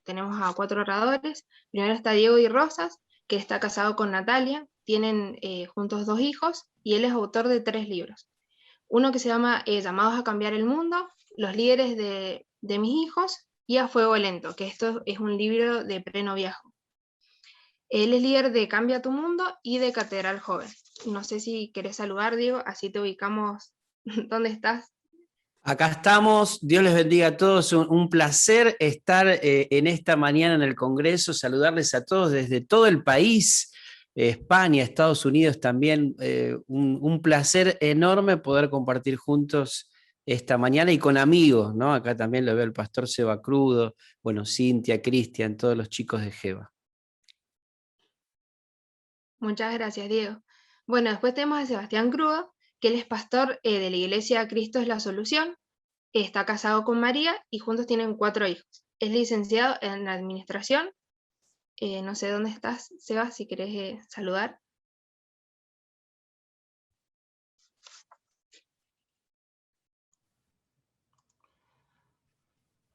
tenemos a 4 oradores. Primero está Diego Di Rosas, que está casado con Natalia, tienen juntos 2 hijos, y él es autor de 3 libros. Uno que se llama Llamados a cambiar el mundo, Los líderes de mis hijos, y A fuego lento, que esto es un libro de prenoviazgo. Él es líder de Cambia tu Mundo y de Catedral Joven. No sé si querés saludar, Diego, así te ubicamos dónde estás. Acá estamos, Dios les bendiga a todos, un placer estar en esta mañana en el Congreso, saludarles a todos desde todo el país, España, Estados Unidos también, un placer enorme poder compartir juntos esta mañana y con amigos, ¿no? Acá también lo veo el pastor Seba Crudo, bueno, Cintia, Cristian, todos los chicos de Jeva. Muchas gracias, Diego. Bueno, después tenemos a Sebastián Crudo, que él es pastor de la iglesia Cristo es la Solución, está casado con María y juntos tienen 4 hijos. Es licenciado en administración. No sé dónde estás, Seba, si querés saludar.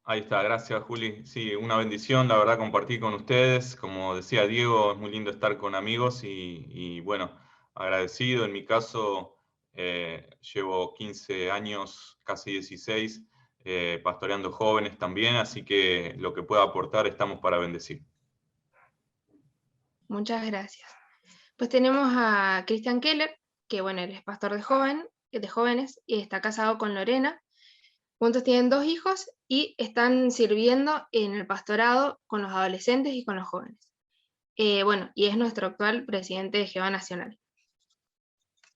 Ahí está, gracias Juli. Sí, una bendición, la verdad, compartir con ustedes. Como decía Diego, es muy lindo estar con amigos y bueno, agradecido. En mi caso, llevo 15 años, casi 16, pastoreando jóvenes también, así que lo que pueda aportar estamos para bendecir. Muchas gracias. Pues tenemos a Christian Keller, que bueno, él es pastor de jóvenes y está casado con Lorena. Juntos tienen 2 hijos y están sirviendo en el pastorado con los adolescentes y con los jóvenes. Bueno, y es nuestro actual presidente de Jeva Nacional.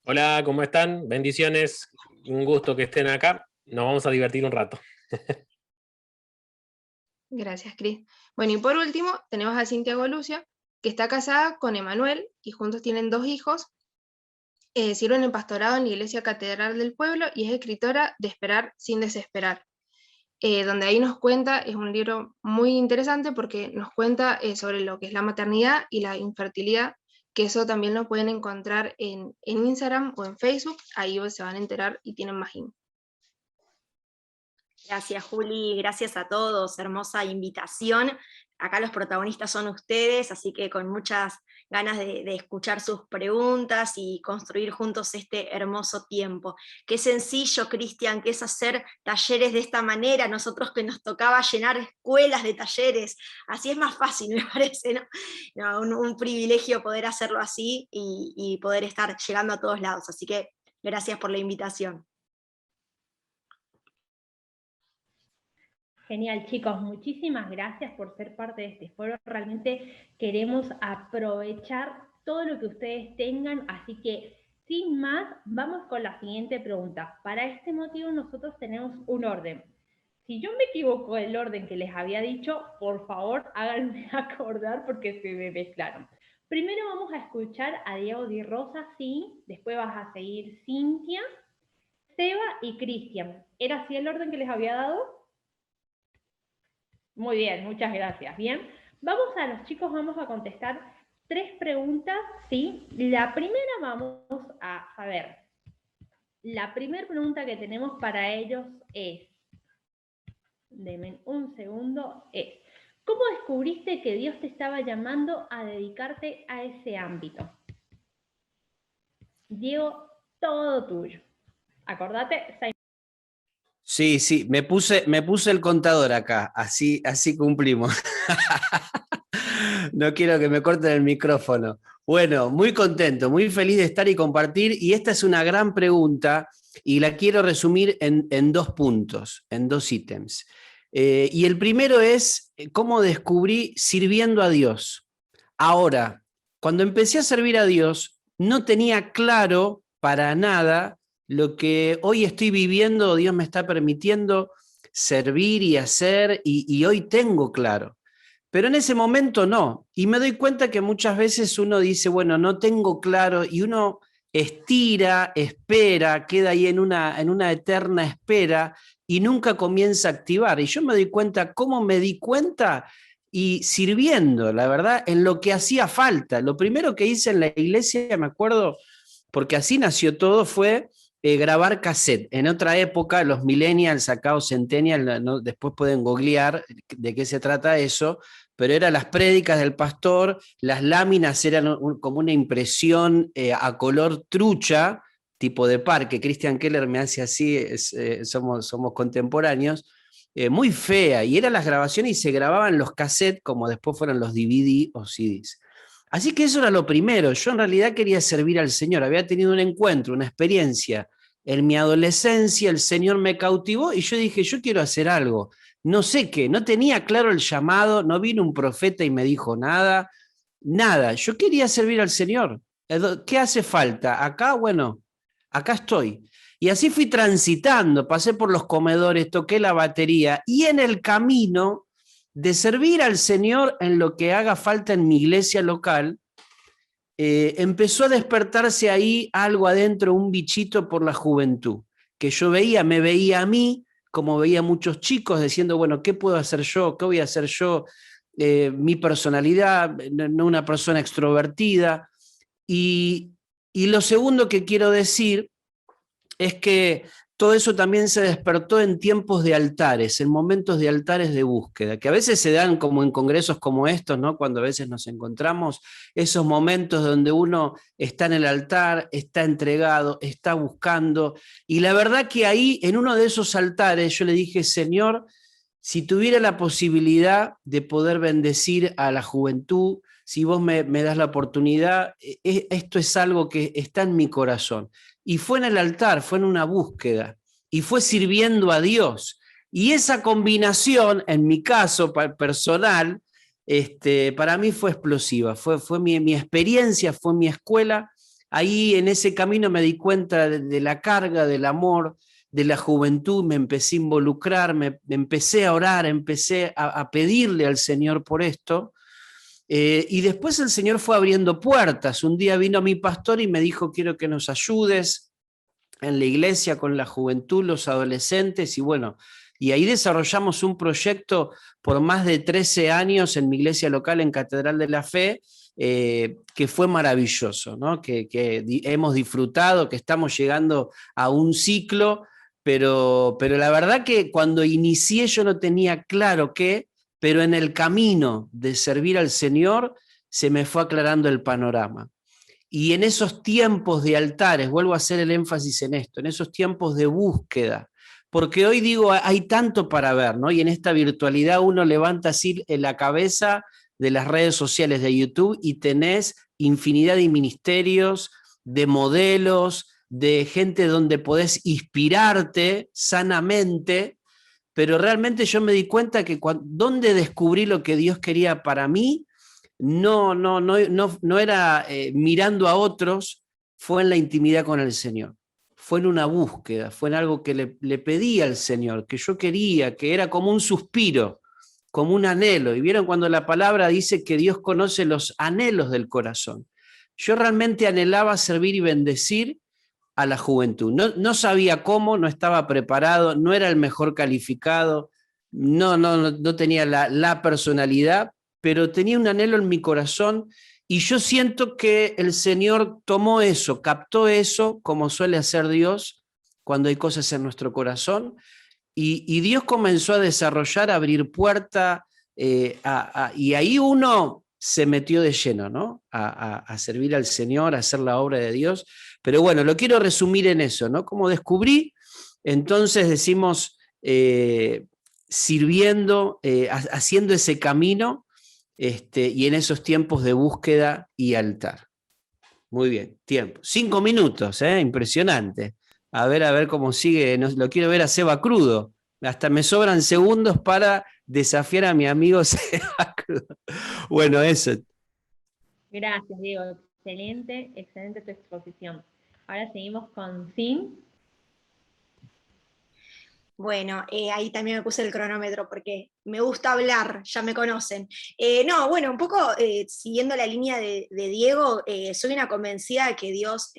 Hola, ¿cómo están? Bendiciones, un gusto que estén acá. Nos vamos a divertir un rato. Gracias, Cris. Bueno, y por último, tenemos a Cintia Golucia, que está casada con Emanuel y juntos tienen 2 hijos. Sirven en pastorado en la Iglesia Catedral del Pueblo y es escritora de Esperar sin desesperar. Donde ahí nos cuenta, es un libro muy interesante porque nos cuenta sobre lo que es la maternidad y la infertilidad, que eso también lo pueden encontrar en Instagram o en Facebook, ahí se van a enterar y tienen más info. Gracias, Juli, gracias a todos, hermosa invitación. Acá los protagonistas son ustedes, así que con muchas ganas de escuchar sus preguntas y construir juntos este hermoso tiempo. Qué sencillo, Cristian, que es hacer talleres de esta manera, nosotros que nos tocaba llenar escuelas de talleres, así es más fácil, me parece, ¿no? No, un privilegio poder hacerlo así y poder estar llegando a todos lados, así que gracias por la invitación. Genial, chicos, muchísimas gracias por ser parte de este foro. Realmente queremos aprovechar todo lo que ustedes tengan, así que sin más, vamos con la siguiente pregunta. Para este motivo nosotros tenemos un orden. Si yo me equivoco del orden que les había dicho, por favor háganme acordar porque se me mezclaron. Primero vamos a escuchar a Diego Di Rosa, sí, después vas a seguir Cintia, Seba y Cristian. ¿Era así el orden que les había dado? Muy bien, muchas gracias. Bien, vamos a los chicos, vamos a contestar 3 preguntas, ¿sí? La primera vamos a ver. La primera pregunta que tenemos para ellos es, denme un segundo, es, ¿cómo descubriste que Dios te estaba llamando a dedicarte a ese ámbito? Diego, todo tuyo. Acordate, Sí, me puse el contador acá, así cumplimos. No quiero que me corten el micrófono. Bueno, muy contento, muy feliz de estar y compartir, y esta es una gran pregunta y la quiero resumir en 2 puntos, en 2 ítems. Y el primero es cómo descubrí sirviendo a Dios. Ahora, cuando empecé a servir a Dios, no tenía claro para nada lo que hoy estoy viviendo, Dios me está permitiendo servir y hacer, y hoy tengo claro. Pero en ese momento no, y me doy cuenta que muchas veces uno dice, bueno, no tengo claro, y uno estira, espera, queda ahí en una eterna espera, y nunca comienza a activar. Y yo me doy cuenta, ¿cómo me di cuenta? Y sirviendo, la verdad, en lo que hacía falta. Lo primero que hice en la iglesia, me acuerdo, porque así nació todo, fue grabar cassette. En otra época, los millennials acá o centennials, ¿no? Después pueden googlear de qué se trata eso, pero eran las prédicas del pastor, las láminas eran como una impresión a color trucha, tipo de parque. Christian Keller me hace así, somos contemporáneos, muy fea, y eran las grabaciones y se grababan los cassettes como después fueron los DVD o CDs. Así que eso era lo primero. Yo en realidad quería servir al Señor. Había tenido un encuentro, una experiencia. En mi adolescencia el Señor me cautivó y yo dije, yo quiero hacer algo. No sé qué, no tenía claro el llamado, no vino un profeta y me dijo nada, nada. Yo quería servir al Señor. ¿Qué hace falta? Acá, bueno, acá estoy. Y así fui transitando, pasé por los comedores, toqué la batería y en el camino de servir al Señor en lo que haga falta en mi iglesia local, empezó a despertarse ahí algo adentro, un bichito por la juventud, que yo veía, me veía a mí, como veía a muchos chicos, diciendo, bueno, ¿qué puedo hacer yo? ¿Qué voy a hacer yo? Mi personalidad, no una persona extrovertida. Y lo segundo que quiero decir es que todo eso también se despertó en tiempos de altares, en momentos de altares de búsqueda, que a veces se dan como en congresos como estos, ¿no? Cuando a veces nos encontramos, esos momentos donde uno está en el altar, está entregado, está buscando, y la verdad que ahí, en uno de esos altares, yo le dije, Señor, si tuviera la posibilidad de poder bendecir a la juventud, si vos me das la oportunidad, esto es algo que está en mi corazón. Y fue en el altar, fue en una búsqueda, y fue sirviendo a Dios. Y esa combinación, en mi caso personal, para mí fue explosiva, fue mi experiencia, fue mi escuela. Ahí en ese camino me di cuenta de la carga, del amor, de la juventud, me empecé a involucrar, me empecé a orar, empecé a pedirle al Señor por esto. Y después el Señor fue abriendo puertas. Un día vino mi pastor y me dijo, quiero que nos ayudes en la iglesia con la juventud, los adolescentes, y bueno, y ahí desarrollamos un proyecto por más de 13 años en mi iglesia local en Catedral de la Fe, que fue maravilloso, ¿no? que hemos disfrutado, que estamos llegando a un ciclo, pero la verdad que cuando inicié yo no tenía claro qué, pero en el camino de servir al Señor se me fue aclarando el panorama. Y en esos tiempos de altares, vuelvo a hacer el énfasis en esto, en esos tiempos de búsqueda, porque hoy digo, hay tanto para ver, ¿no? Y en esta virtualidad uno levanta así en la cabeza de las redes sociales de YouTube y tenés infinidad de ministerios, de modelos, de gente donde podés inspirarte sanamente, pero realmente yo me di cuenta que donde descubrí lo que Dios quería para mí, no era mirando a otros, fue en la intimidad con el Señor. Fue en una búsqueda, fue en algo que le pedí al Señor, que yo quería, que era como un suspiro, como un anhelo. Y vieron cuando la palabra dice que Dios conoce los anhelos del corazón. Yo realmente anhelaba servir y bendecir a la juventud. No sabía cómo, no estaba preparado, no era el mejor calificado, no tenía la personalidad, pero tenía un anhelo en mi corazón y yo siento que el Señor tomó eso, captó eso, como suele hacer Dios cuando hay cosas en nuestro corazón, y Dios comenzó a desarrollar, a abrir puerta, y ahí uno se metió de lleno, ¿no? A servir al Señor, a hacer la obra de Dios. Pero bueno, lo quiero resumir en eso, ¿no? Como descubrí, entonces decimos, sirviendo, haciendo ese camino, y en esos tiempos de búsqueda y altar. Muy bien, tiempo. 5 minutos, impresionante. A ver cómo sigue. Lo quiero ver a Seba Crudo. Hasta me sobran segundos para desafiar a mi amigo Seba Crudo. Bueno, eso. Gracias, Diego. Excelente, excelente tu exposición. Ahora seguimos con Sin. Bueno, ahí también me puse el cronómetro porque me gusta hablar, ya me conocen. Un poco siguiendo la línea de Diego, soy una convencida de que Dios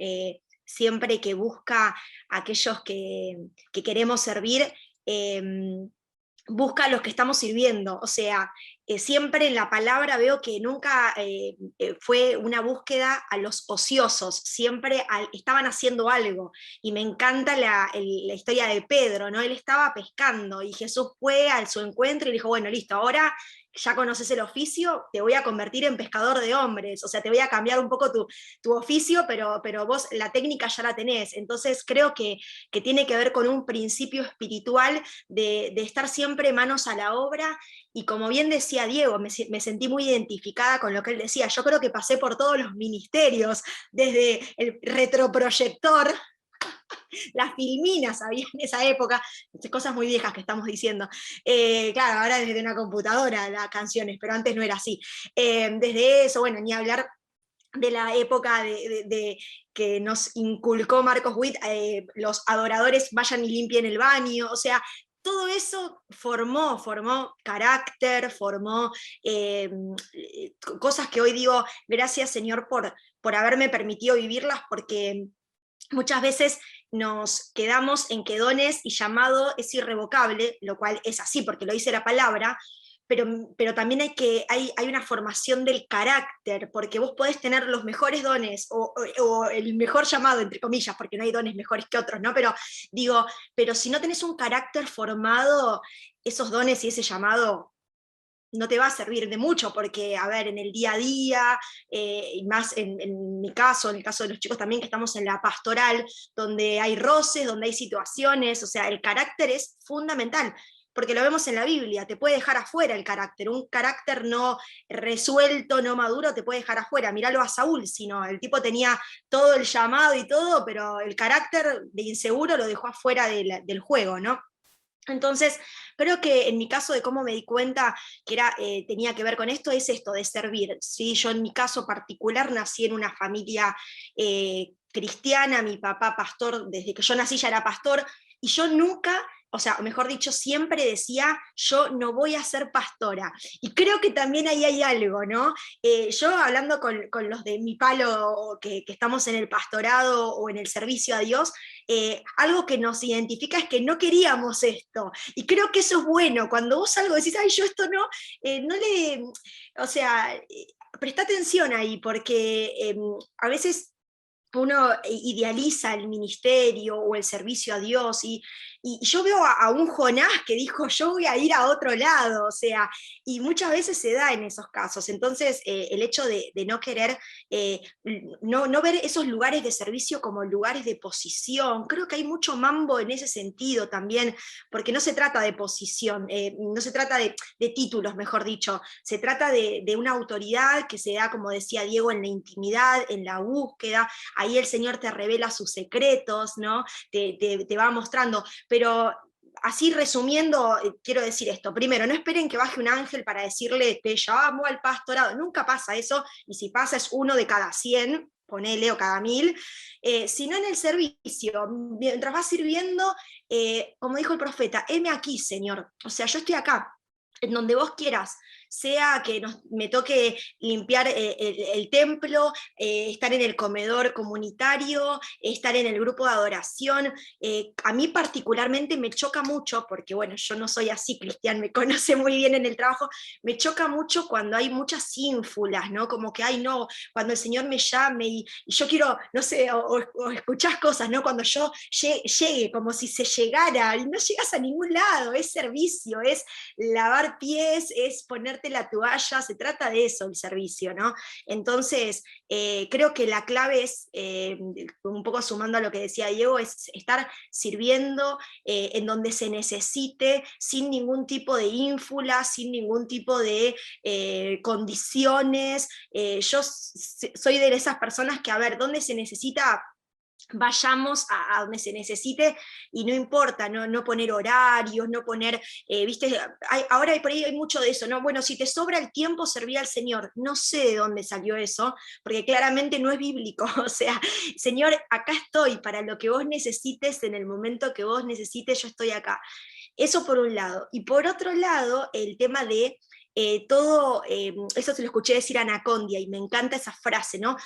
siempre que busca a aquellos que queremos servir, busca a los que estamos sirviendo. O sea, siempre en la palabra veo que nunca fue una búsqueda a los ociosos, siempre estaban haciendo algo, y me encanta la historia de Pedro, ¿no? Él estaba pescando, y Jesús fue a su encuentro y dijo, bueno, listo, ahora ya conoces el oficio, te voy a convertir en pescador de hombres, o sea, te voy a cambiar un poco tu oficio, pero vos la técnica ya la tenés. Entonces creo que tiene que ver con un principio espiritual de estar siempre manos a la obra, y como bien decía Diego, me sentí muy identificada con lo que él decía. Yo creo que pasé por todos los ministerios, desde el retroproyector, las filminas había en esa época, cosas muy viejas que estamos diciendo. Claro, ahora desde una computadora las canciones, pero antes no era así. Desde eso, bueno, ni hablar de la época que nos inculcó Marcos Witt, los adoradores vayan y limpien el baño, o sea, todo eso formó carácter, formó cosas que hoy digo, gracias Señor por haberme permitido vivirlas, porque muchas veces nos quedamos en que dones y llamado es irrevocable, lo cual es así, porque lo dice la palabra, pero también hay una formación del carácter, porque vos podés tener los mejores dones, o el mejor llamado, entre comillas, porque no hay dones mejores que otros, ¿no? Pero digo, pero si no tenés un carácter formado, esos dones y ese llamado no te va a servir de mucho, porque, a ver, en el día a día, y más en mi caso, en el caso de los chicos también que estamos en la pastoral, donde hay roces, donde hay situaciones, o sea, el carácter es fundamental, porque lo vemos en la Biblia, te puede dejar afuera el carácter, un carácter no resuelto, no maduro, te puede dejar afuera. Míralo a Saúl, sino el tipo tenía todo el llamado y todo, pero el carácter de inseguro lo dejó afuera del juego, ¿no? Entonces, creo que en mi caso de cómo me di cuenta que tenía que ver con esto, es esto de servir. ¿Sí? Yo en mi caso particular nací en una familia cristiana, mi papá pastor, desde que yo nací ya era pastor, y yo nunca, o sea, mejor dicho, siempre decía, yo no voy a ser pastora. Y creo que también ahí hay algo, ¿no? Yo hablando con los de mi palo, que estamos en el pastorado o en el servicio a Dios, algo que nos identifica es que no queríamos esto. Y creo que eso es bueno, cuando vos algo decís, ay, yo esto no, o sea, presta atención ahí, porque a veces uno idealiza el ministerio o el servicio a Dios, y yo veo a un Jonás que dijo, yo voy a ir a otro lado, o sea, y muchas veces se da en esos casos. Entonces, el hecho de no querer, no ver esos lugares de servicio como lugares de posición, creo que hay mucho mambo en ese sentido también, porque no se trata de posición, no se trata de títulos, mejor dicho, se trata de una autoridad que se da, como decía Diego, en la intimidad, en la búsqueda. Ahí el Señor te revela sus secretos, ¿no? Te va mostrando, pero así resumiendo, quiero decir esto. Primero, no esperen que baje un ángel para decirle, te llamo al pastorado. Nunca pasa eso, y si pasa es 1 de cada 100, ponele, o cada 1000, sino en el servicio. Mientras vas sirviendo, como dijo el profeta, heme aquí, Señor. O sea, yo estoy acá, en donde vos quieras, sea que me toque limpiar el templo, estar en el comedor comunitario, estar en el grupo de adoración. A mí particularmente me choca mucho, porque bueno, yo no soy así, Cristian me conoce muy bien en el trabajo, me choca mucho cuando hay muchas ínfulas, ¿no? Como que, ay no, cuando el Señor me llame y yo quiero, no sé, o escuchás cosas, ¿no? Cuando yo llegue, como si se llegara, y no llegas a ningún lado, es servicio, es lavar pies, es ponerte la toalla, se trata de eso el servicio, ¿no? Entonces, creo que la clave es, un poco sumando a lo que decía Diego, es estar sirviendo en donde se necesite, sin ningún tipo de ínfula, sin ningún tipo de condiciones. Yo soy de esas personas que, a ver, ¿dónde se necesita? Vayamos a donde se necesite, y no importa, no poner horarios, no poner, viste, ahora por ahí hay mucho de eso, ¿no? Bueno, si te sobra el tiempo, serví al Señor. No sé de dónde salió eso, porque claramente no es bíblico. O sea, Señor, acá estoy para lo que vos necesites, en el momento que vos necesites, yo estoy acá. Eso por un lado. Y por otro lado, el tema de todo, eso se lo escuché decir a Anacondia, y me encanta esa frase, ¿no?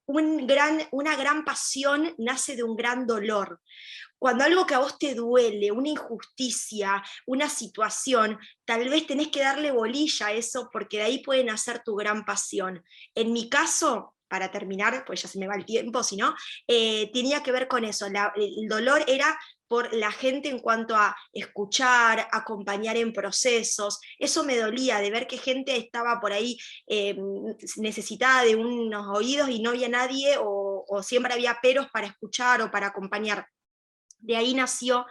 una gran pasión nace de un gran dolor. Cuando algo que a vos te duele, una injusticia, una situación, tal vez tenés que darle bolilla a eso porque de ahí puede nacer tu gran pasión. En mi caso, para terminar, pues ya se me va el tiempo, si no, tenía que ver con eso. El dolor era por la gente en cuanto a escuchar, acompañar en procesos. Eso me dolía, de ver que gente estaba por ahí necesitada de unos oídos y no había nadie, o siempre había peros para escuchar o para acompañar. De ahí nació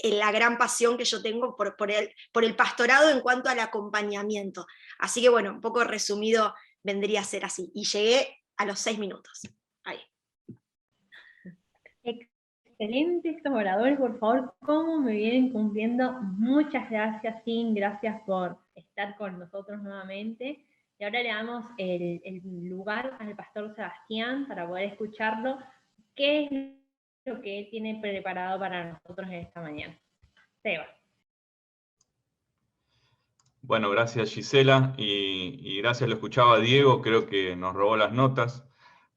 la gran pasión que yo tengo por el pastorado en cuanto al acompañamiento. Así que bueno, un poco resumido vendría a ser así. Y llegué a los 6 minutos. Ahí. Excelentes estos oradores, por favor, cómo me vienen cumpliendo. Muchas gracias, Sin, gracias por estar con nosotros nuevamente. Y ahora le damos el lugar al pastor Sebastián para poder escucharlo. ¿Qué es lo que él tiene preparado para nosotros en esta mañana? Seba. Bueno, gracias Gisela, y gracias, lo escuchaba Diego, creo que nos robó las notas,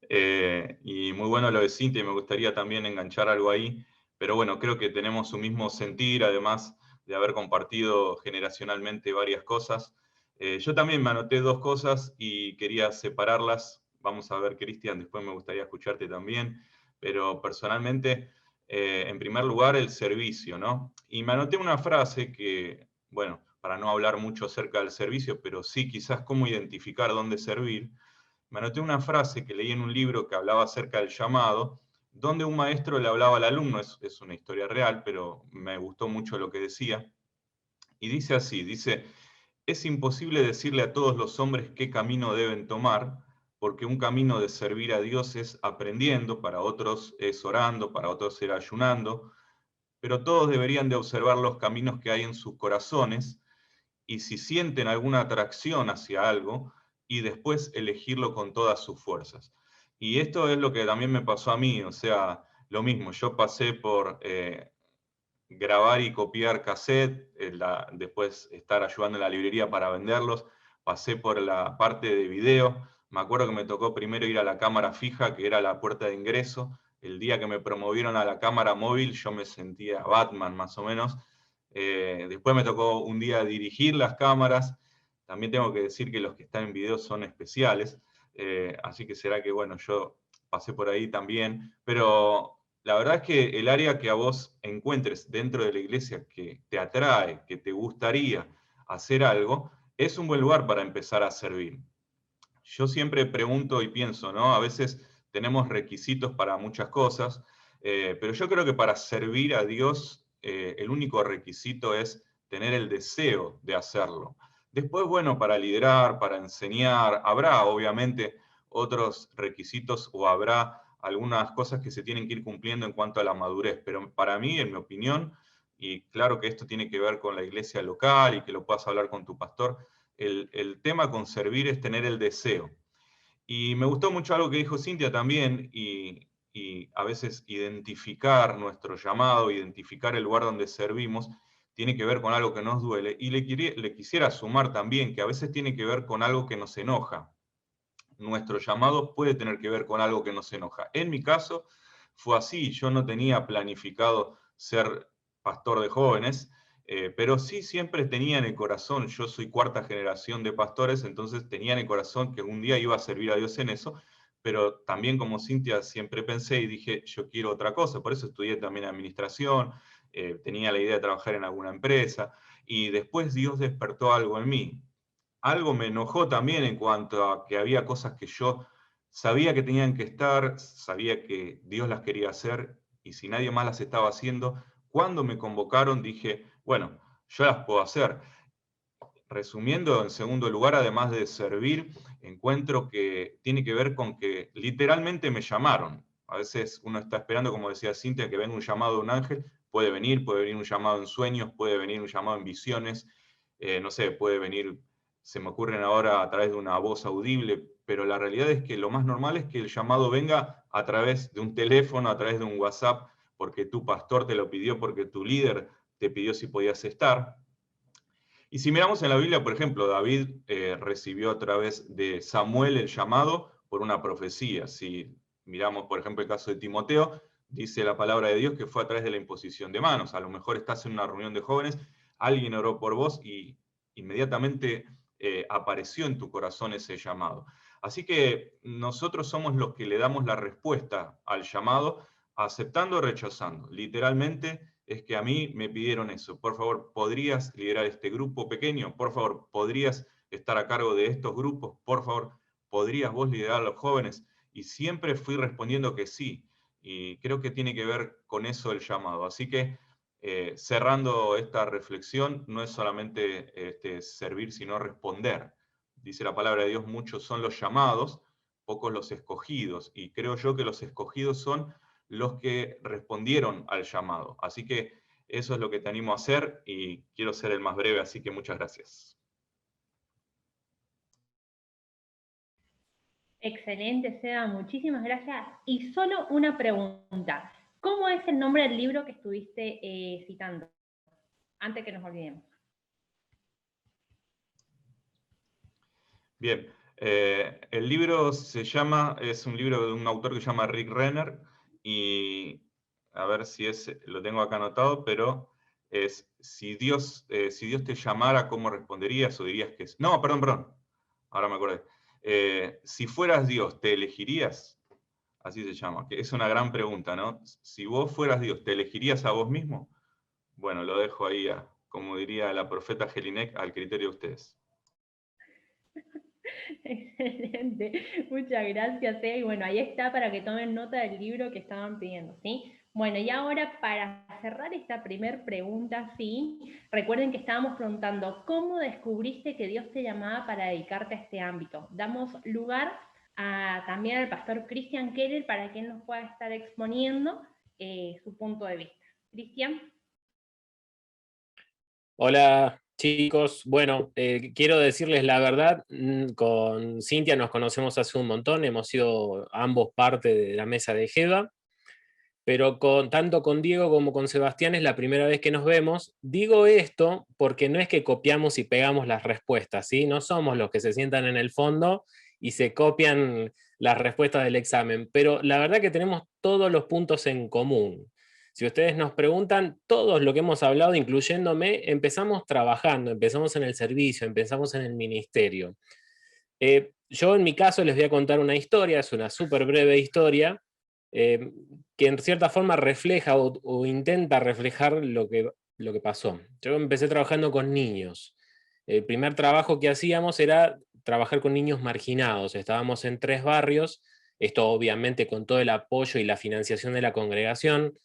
y muy bueno lo de Cintia, y me gustaría también enganchar algo ahí, pero bueno, creo que tenemos un mismo sentir, además de haber compartido generacionalmente varias cosas. Yo también me anoté 2 cosas y quería separarlas. Vamos a ver, Cristian, después me gustaría escucharte también, pero personalmente, en primer lugar, el servicio, ¿no? Y me anoté una frase que, bueno, para no hablar mucho acerca del servicio, pero sí quizás cómo identificar dónde servir, me anoté una frase que leí en un libro que hablaba acerca del llamado, donde un maestro le hablaba al alumno, es una historia real, pero me gustó mucho lo que decía, y dice así, dice: es imposible decirle a todos los hombres qué camino deben tomar, porque un camino de servir a Dios es aprendiendo, para otros es orando, para otros es ayunando, pero todos deberían de observar los caminos que hay en sus corazones, y si sienten alguna atracción hacia algo, y después elegirlo con todas sus fuerzas. Y esto es lo que también me pasó a mí, o sea, lo mismo, yo pasé por grabar y copiar cassette, después estar ayudando en la librería para venderlos, pasé por la parte de video, me acuerdo que me tocó primero ir a la cámara fija, que era la puerta de ingreso. El día que me promovieron a la cámara móvil, yo me sentía Batman, más o menos. Después me tocó un día dirigir las cámaras. También tengo que decir que los que están en video son especiales, así que será que, bueno, yo pasé por ahí también, pero la verdad es que el área que a vos encuentres dentro de la iglesia que te atrae, que te gustaría hacer algo, es un buen lugar para empezar a servir. Yo siempre pregunto y pienso, ¿no? A veces tenemos requisitos para muchas cosas, pero yo creo que para servir a Dios, el único requisito es tener el deseo de hacerlo. Después, bueno, para liderar, para enseñar, habrá obviamente otros requisitos, o habrá algunas cosas que se tienen que ir cumpliendo en cuanto a la madurez, pero para mí, en mi opinión, y claro que esto tiene que ver con la iglesia local y que lo puedas hablar con tu pastor, el tema con servir es tener el deseo. Y me gustó mucho algo que dijo Cintia también, y a veces identificar nuestro llamado, identificar el lugar donde servimos, tiene que ver con algo que nos duele. Y le quisiera sumar también que a veces tiene que ver con algo que nos enoja. Nuestro llamado puede tener que ver con algo que nos enoja. En mi caso fue así, yo no tenía planificado ser pastor de jóvenes, pero sí siempre tenía en el corazón, yo soy 4ª generación de pastores, entonces tenía en el corazón que un día iba a servir a Dios en eso, pero también como Cintia siempre pensé y dije, yo quiero otra cosa, por eso estudié también administración, tenía la idea de trabajar en alguna empresa, y después Dios despertó algo en mí. Algo me enojó también en cuanto a que había cosas que yo sabía que tenían que estar, sabía que Dios las quería hacer, y si nadie más las estaba haciendo, cuando me convocaron dije, bueno, yo las puedo hacer. Resumiendo, en segundo lugar, además de servir, encuentro que tiene que ver con que literalmente me llamaron. A veces uno está esperando, como decía Cintia, que venga un llamado de un ángel. Puede venir un llamado en sueños, puede venir un llamado en visiones, no sé, puede venir, se me ocurren ahora a través de una voz audible, pero la realidad es que lo más normal es que el llamado venga a través de un teléfono, a través de un WhatsApp, porque tu pastor te lo pidió, porque tu líder te pidió si podías estar. Y si miramos en la Biblia, por ejemplo, David recibió a través de Samuel el llamado, por una profecía. Si miramos, por ejemplo, el caso de Timoteo, dice la palabra de Dios que fue a través de la imposición de manos. A lo mejor estás en una reunión de jóvenes, alguien oró por vos y inmediatamente apareció en tu corazón ese llamado. Así que nosotros somos los que le damos la respuesta al llamado, aceptando o rechazando. Literalmente es que a mí me pidieron eso. Por favor, ¿podrías liderar este grupo pequeño? Por favor, ¿podrías estar a cargo de estos grupos? Por favor, ¿podrías vos liderar a los jóvenes? Y siempre fui respondiendo que sí. Y creo que tiene que ver con eso el llamado. Así que cerrando esta reflexión, no es solamente servir, sino responder. Dice la palabra de Dios, muchos son los llamados, pocos los escogidos. Y creo yo que los escogidos son los que respondieron al llamado. Así que eso es lo que te animo a hacer y quiero ser el más breve, así que muchas gracias. Excelente, Seba, muchísimas gracias. Y solo una pregunta. ¿Cómo es el nombre del libro que estuviste citando? Antes que nos olvidemos. Bien, el libro es un libro de un autor que se llama Rick Renner, y a ver si lo tengo acá anotado, pero es si Dios te llamara, ¿cómo responderías? O dirías que... No, perdón, ahora me acordé. Si fueras Dios, ¿te elegirías? Así se llama, que es una gran pregunta, ¿no? Si vos fueras Dios, ¿te elegirías a vos mismo? Bueno, lo dejo ahí, como diría la profeta Jelinek, al criterio de ustedes. Excelente, muchas gracias. Y bueno, ahí está para que tomen nota del libro que estaban pidiendo, ¿sí? Bueno, y ahora para cerrar esta primer pregunta, ¿sí? Recuerden que estábamos preguntando, ¿cómo descubriste que Dios te llamaba para dedicarte a este ámbito? Damos lugar también al pastor Cristian Keller para que él nos pueda estar exponiendo su punto de vista. Cristian. Hola chicos, bueno, quiero decirles la verdad, con Cintia nos conocemos hace un montón, hemos sido ambos parte de la mesa de Jeva, pero tanto con Diego como con Sebastián es la primera vez que nos vemos. Digo esto porque no es que copiamos y pegamos las respuestas, ¿sí? No somos los que se sientan en el fondo y se copian las respuestas del examen, pero la verdad que tenemos todos los puntos en común. Si ustedes nos preguntan, todos lo que hemos hablado, incluyéndome, empezamos trabajando, empezamos en el servicio, empezamos en el ministerio. Yo en mi caso les voy a contar una historia, es una súper breve historia, que en cierta forma refleja o intenta reflejar lo que pasó. Yo empecé trabajando con niños. El primer trabajo que hacíamos era trabajar con niños marginados. Estábamos en 3 barrios, esto obviamente con todo el apoyo y la financiación de la congregación.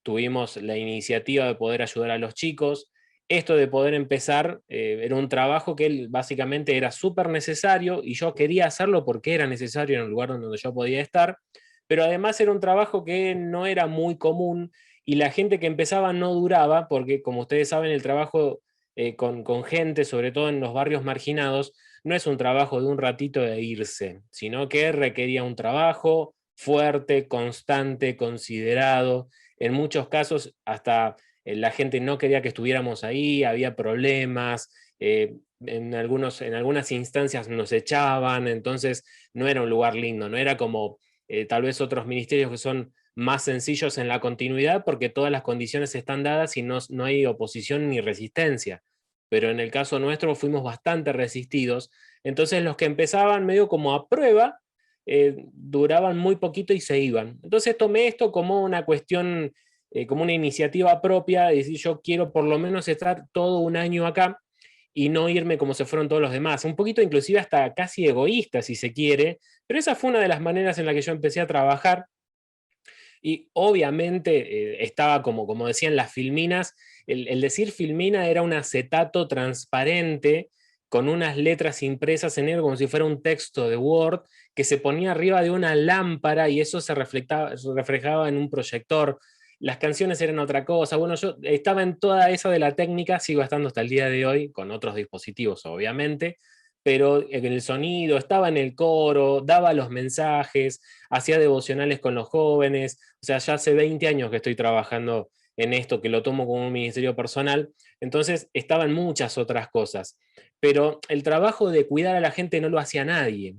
Tuvimos la iniciativa de poder ayudar a los chicos. Esto de poder empezar era un trabajo que básicamente era súper necesario y yo quería hacerlo porque era necesario en el lugar donde yo podía estar, pero además era un trabajo que no era muy común y la gente que empezaba no duraba porque, como ustedes saben, el trabajo con gente, sobre todo en los barrios marginados, no es un trabajo de un ratito de irse, sino que requería un trabajo fuerte, constante, considerado. En muchos casos hasta la gente no quería que estuviéramos ahí, había problemas, en algunas instancias nos echaban, entonces no era un lugar lindo, no era como tal vez otros ministerios que son más sencillos en la continuidad porque todas las condiciones están dadas y no hay oposición ni resistencia. Pero en el caso nuestro fuimos bastante resistidos, entonces los que empezaban medio como a prueba, duraban muy poquito y se iban. Entonces tomé esto como una cuestión, como una iniciativa propia, de decir yo quiero por lo menos estar todo un año acá y no irme como se fueron todos los demás. Un poquito inclusive hasta casi egoísta si se quiere, pero esa fue una de las maneras en la que yo empecé a trabajar. Y obviamente estaba como decían las filminas, el decir filmina era un acetato transparente con unas letras impresas en negro como si fuera un texto de Word que se ponía arriba de una lámpara y eso se reflejaba en un proyector. Las canciones eran otra cosa. Bueno, yo estaba en toda esa de la técnica, sigo estando hasta el día de hoy, con otros dispositivos obviamente, pero en el sonido, estaba en el coro, daba los mensajes, hacía devocionales con los jóvenes, o sea, ya hace 20 años que estoy trabajando en esto, que lo tomo como un ministerio personal, entonces estaban muchas otras cosas, pero el trabajo de cuidar a la gente no lo hacía nadie.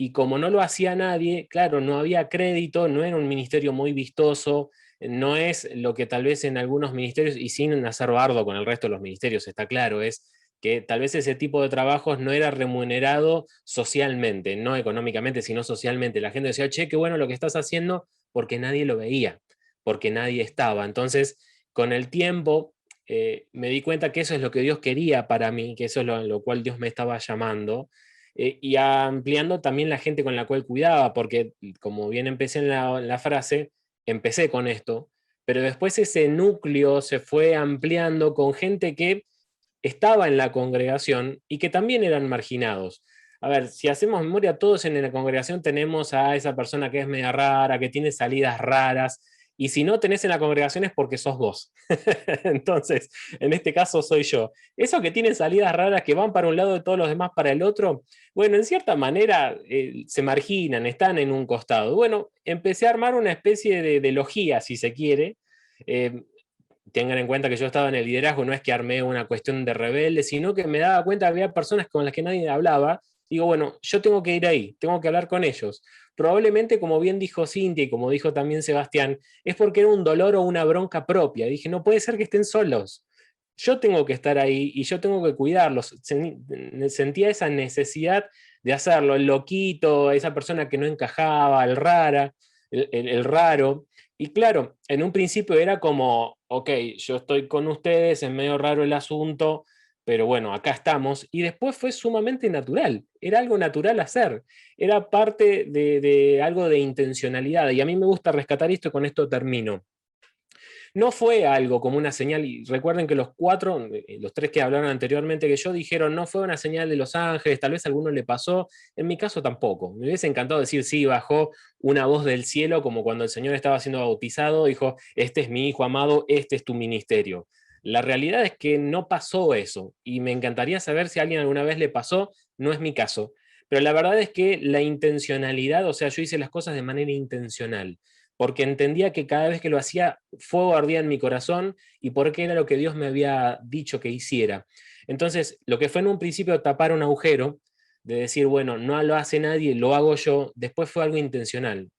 y como no lo hacía nadie, claro, no había crédito, no era un ministerio muy vistoso, no es lo que tal vez en algunos ministerios, y sin hacer bardo con el resto de los ministerios, está claro, es que tal vez ese tipo de trabajos no era remunerado socialmente, no económicamente, sino socialmente. La gente decía, che, qué bueno lo que estás haciendo, porque nadie lo veía, porque nadie estaba. Entonces, con el tiempo, me di cuenta que eso es lo que Dios quería para mí, que eso es lo cual Dios me estaba llamando, y ampliando también la gente con la cual cuidaba, porque como bien empecé en la frase, empecé con esto, pero después ese núcleo se fue ampliando con gente que estaba en la congregación y que también eran marginados. A ver, si hacemos memoria, todos en la congregación tenemos a esa persona que es media rara, que tiene salidas raras, y si no tenés en la congregación es porque sos vos. Entonces, en este caso soy yo. Eso que tienen salidas raras que van para un lado y todos los demás para el otro, bueno, en cierta manera se marginan, están en un costado. Bueno, empecé a armar una especie de logía, si se quiere. Tengan en cuenta que yo estaba en el liderazgo, no es que armé una cuestión de rebelde, sino que me daba cuenta que había personas con las que nadie hablaba. Digo, bueno, yo tengo que ir ahí, tengo que hablar con ellos. Probablemente, como bien dijo Cintia y como dijo también Sebastián, es porque era un dolor o una bronca propia. Dije, no puede ser que estén solos. Yo tengo que estar ahí y yo tengo que cuidarlos. Sentía esa necesidad de hacerlo, el loquito, esa persona que no encajaba, el rara, el raro. Y claro, en un principio era como, ok, yo estoy con ustedes, es medio raro el asunto, pero bueno, acá estamos. Y después fue sumamente natural, era algo natural hacer, era parte de algo de intencionalidad. Y a mí me gusta rescatar esto y con esto termino. No fue algo como una señal, y recuerden que los tres que hablaron anteriormente que yo dijeron, no fue una señal de los ángeles, tal vez a alguno le pasó, en mi caso tampoco. Me hubiese encantado decir, sí, bajó una voz del cielo, como cuando el Señor estaba siendo bautizado, dijo, este es mi hijo amado, este es tu ministerio. La realidad es que no pasó eso, y me encantaría saber si a alguien alguna vez le pasó, no es mi caso. Pero la verdad es que la intencionalidad, o sea, yo hice las cosas de manera intencional, porque entendía que cada vez que lo hacía, fuego ardía en mi corazón y porque era lo que Dios me había dicho que hiciera. Entonces, lo que fue en un principio tapar un agujero, de decir, bueno, no lo hace nadie, lo hago yo, después fue algo intencional.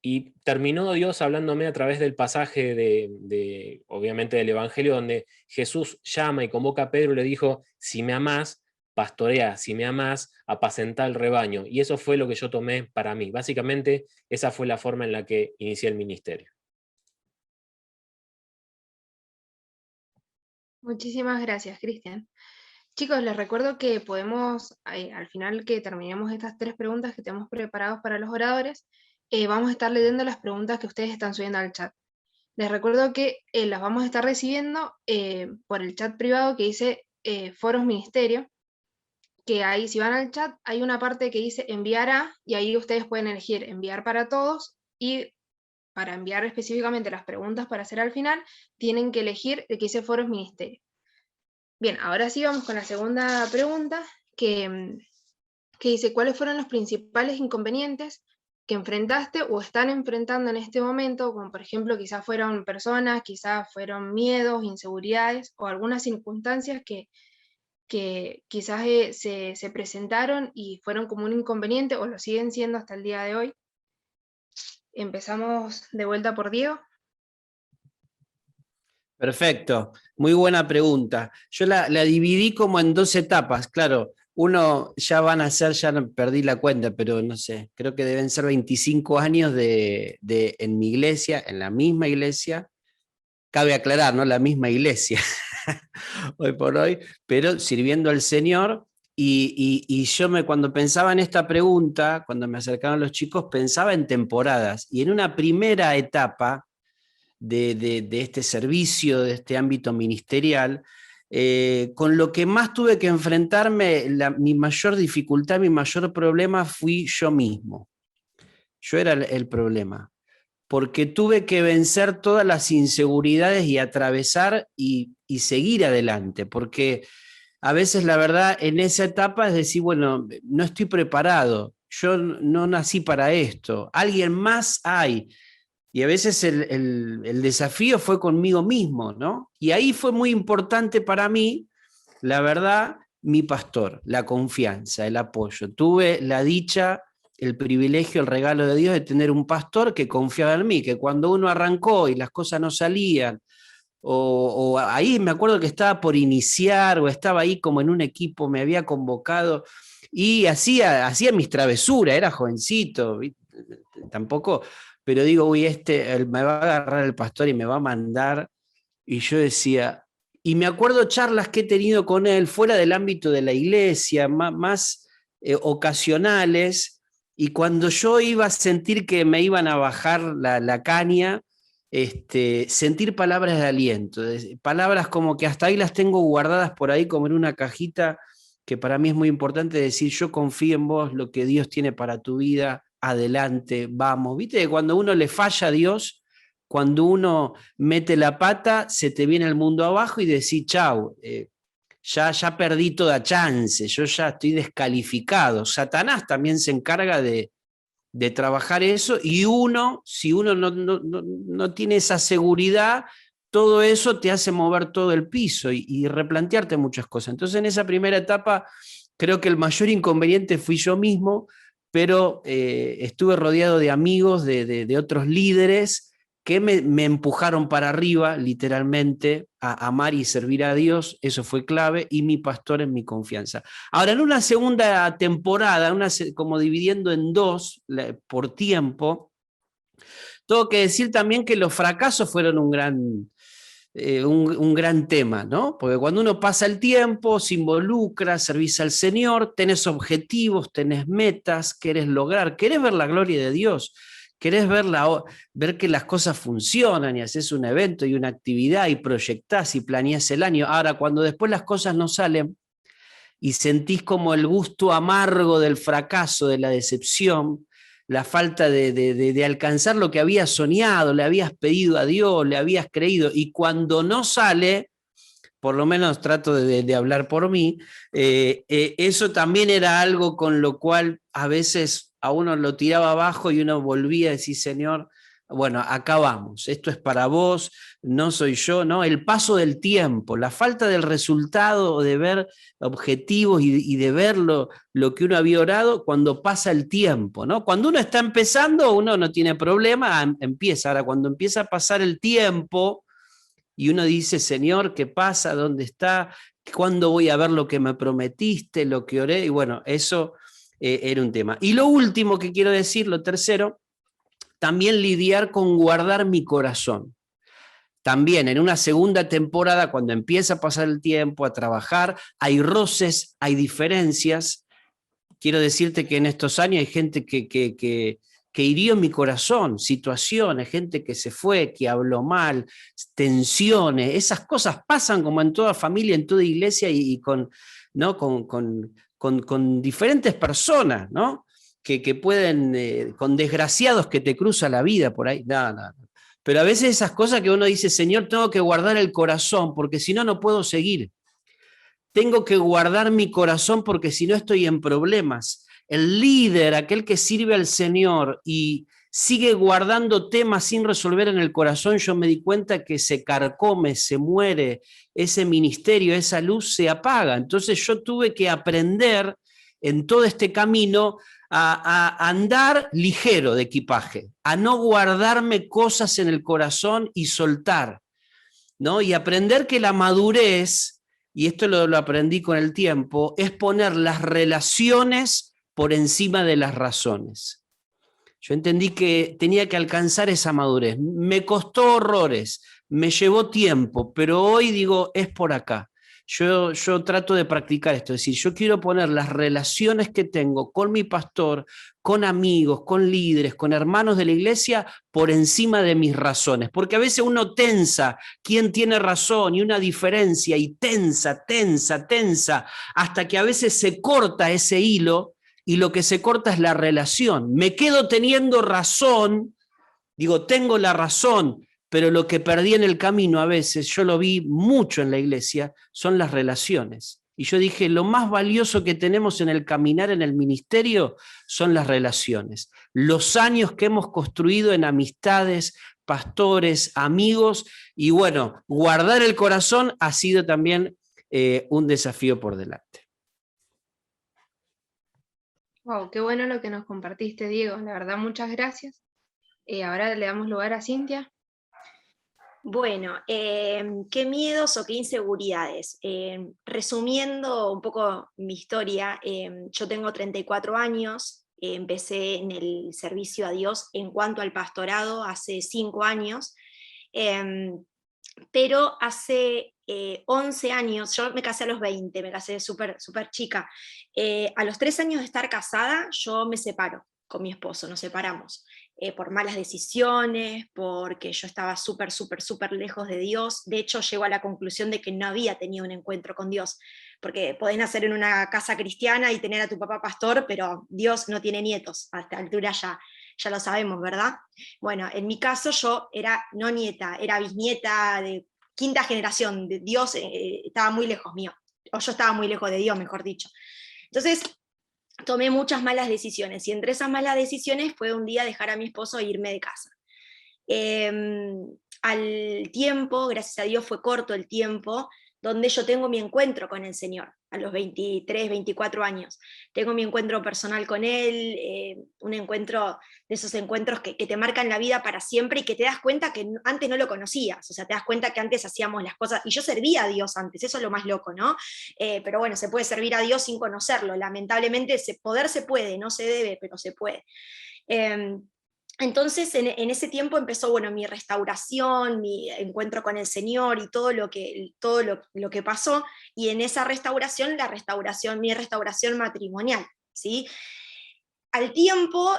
Y terminó Dios hablándome a través del pasaje obviamente, del Evangelio, donde Jesús llama y convoca a Pedro y le dijo, si me amás, pastorea, si me amás, apacentá el rebaño. Y eso fue lo que yo tomé para mí. Básicamente, esa fue la forma en la que inicié el ministerio. Muchísimas gracias, Cristian. Chicos, les recuerdo que podemos, al final que terminemos estas 3 preguntas que tenemos preparadas para los oradores, vamos a estar leyendo las preguntas que ustedes están subiendo al chat. Les recuerdo que las vamos a estar recibiendo por el chat privado que dice Foros Ministerio, que ahí si van al chat hay una parte que dice enviar a, y ahí ustedes pueden elegir enviar para todos, y para enviar específicamente las preguntas para hacer al final, tienen que elegir el que dice Foros Ministerio. Bien, ahora sí vamos con la segunda pregunta, que dice, ¿cuáles fueron los principales inconvenientes que enfrentaste o están enfrentando en este momento? Como por ejemplo, quizás fueron personas, quizás fueron miedos, inseguridades o algunas circunstancias que quizás se presentaron y fueron como un inconveniente o lo siguen siendo hasta el día de hoy. Empezamos de vuelta por Diego. Perfecto, muy buena pregunta. Yo la dividí como en 2 etapas, claro. Uno ya van a ser, ya perdí la cuenta, pero no sé, creo que deben ser 25 años en mi iglesia, en la misma iglesia. Cabe aclarar, ¿no? La misma iglesia, hoy por hoy, pero sirviendo al Señor. Y yo cuando pensaba en esta pregunta, cuando me acercaban los chicos, pensaba en temporadas. Y en una primera etapa de este servicio, de este ámbito ministerial, con lo que más tuve que enfrentarme, mi mayor dificultad, mi mayor problema fui yo mismo. Yo era el problema, porque tuve que vencer todas las inseguridades y atravesar y seguir adelante, porque a veces la verdad en esa etapa es decir, bueno, no estoy preparado, yo no nací para esto, alguien más hay. Y a veces el desafío fue conmigo mismo, ¿no? Y ahí fue muy importante para mí, la verdad, mi pastor, la confianza, el apoyo. Tuve la dicha el privilegio, el regalo de Dios de tener un pastor que confiaba en mí, que cuando uno arrancó y las cosas no salían, o ahí me acuerdo que estaba por iniciar, o estaba ahí como en un equipo, me había convocado, y hacía mis travesuras, era jovencito, tampoco, pero digo, uy, me va a agarrar el pastor y me va a mandar, y yo decía, y me acuerdo charlas que he tenido con él fuera del ámbito de la iglesia, más ocasionales, y cuando yo iba a sentir que me iban a bajar la caña, sentir palabras de aliento, palabras como que hasta ahí las tengo guardadas por ahí como en una cajita, que para mí es muy importante decir, yo confío en vos, lo que Dios tiene para tu vida, adelante, vamos. Viste que cuando uno le falla a Dios, cuando uno mete la pata, se te viene el mundo abajo y decís, chau, ya perdí toda chance, yo ya estoy descalificado. Satanás también se encarga de trabajar eso, y si uno no tiene esa seguridad, todo eso te hace mover todo el piso y replantearte muchas cosas. Entonces, en esa primera etapa, creo que el mayor inconveniente fui yo mismo, pero estuve rodeado de amigos, de otros líderes que me empujaron para arriba, literalmente, a amar y servir a Dios. Eso fue clave, y mi pastor en mi confianza. Ahora, en una segunda temporada, como dividiendo en dos por tiempo, tengo que decir también que los fracasos fueron un gran tema, ¿no? Porque cuando uno pasa el tiempo, se involucra, servís al Señor, tenés objetivos, tenés metas, querés lograr, querés ver la gloria de Dios, querés ver que las cosas funcionan, y haces un evento y una actividad y proyectás y planeás el año. Ahora, cuando después las cosas no salen y sentís como el gusto amargo del fracaso, de la decepción, la falta de alcanzar lo que habías soñado, le habías pedido a Dios, le habías creído, y cuando no sale, por lo menos trato de hablar por mí, eso también era algo con lo cual a veces a uno lo tiraba abajo y uno volvía a decir, Señor, bueno, acá vamos, esto es para vos, no soy yo, ¿no? El paso del tiempo, la falta del resultado, de ver objetivos y de ver lo que uno había orado cuando pasa el tiempo, ¿no? Cuando uno está empezando, uno no tiene problema, empieza. Ahora, cuando empieza a pasar el tiempo y uno dice, Señor, ¿qué pasa? ¿Dónde está? ¿Cuándo voy a ver lo que me prometiste, lo que oré? Y bueno, eso era un tema. Y lo último que quiero decir, lo tercero, también lidiar con guardar mi corazón. También en una segunda temporada, cuando empieza a pasar el tiempo, a trabajar, hay roces, hay diferencias. Quiero decirte que en estos años hay gente que hirió mi corazón, situaciones, gente que se fue, que habló mal, tensiones. Esas cosas pasan como en toda familia, en toda iglesia, y con diferentes personas, ¿no? Que pueden, con desgraciados que te cruza la vida por ahí. No. Pero a veces esas cosas que uno dice, Señor, tengo que guardar el corazón, porque si no, no puedo seguir. Tengo que guardar mi corazón, porque si no estoy en problemas. El líder, aquel que sirve al Señor y sigue guardando temas sin resolver en el corazón, yo me di cuenta que se carcome, se muere, ese ministerio, esa luz se apaga. Entonces yo tuve que aprender en todo este camino a andar ligero de equipaje, a no guardarme cosas en el corazón y soltar, ¿no? Y aprender que la madurez, y esto lo aprendí con el tiempo, es poner las relaciones por encima de las razones. Yo entendí que tenía que alcanzar esa madurez. Me costó horrores, me llevó tiempo, pero hoy digo, es por acá. Yo trato de practicar esto, es decir, yo quiero poner las relaciones que tengo con mi pastor, con amigos, con líderes, con hermanos de la iglesia, por encima de mis razones, porque a veces uno tensa quién tiene razón y una diferencia, y tensa, hasta que a veces se corta ese hilo, y lo que se corta es la relación. Me quedo teniendo razón, digo, tengo la razón, pero lo que perdí en el camino a veces, yo lo vi mucho en la iglesia, son las relaciones. Y yo dije, lo más valioso que tenemos en el caminar en el ministerio son las relaciones. Los años que hemos construido en amistades, pastores, amigos, y bueno, guardar el corazón ha sido también un desafío por delante. Wow, qué bueno lo que nos compartiste, Diego. La verdad, muchas gracias. Ahora le damos lugar a Cintia. Bueno, ¿qué miedos o qué inseguridades? Resumiendo un poco mi historia, yo tengo 34 años, empecé en el servicio a Dios en cuanto al pastorado hace 5 años, pero hace 11 años, yo me casé a los 20, me casé súper chica. A los 3 años de estar casada, yo me separo con mi esposo, nos separamos. Por malas decisiones, porque yo estaba súper lejos de Dios. De hecho, llego a la conclusión de que no había tenido un encuentro con Dios, porque podés nacer en una casa cristiana y tener a tu papá pastor, pero Dios no tiene nietos, a esta altura ya lo sabemos, ¿verdad? Bueno, en mi caso yo era no nieta, era bisnieta de 5ª generación, de Dios estaba muy lejos mío, o yo estaba muy lejos de Dios, mejor dicho. Entonces, tomé muchas malas decisiones, y entre esas malas decisiones fue un día dejar a mi esposo e irme de casa. Al tiempo, gracias a Dios fue corto el tiempo, donde yo tengo mi encuentro con el Señor, a los 23, 24 años. Tengo mi encuentro personal con Él, un encuentro de esos encuentros que te marcan la vida para siempre y que te das cuenta que antes no lo conocías, o sea, te das cuenta que antes hacíamos las cosas, y yo servía a Dios antes, eso es lo más loco, ¿no? Pero bueno, se puede servir a Dios sin conocerlo, lamentablemente poder se puede, no se debe, pero se puede. Entonces, en ese tiempo empezó, bueno, mi restauración, mi encuentro con el Señor y todo lo que pasó, y en esa restauración, mi restauración matrimonial, ¿sí? Al tiempo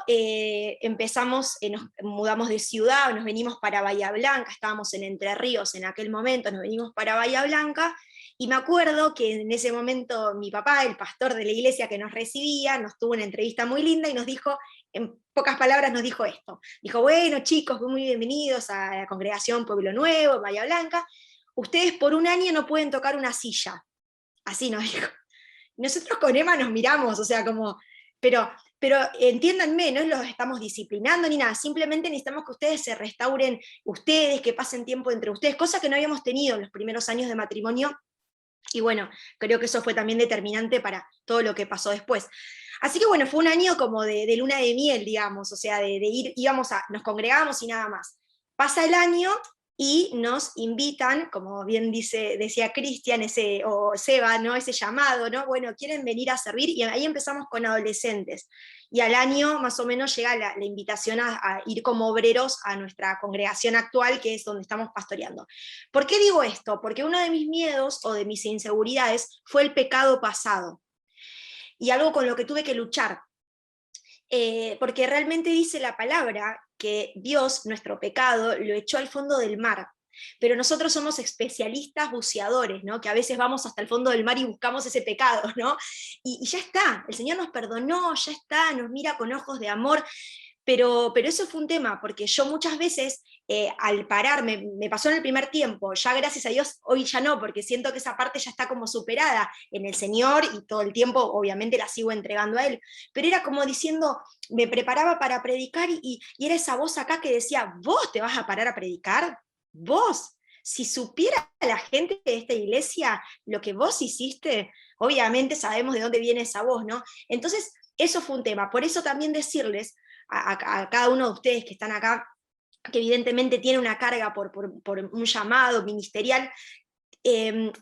nos mudamos de ciudad, nos venimos para Bahía Blanca, estábamos en Entre Ríos en aquel momento, nos venimos para Bahía Blanca, y me acuerdo que en ese momento mi papá, el pastor de la iglesia que nos recibía, nos tuvo una entrevista muy linda y nos dijo, en pocas palabras nos dijo esto, dijo, bueno chicos, muy bienvenidos a la congregación Pueblo Nuevo, en Bahía Blanca, ustedes por un año no pueden tocar una silla, así nos dijo. Nosotros con Emma nos miramos, o sea, como, pero entiéndanme, no los estamos disciplinando ni nada, simplemente necesitamos que ustedes se restauren ustedes, que pasen tiempo entre ustedes, cosa que no habíamos tenido en los primeros años de matrimonio, y bueno, creo que eso fue también determinante para todo lo que pasó después. Así que bueno, fue un año como de luna de miel, digamos, o sea, nos congregábamos y nada más. Pasa el año y nos invitan, como bien decía Cristian, o Seba, ¿no? Ese llamado, ¿no? Bueno, quieren venir a servir, y ahí empezamos con adolescentes. Y al año más o menos llega la invitación a ir como obreros a nuestra congregación actual, que es donde estamos pastoreando. ¿Por qué digo esto? Porque uno de mis miedos o de mis inseguridades fue el pecado pasado, y algo con lo que tuve que luchar. Porque realmente dice la palabra que Dios, nuestro pecado, lo echó al fondo del mar. Pero nosotros somos especialistas buceadores, ¿no? Que a veces vamos hasta el fondo del mar y buscamos ese pecado, ¿no? Y ya está, el Señor nos perdonó, ya está, nos mira con ojos de amor. Pero eso fue un tema, porque yo muchas veces, al parar, me pasó en el primer tiempo, ya gracias a Dios hoy ya no, porque siento que esa parte ya está como superada en el Señor, y todo el tiempo obviamente la sigo entregando a Él, pero era como diciendo, me preparaba para predicar, y era esa voz acá que decía, ¿vos te vas a parar a predicar? ¿Vos? Si supiera la gente de esta iglesia lo que vos hiciste, obviamente sabemos de dónde viene esa voz, ¿no? Entonces, eso fue un tema, por eso también decirles a cada uno de ustedes que están acá, que evidentemente tiene una carga por un llamado ministerial,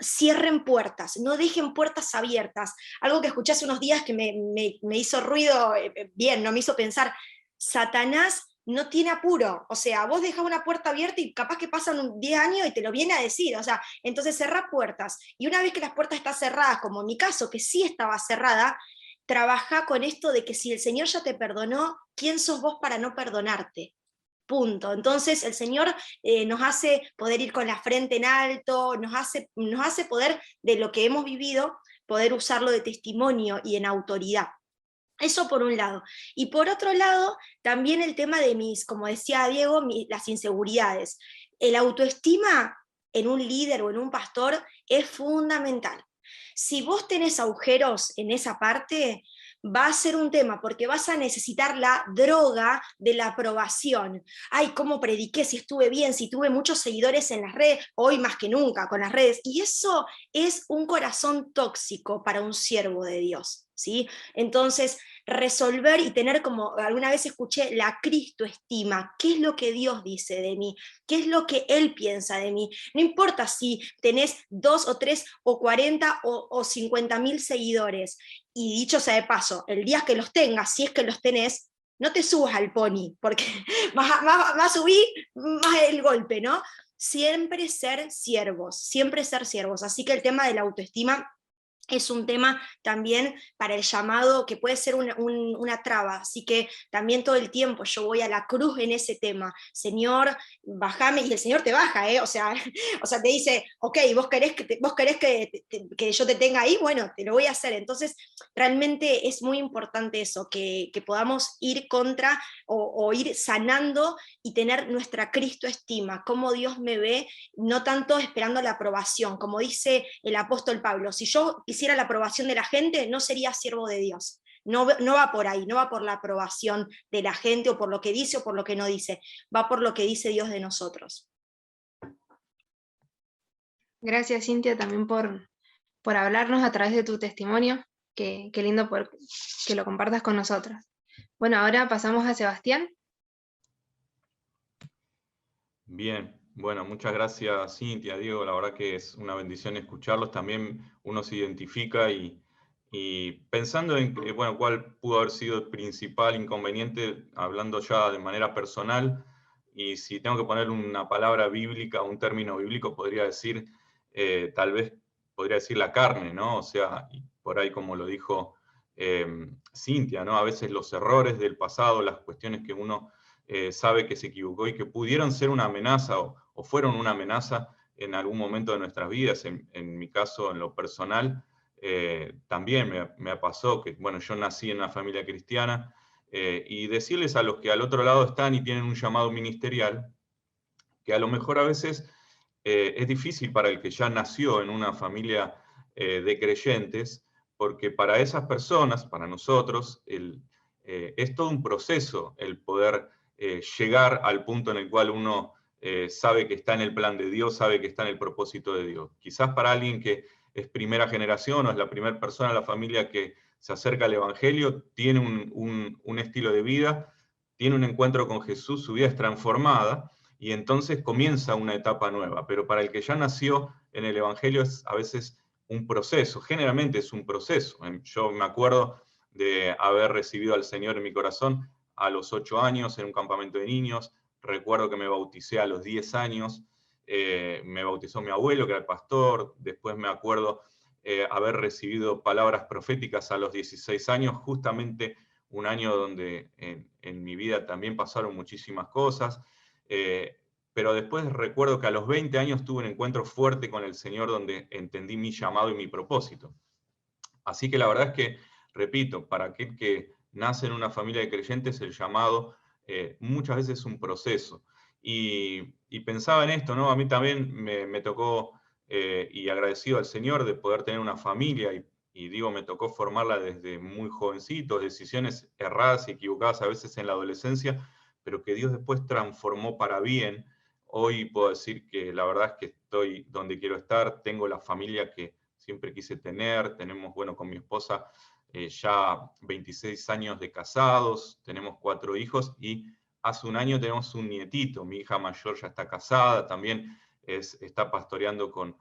cierren puertas, no dejen puertas abiertas. Algo que escuché hace unos días que me hizo ruido, bien, no me hizo pensar, Satanás no tiene apuro, o sea, vos dejás una puerta abierta y capaz que pasan 10 años y te lo viene a decir, o sea, entonces cerrá puertas, y una vez que las puertas están cerradas, como en mi caso, que sí estaba cerrada, trabaja con esto de que si el Señor ya te perdonó, ¿quién sos vos para no perdonarte? Punto. Entonces el Señor nos hace poder ir con la frente en alto, nos hace poder, de lo que hemos vivido, poder usarlo de testimonio y en autoridad. Eso por un lado. Y por otro lado, también el tema de como decía Diego, las inseguridades. El autoestima en un líder o en un pastor es fundamental. Si vos tenés agujeros en esa parte, va a ser un tema, porque vas a necesitar la droga de la aprobación. Ay, cómo prediqué, si estuve bien, si tuve muchos seguidores en las redes, hoy más que nunca con las redes. Y eso es un corazón tóxico para un siervo de Dios. ¿sí? Entonces, resolver y tener, como alguna vez escuché, la cristoestima. ¿Qué es lo que Dios dice de mí? ¿Qué es lo que Él piensa de mí? No importa si tenés 2 o 3 o 40 o 50.000 seguidores. Y dicho sea de paso, el día que los tengas, si es que los tenés, no te subas al pony, porque vas a subir más el golpe, ¿no? Siempre ser siervos, siempre ser siervos. Así que el tema de la autoestima es un tema también para el llamado que puede ser una traba, así que también todo el tiempo yo voy a la cruz en ese tema, Señor, bájame, y el Señor te baja, o sea, te dice, ok, vos querés que yo te tenga ahí, bueno, te lo voy a hacer. Entonces realmente es muy importante eso, que podamos ir contra o ir sanando y tener nuestra cristoestima, cómo Dios me ve, no tanto esperando la aprobación, como dice el apóstol Pablo, si yo quisiera la aprobación de la gente, no sería siervo de Dios. No va por ahí, no va por la aprobación de la gente o por lo que dice o por lo que no dice, va por lo que dice Dios de nosotros. Gracias, Cintia, también por hablarnos a través de tu testimonio. Qué lindo que lo compartas con nosotros. Bueno, ahora pasamos a Sebastián. Bien, bueno, muchas gracias Cintia, Diego, la verdad que es una bendición escucharlos, también uno se identifica y pensando en bueno, cuál pudo haber sido el principal inconveniente, hablando ya de manera personal, y si tengo que poner una palabra bíblica, un término bíblico, podría decir, tal vez podría decir la carne, ¿no? O sea, y por ahí como lo dijo Cintia, ¿no? A veces los errores del pasado, las cuestiones que uno sabe que se equivocó y que pudieron ser una amenaza o fueron una amenaza en algún momento de nuestras vidas. En mi caso, en lo personal, también me pasó que, bueno, yo nací en una familia cristiana y decirles a los que al otro lado están y tienen un llamado ministerial, que a lo mejor a veces es difícil para el que ya nació en una familia de creyentes, porque para esas personas, para nosotros, es todo un proceso el poder llegar al punto en el cual uno sabe que está en el plan de Dios, sabe que está en el propósito de Dios. Quizás para alguien que es primera generación o es la primera persona de la familia que se acerca al Evangelio, tiene un estilo de vida, tiene un encuentro con Jesús, su vida es transformada, y entonces comienza una etapa nueva. Pero para el que ya nació en el Evangelio es a veces un proceso, generalmente es un proceso. Yo me acuerdo de haber recibido al Señor en mi corazón a los 8 años en un campamento de niños, recuerdo que me bauticé a los 10 años, me bautizó mi abuelo, que era el pastor, después me acuerdo haber recibido palabras proféticas a los 16 años, justamente un año donde en mi vida también pasaron muchísimas cosas, pero después recuerdo que a los 20 años tuve un encuentro fuerte con el Señor donde entendí mi llamado y mi propósito. Así que la verdad es que, repito, para aquel que nace en una familia de creyentes, el llamado muchas veces es un proceso. Y pensaba en esto, ¿no? A mí también me tocó, y agradecido al Señor de poder tener una familia, y digo, me tocó formarla desde muy jovencito, decisiones erradas y equivocadas a veces en la adolescencia, pero que Dios después transformó para bien. Hoy puedo decir que la verdad es que estoy donde quiero estar, tengo la familia que siempre quise tener, tenemos, bueno, con mi esposa ya 26 años de casados, tenemos 4 hijos y hace un año tenemos un nietito, mi hija mayor ya está casada, también está pastoreando con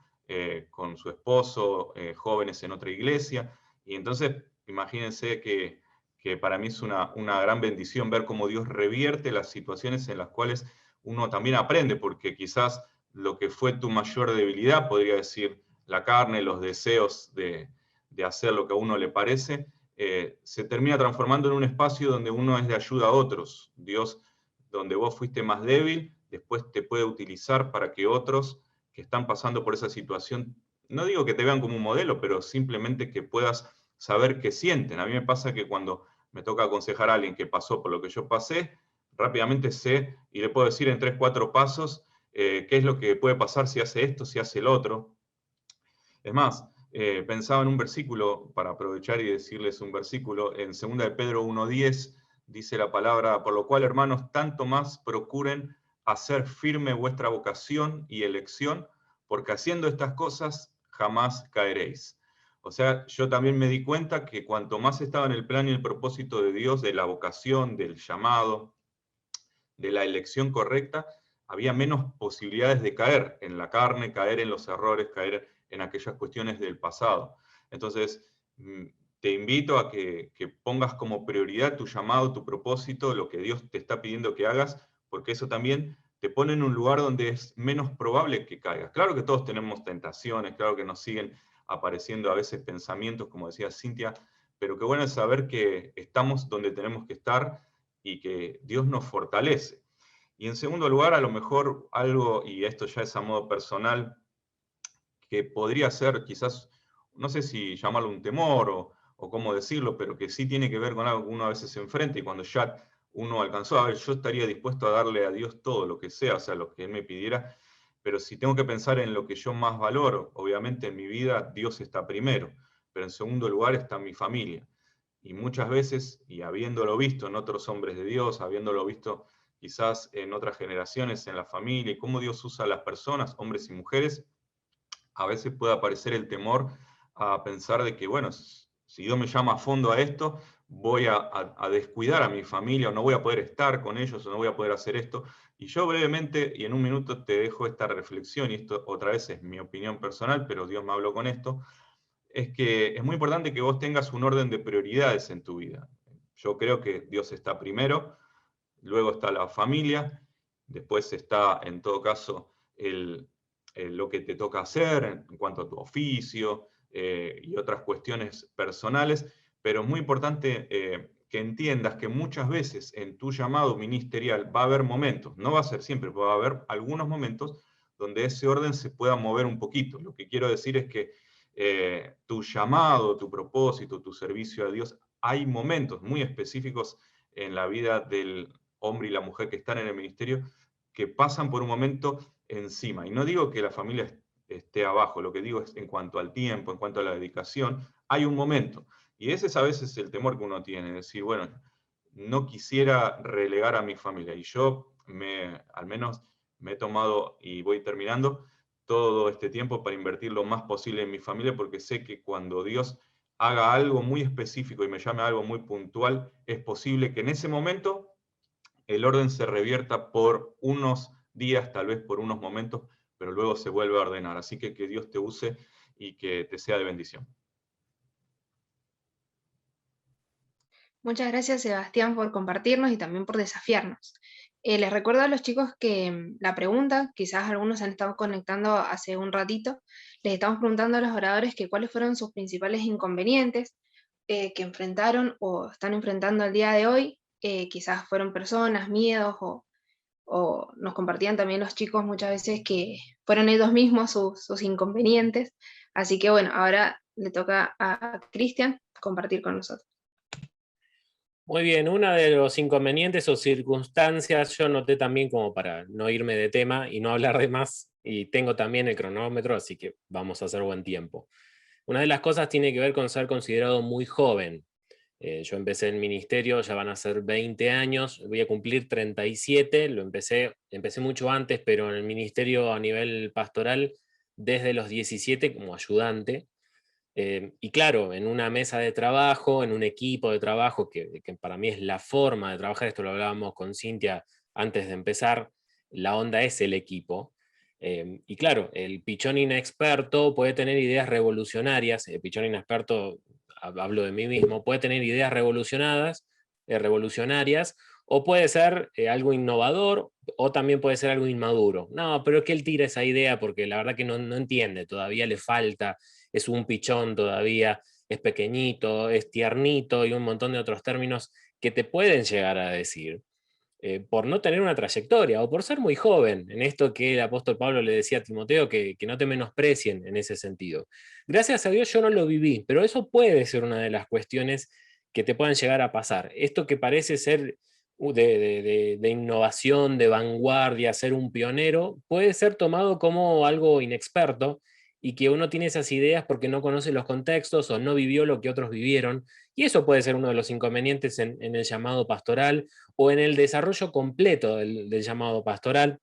su esposo, jóvenes en otra iglesia, y entonces imagínense que para mí es una gran bendición ver cómo Dios revierte las situaciones en las cuales uno también aprende, porque quizás lo que fue tu mayor debilidad, podría decir, la carne, los deseos de hacer lo que a uno le parece, se termina transformando en un espacio donde uno es de ayuda a otros. Dios, donde vos fuiste más débil, después te puede utilizar para que otros que están pasando por esa situación, no digo que te vean como un modelo, pero simplemente que puedas saber qué sienten. A mí me pasa que cuando me toca aconsejar a alguien que pasó por lo que yo pasé, rápidamente sé y le puedo decir en 3, 4 pasos qué es lo que puede pasar si hace esto, si hace el otro. Es más, pensaba en un versículo, para aprovechar y decirles un versículo, en 2 de Pedro 1:10 dice la palabra, por lo cual, hermanos, tanto más procuren hacer firme vuestra vocación y elección, porque haciendo estas cosas jamás caeréis. O sea, yo también me di cuenta que cuanto más estaba en el plan y el propósito de Dios, de la vocación, del llamado, de la elección correcta, había menos posibilidades de caer en la carne, caer en los errores, caer en aquellas cuestiones del pasado. Entonces, te invito a que pongas como prioridad tu llamado, tu propósito, lo que Dios te está pidiendo que hagas, porque eso también te pone en un lugar donde es menos probable que caigas. Claro que todos tenemos tentaciones, claro que nos siguen apareciendo a veces pensamientos, como decía Cintia, pero qué bueno es saber que estamos donde tenemos que estar y que Dios nos fortalece. Y en segundo lugar, a lo mejor algo, y esto ya es a modo personal, que podría ser quizás, no sé si llamarlo un temor o cómo decirlo, pero que sí tiene que ver con algo que uno a veces se enfrenta y cuando ya uno alcanzó, a ver, yo estaría dispuesto a darle a Dios todo lo que sea, o sea, lo que Él me pidiera, pero si tengo que pensar en lo que yo más valoro, obviamente en mi vida Dios está primero, pero en segundo lugar está mi familia. Y muchas veces, y habiéndolo visto en otros hombres de Dios, habiéndolo visto quizás en otras generaciones, en la familia, y cómo Dios usa a las personas, hombres y mujeres, a veces puede aparecer el temor a pensar de que, bueno, si Dios me llama a fondo a esto, voy a descuidar a mi familia, o no voy a poder estar con ellos, o no voy a poder hacer esto. Y yo brevemente, y en un minuto, te dejo esta reflexión, y esto otra vez es mi opinión personal, pero Dios me habló con esto, es que es muy importante que vos tengas un orden de prioridades en tu vida. Yo creo que Dios está primero, luego está la familia, después está, en todo caso, lo que te toca hacer en cuanto a tu oficio y otras cuestiones personales, pero es muy importante que entiendas que muchas veces en tu llamado ministerial va a haber momentos, no va a ser siempre, va a haber algunos momentos donde ese orden se pueda mover un poquito. Lo que quiero decir es que tu llamado, tu propósito, tu servicio a Dios, hay momentos muy específicos en la vida del hombre y la mujer que están en el ministerio que pasan por un momento encima. Y no digo que la familia esté abajo, lo que digo es en cuanto al tiempo, en cuanto a la dedicación, hay un momento. Y ese es a veces el temor que uno tiene, decir, bueno, no quisiera relegar a mi familia. Y yo al menos me he tomado, y voy terminando, todo este tiempo para invertir lo más posible en mi familia, porque sé que cuando Dios haga algo muy específico y me llame a algo muy puntual, es posible que en ese momento el orden se revierta por unos días, tal vez por unos momentos, pero luego se vuelve a ordenar. Así que Dios te use y que te sea de bendición. Muchas gracias, Sebastián, por compartirnos y también por desafiarnos. Les recuerdo a los chicos que la pregunta, quizás algunos se han estado conectando hace un ratito, les estamos preguntando a los oradores que cuáles fueron sus principales inconvenientes que enfrentaron o están enfrentando al día de hoy. Quizás fueron personas, miedos o nos compartían también los chicos muchas veces que fueron ellos mismos sus inconvenientes. Así que bueno, ahora le toca a Cristian compartir con nosotros. Muy bien, uno de los inconvenientes o circunstancias, yo noté también como para no irme de tema y no hablar de más, y tengo también el cronómetro, así que vamos a hacer buen tiempo. Una de las cosas tiene que ver con ser considerado muy joven. Yo empecé el ministerio, ya van a ser 20 años, voy a cumplir 37, empecé mucho antes, pero en el ministerio a nivel pastoral desde los 17 como ayudante. Y claro, en una mesa de trabajo, en un equipo de trabajo, que para mí es la forma de trabajar, esto lo hablábamos con Cintia antes de empezar, la onda es el equipo. Y claro, el pichón inexperto puede tener ideas revolucionarias, el pichón inexperto, hablo de mí mismo, puede tener ideas revolucionarias, o puede ser algo innovador, o también puede ser algo inmaduro. No, pero es que él tira esa idea porque la verdad que no entiende, todavía le falta, es un pichón todavía, es pequeñito, es tiernito y un montón de otros términos que te pueden llegar a decir por no tener una trayectoria o por ser muy joven, en esto que el apóstol Pablo le decía a Timoteo, que no te menosprecien en ese sentido. Gracias a Dios yo no lo viví, pero eso puede ser una de las cuestiones que te puedan llegar a pasar. Esto que parece ser de innovación, de vanguardia, ser un pionero, puede ser tomado como algo inexperto y que uno tiene esas ideas porque no conoce los contextos o no vivió lo que otros vivieron. Y eso puede ser uno de los inconvenientes en el llamado pastoral o en el desarrollo completo del llamado pastoral.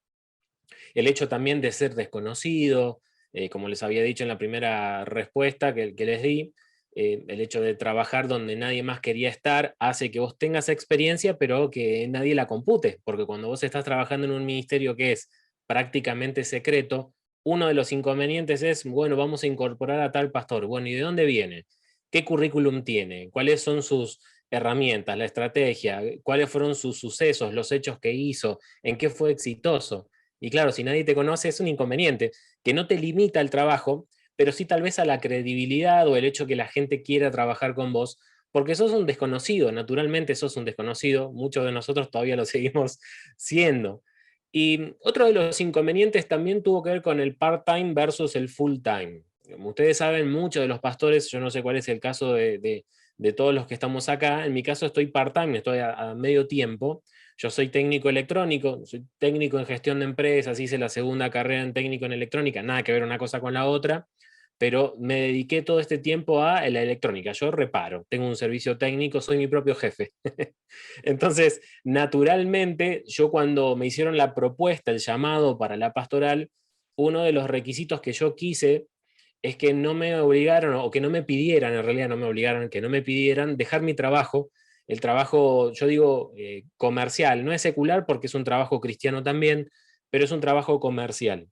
El hecho también de ser desconocido, como les había dicho en la primera respuesta que les di, el hecho de trabajar donde nadie más quería estar hace que vos tengas experiencia, pero que nadie la compute, porque cuando vos estás trabajando en un ministerio que es prácticamente secreto, uno de los inconvenientes es, bueno, vamos a incorporar a tal pastor. Bueno, ¿y de dónde viene? ¿Qué currículum tiene? ¿Cuáles son sus herramientas, la estrategia? ¿Cuáles fueron sus sucesos, los hechos que hizo? ¿En qué fue exitoso? Y claro, si nadie te conoce es un inconveniente, que no te limita al trabajo, pero sí tal vez a la credibilidad o el hecho que la gente quiera trabajar con vos, porque sos un desconocido, naturalmente sos un desconocido, muchos de nosotros todavía lo seguimos siendo. Y otro de los inconvenientes también tuvo que ver con el part-time versus el full-time. Como ustedes saben, muchos de los pastores, yo no sé cuál es el caso de todos los que estamos acá, en mi caso estoy part-time, estoy a medio tiempo. Yo soy técnico electrónico, soy técnico en gestión de empresas, hice la segunda carrera en técnico en electrónica, nada que ver una cosa con la otra, pero me dediqué todo este tiempo a la electrónica. Yo reparo, tengo un servicio técnico, soy mi propio jefe. Entonces, naturalmente, yo cuando me hicieron la propuesta, el llamado para la pastoral, uno de los requisitos que yo quise es que no me obligaron, o que no me pidieran, en realidad no me obligaron, que no me pidieran dejar mi trabajo, el trabajo, yo digo, comercial, no es secular porque es un trabajo cristiano también, pero es un trabajo comercial.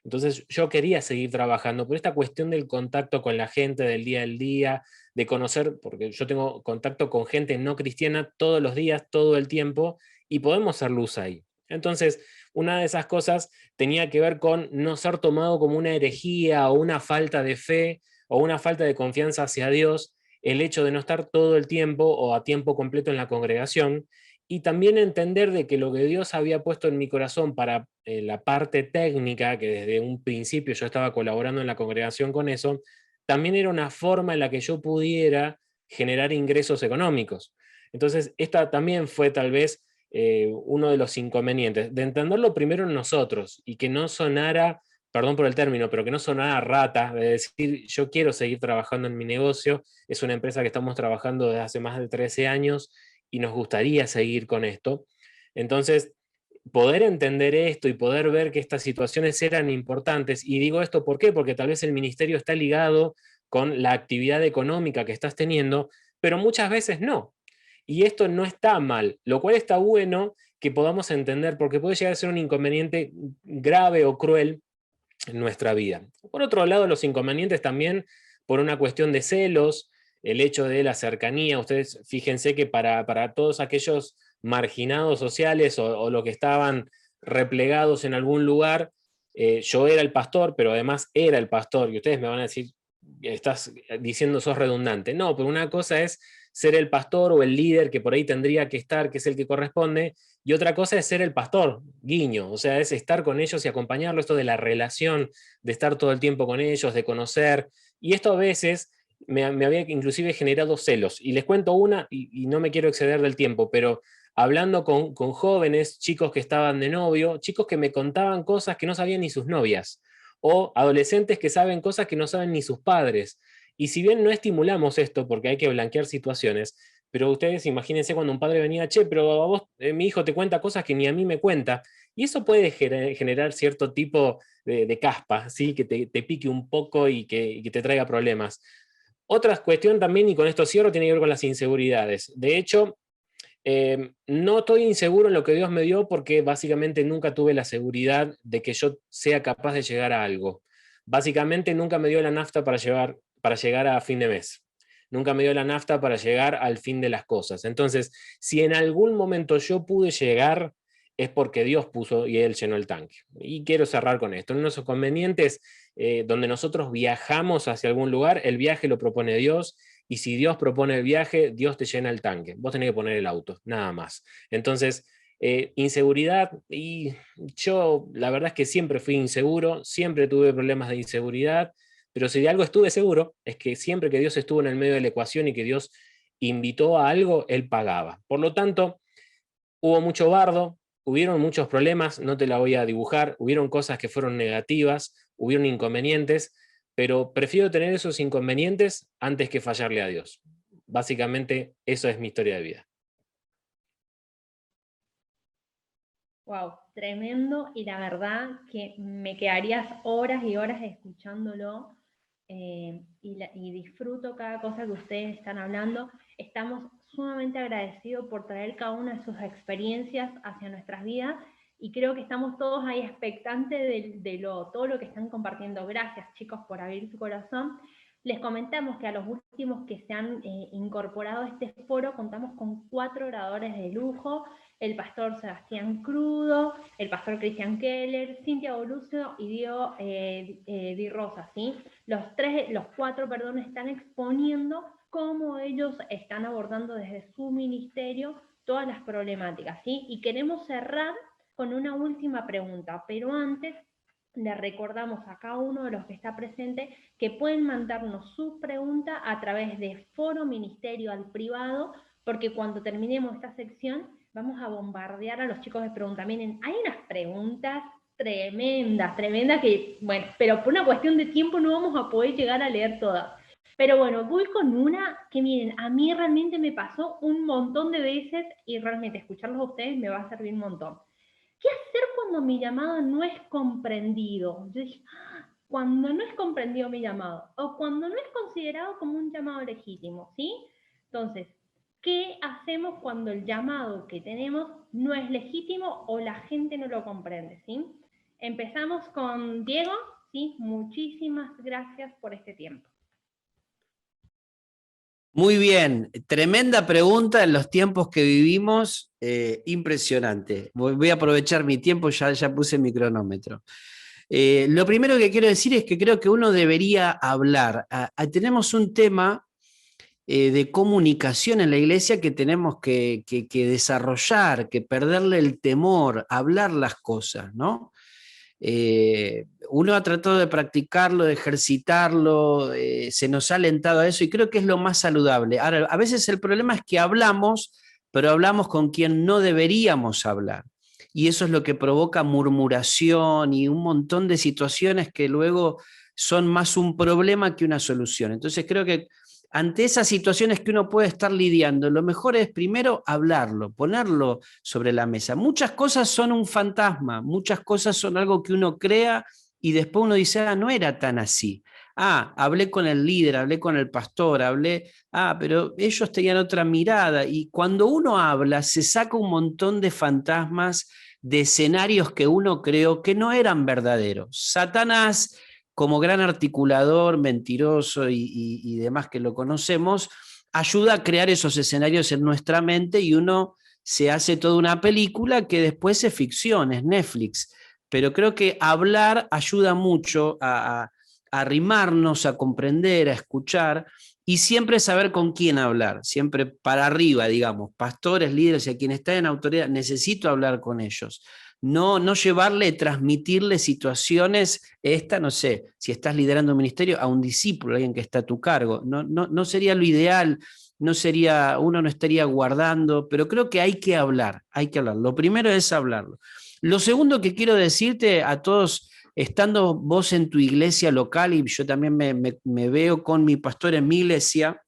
Entonces yo quería seguir trabajando, por esta cuestión del contacto con la gente del día al día, de conocer, porque yo tengo contacto con gente no cristiana todos los días, todo el tiempo, y podemos ser luz ahí. Entonces, una de esas cosas tenía que ver con no ser tomado como una herejía o una falta de fe o una falta de confianza hacia Dios, el hecho de no estar todo el tiempo o a tiempo completo en la congregación, y también entender de que lo que Dios había puesto en mi corazón para la parte técnica, que desde un principio yo estaba colaborando en la congregación con eso, también era una forma en la que yo pudiera generar ingresos económicos. Entonces, esta también fue tal vez uno de los inconvenientes, de entenderlo primero en nosotros y que no sonara, perdón por el término, pero que no sonara rata, de decir, yo quiero seguir trabajando en mi negocio, es una empresa que estamos trabajando desde hace más de 13 años y nos gustaría seguir con esto. Entonces, poder entender esto y poder ver que estas situaciones eran importantes, y digo esto ¿por qué? Porque tal vez el ministerio está ligado con la actividad económica que estás teniendo, pero muchas veces no. Y esto no está mal, lo cual está bueno que podamos entender, porque puede llegar a ser un inconveniente grave o cruel en nuestra vida. Por otro lado, los inconvenientes también por una cuestión de celos, el hecho de la cercanía. Ustedes fíjense que para todos aquellos marginados sociales o los que estaban replegados en algún lugar, yo era el pastor, pero además era el pastor, y ustedes me van a decir, estás diciendo sos redundante. No, pero una cosa es ser el pastor o el líder que por ahí tendría que estar, que es el que corresponde, y otra cosa es ser el pastor, guiño, o sea, es estar con ellos y acompañarlo, esto de la relación, de estar todo el tiempo con ellos, de conocer, y esto a veces me había inclusive generado celos. Y les cuento una, y no me quiero exceder del tiempo, pero hablando con jóvenes, chicos que estaban de novio, chicos que me contaban cosas que no sabían ni sus novias, o adolescentes que saben cosas que no saben ni sus padres. Y si bien no estimulamos esto porque hay que blanquear situaciones, pero ustedes imagínense cuando un padre venía, che, pero a vos, mi hijo te cuenta cosas que ni a mí me cuenta, y eso puede generar cierto tipo de caspa, ¿sí? Que te pique un poco y que te traiga problemas. Otra cuestión también, y con esto cierro, tiene que ver con las inseguridades. De hecho, no estoy inseguro en lo que Dios me dio porque básicamente nunca tuve la seguridad de que yo sea capaz de llegar a algo. Básicamente nunca me dio la nafta para llegar a fin de mes. Nunca me dio la nafta para llegar al fin de las cosas. Entonces, si en algún momento yo pude llegar, es porque Dios puso y Él llenó el tanque. Y quiero cerrar con esto. En unos convenientes donde nosotros viajamos hacia algún lugar, el viaje lo propone Dios, y si Dios propone el viaje, Dios te llena el tanque. Vos tenés que poner el auto, nada más. Entonces, inseguridad, y yo la verdad es que siempre fui inseguro, siempre tuve problemas de inseguridad, pero si de algo estuve seguro, es que siempre que Dios estuvo en el medio de la ecuación y que Dios invitó a algo, Él pagaba. Por lo tanto, hubo mucho bardo, hubieron muchos problemas, no te la voy a dibujar, hubieron cosas que fueron negativas, hubieron inconvenientes, pero prefiero tener esos inconvenientes antes que fallarle a Dios. Básicamente, eso es mi historia de vida. Wow, tremendo, y la verdad que me quedarías horas y horas escuchándolo, y disfruto cada cosa que ustedes están hablando. Estamos sumamente agradecidos por traer cada una de sus experiencias hacia nuestras vidas, y creo que estamos todos ahí expectantes de todo lo que están compartiendo. Gracias, chicos, por abrir su corazón. Les comentamos que a los últimos que se han incorporado a este foro contamos con 4 oradores de lujo: el pastor Sebastián Crudo, el pastor Cristian Keller, Cintia Bolucio y Diego Di Rosa, ¿sí? Los 4, están exponiendo cómo ellos están abordando desde su ministerio todas las problemáticas, ¿sí? Y queremos cerrar con una última pregunta, pero antes le recordamos a cada uno de los que está presente que pueden mandarnos su pregunta a través de Foro Ministerio al privado, porque cuando terminemos esta sección vamos a bombardear a los chicos de pregunta. Miren, hay unas preguntas tremendas que, bueno, pero por una cuestión de tiempo no vamos a poder llegar a leer todas. Pero bueno, voy con una que, miren, a mí realmente me pasó un montón de veces, y realmente escucharlos a ustedes me va a servir un montón. ¿Qué hacer cuando mi llamado no es comprendido? Yo dije, cuando no es comprendido mi llamado, o cuando no es considerado como un llamado legítimo, ¿sí? Entonces, ¿qué hacemos cuando el llamado que tenemos no es legítimo o la gente no lo comprende, ¿sí? Empezamos con Diego, ¿sí? Muchísimas gracias por este tiempo. Muy bien, tremenda pregunta en los tiempos que vivimos, impresionante. Voy a aprovechar mi tiempo, ya puse mi cronómetro. Lo primero que quiero decir es que creo que uno debería hablar. Tenemos un tema de comunicación en la iglesia que tenemos que desarrollar, que perderle el temor, hablar las cosas, ¿no? Uno ha tratado de practicarlo, de ejercitarlo, se nos ha alentado a eso y creo que es lo más saludable. Ahora, a veces el problema es que hablamos, pero hablamos con quien no deberíamos hablar. Y eso es lo que provoca murmuración y un montón de situaciones que luego son más un problema que una solución. Entonces creo que ante esas situaciones que uno puede estar lidiando, lo mejor es primero hablarlo, ponerlo sobre la mesa. Muchas cosas son un fantasma, muchas cosas son algo que uno crea y después uno dice, no era tan así. Hablé con el líder, hablé con el pastor, pero ellos tenían otra mirada. Y cuando uno habla, se saca un montón de fantasmas, de escenarios que uno creó que no eran verdaderos. Satanás, como gran articulador, mentiroso y demás que lo conocemos, ayuda a crear esos escenarios en nuestra mente y uno se hace toda una película que después es ficción, es Netflix. Pero creo que hablar ayuda mucho a arrimarnos, a comprender, a escuchar y siempre saber con quién hablar, siempre para arriba, digamos, pastores, líderes y a quien está en autoridad, necesito hablar con ellos. No llevarle, transmitirle situaciones, no sé, si estás liderando un ministerio, a un discípulo, alguien que está a tu cargo. No sería lo ideal, uno no estaría guardando, pero creo que hay que hablar. Lo primero es hablarlo. Lo segundo que quiero decirte a todos, estando vos en tu iglesia local, y yo también me veo con mi pastor en mi iglesia,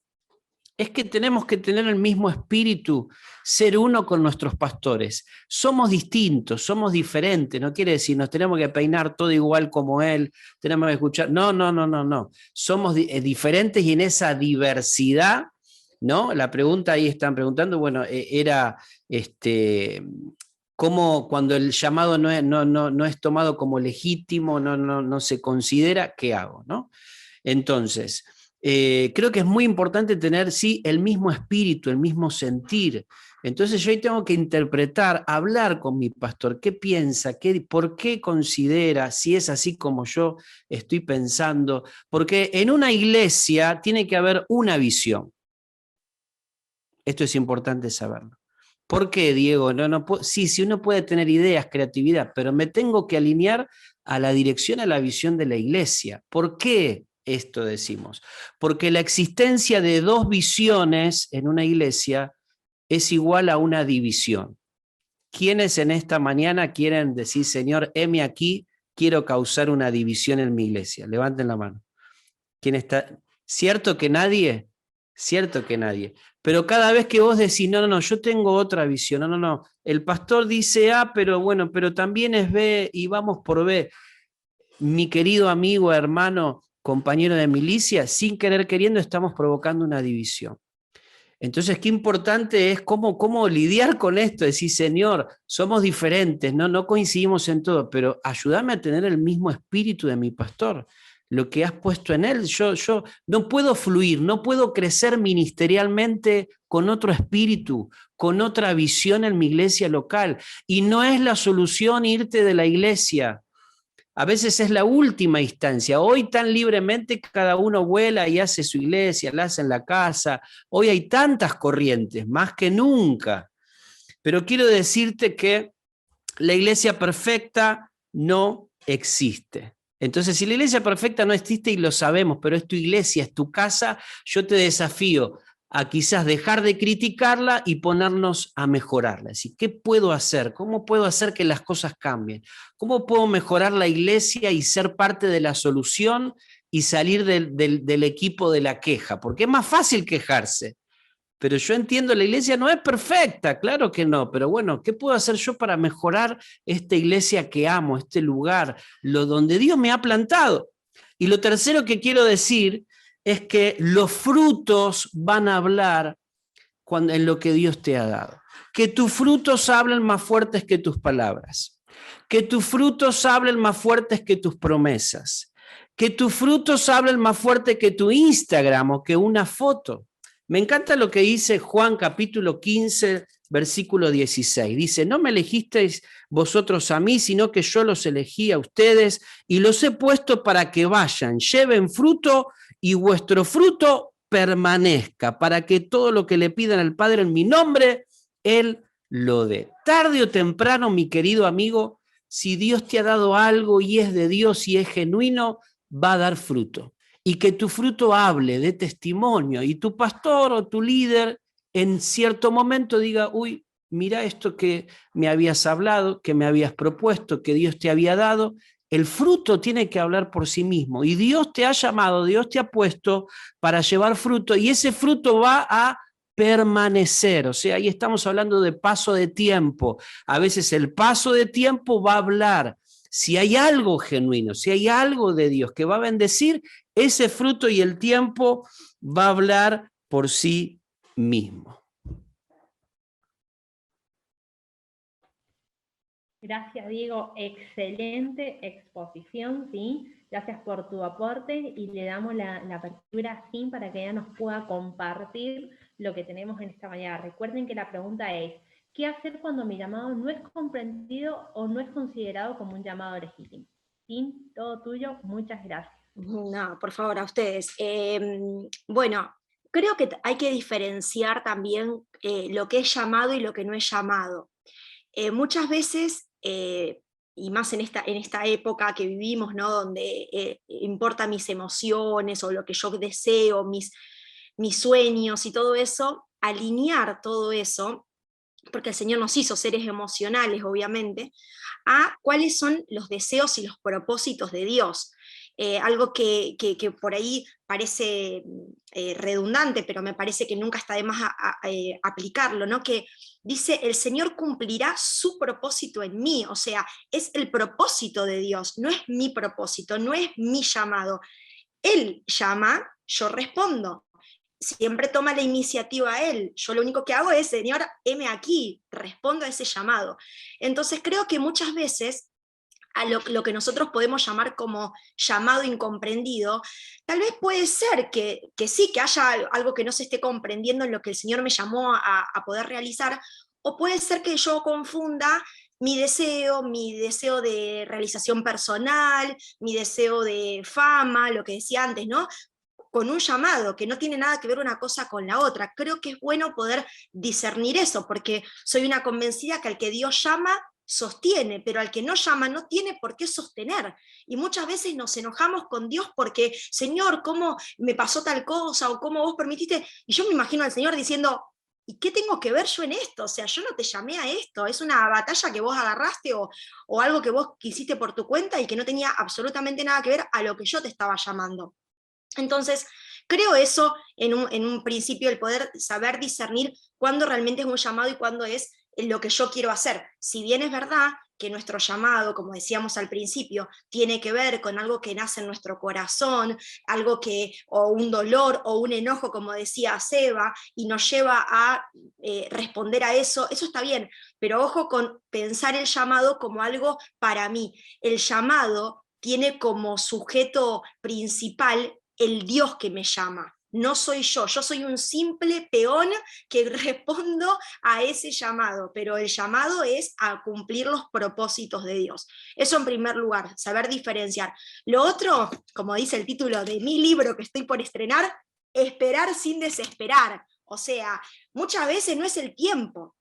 es que tenemos que tener el mismo espíritu, ser uno con nuestros pastores. Somos distintos, somos diferentes, no quiere decir nos tenemos que peinar todo igual como él, tenemos que escuchar, no. Somos diferentes y en esa diversidad, ¿no? La pregunta ahí están preguntando, bueno, era cómo cuando el llamado no es tomado como legítimo, no se considera, ¿qué hago? ¿No? Entonces, creo que es muy importante tener, sí, el mismo espíritu, el mismo sentir. Entonces yo ahí tengo que interpretar, hablar con mi pastor, qué piensa, por qué considera, si es así como yo estoy pensando, porque en una iglesia tiene que haber una visión. Esto es importante saberlo. ¿Por qué, Diego? Sí, uno puede tener ideas, creatividad, pero me tengo que alinear a la dirección, a la visión de la iglesia. ¿Por qué esto decimos? Porque la existencia de dos visiones en una iglesia es igual a una división. ¿Quiénes en esta mañana quieren decir, Señor, heme aquí, quiero causar una división en mi iglesia? Levanten la mano. ¿Quién está? ¿Cierto que nadie? Cierto que nadie. Pero cada vez que vos decís, no, no, no, yo tengo otra visión, no, no, no, el pastor dice A, pero bueno, pero también es B y vamos por B. Mi querido amigo, hermano, compañero de milicia, sin querer queriendo estamos provocando una división. Entonces, qué importante es cómo lidiar con esto, decir, Señor, somos diferentes, no coincidimos en todo, pero ayúdame a tener el mismo espíritu de mi pastor, lo que has puesto en él. Yo no puedo fluir, no puedo crecer ministerialmente con otro espíritu, con otra visión en mi iglesia local. Y no es la solución irte de la iglesia. A veces es la última instancia. Hoy tan libremente cada uno vuela y hace su iglesia, la hace en la casa. Hoy hay tantas corrientes, más que nunca. Pero quiero decirte que la iglesia perfecta no existe. Entonces, si la iglesia perfecta no existe y lo sabemos, pero es tu iglesia, es tu casa, yo te desafío a quizás dejar de criticarla y ponernos a mejorarla. Es decir, ¿qué puedo hacer? ¿Cómo puedo hacer que las cosas cambien? ¿Cómo puedo mejorar la iglesia y ser parte de la solución y salir del equipo de la queja? Porque es más fácil quejarse. Pero yo entiendo, la iglesia no es perfecta, claro que no, pero bueno, ¿qué puedo hacer yo para mejorar esta iglesia que amo, este lugar, donde Dios me ha plantado? Y lo tercero que quiero decir es que los frutos van a hablar en lo que Dios te ha dado. Que tus frutos hablen más fuertes que tus palabras. Que tus frutos hablen más fuertes que tus promesas. Que tus frutos hablen más fuerte que tu Instagram o que una foto. Me encanta lo que dice Juan capítulo 15, versículo 16. Dice, no me elegisteis vosotros a mí, sino que yo los elegí a ustedes y los he puesto para que vayan, lleven fruto y vuestro fruto permanezca, para que todo lo que le pidan al Padre en mi nombre, Él lo dé. Tarde o temprano, mi querido amigo, si Dios te ha dado algo y es de Dios y es genuino, va a dar fruto. Y que tu fruto hable de testimonio y tu pastor o tu líder en cierto momento diga, uy, mira esto que me habías hablado, que me habías propuesto, que Dios te había dado. El fruto tiene que hablar por sí mismo y Dios te ha llamado, Dios te ha puesto para llevar fruto y ese fruto va a permanecer. O sea, ahí estamos hablando de paso de tiempo. A veces el paso de tiempo va a hablar. Si hay algo genuino, si hay algo de Dios que va a bendecir, ese fruto y el tiempo va a hablar por sí mismo. Gracias, Diego. Excelente exposición, ¿sí? Gracias por tu aporte y le damos la apertura a Jim para que ella nos pueda compartir lo que tenemos en esta mañana. Recuerden que la pregunta es, ¿qué hacer cuando mi llamado no es comprendido o no es considerado como un llamado legítimo? Jim, todo tuyo. Muchas gracias. No, por favor, a ustedes. Bueno, creo que hay que diferenciar también lo que es llamado y lo que no es llamado. Muchas veces, y más en esta época que vivimos, ¿no? Donde importan mis emociones o lo que yo deseo, mis sueños y todo eso, alinear todo eso, porque el Señor nos hizo seres emocionales, obviamente, a cuáles son los deseos y los propósitos de Dios. Algo que por ahí parece redundante, pero me parece que nunca está de más aplicarlo, ¿no? Que dice, el Señor cumplirá su propósito en mí, o sea, es el propósito de Dios, no es mi propósito, no es mi llamado. Él llama, yo respondo. Siempre toma la iniciativa él. Yo lo único que hago es, Señor, heme aquí, respondo a ese llamado. Entonces creo que muchas veces a lo que nosotros podemos llamar como llamado incomprendido, tal vez puede ser que sí, que haya algo que no se esté comprendiendo en lo que el Señor me llamó a poder realizar, o puede ser que yo confunda mi deseo de realización personal, mi deseo de fama, lo que decía antes, ¿no? Con un llamado, que no tiene nada que ver una cosa con la otra. Creo que es bueno poder discernir eso, porque soy una convencida que al que Dios llama, sostiene, pero al que no llama no tiene por qué sostener. Y muchas veces nos enojamos con Dios porque, Señor, ¿cómo me pasó tal cosa? O ¿cómo vos permitiste? Y yo me imagino al Señor diciendo, ¿y qué tengo que ver yo en esto? O sea, yo no te llamé a esto, es una batalla que vos agarraste o algo que vos quisiste por tu cuenta y que no tenía absolutamente nada que ver a lo que yo te estaba llamando. Entonces, Creo eso en un principio, el poder saber discernir cuándo realmente es un llamado y cuándo es lo que yo quiero hacer. Si bien es verdad que nuestro llamado, como decíamos al principio, tiene que ver con algo que nace en nuestro corazón, algo que, o un dolor, o un enojo, como decía Seba, y nos lleva a responder a eso está bien, pero ojo con pensar el llamado como algo para mí. El llamado tiene como sujeto principal el Dios que me llama. No soy yo soy un simple peón que respondo a ese llamado, pero el llamado es a cumplir los propósitos de Dios. Eso en primer lugar, saber diferenciar. Lo otro, como dice el título de mi libro que estoy por estrenar, esperar sin desesperar. O sea, muchas veces no es el tiempo.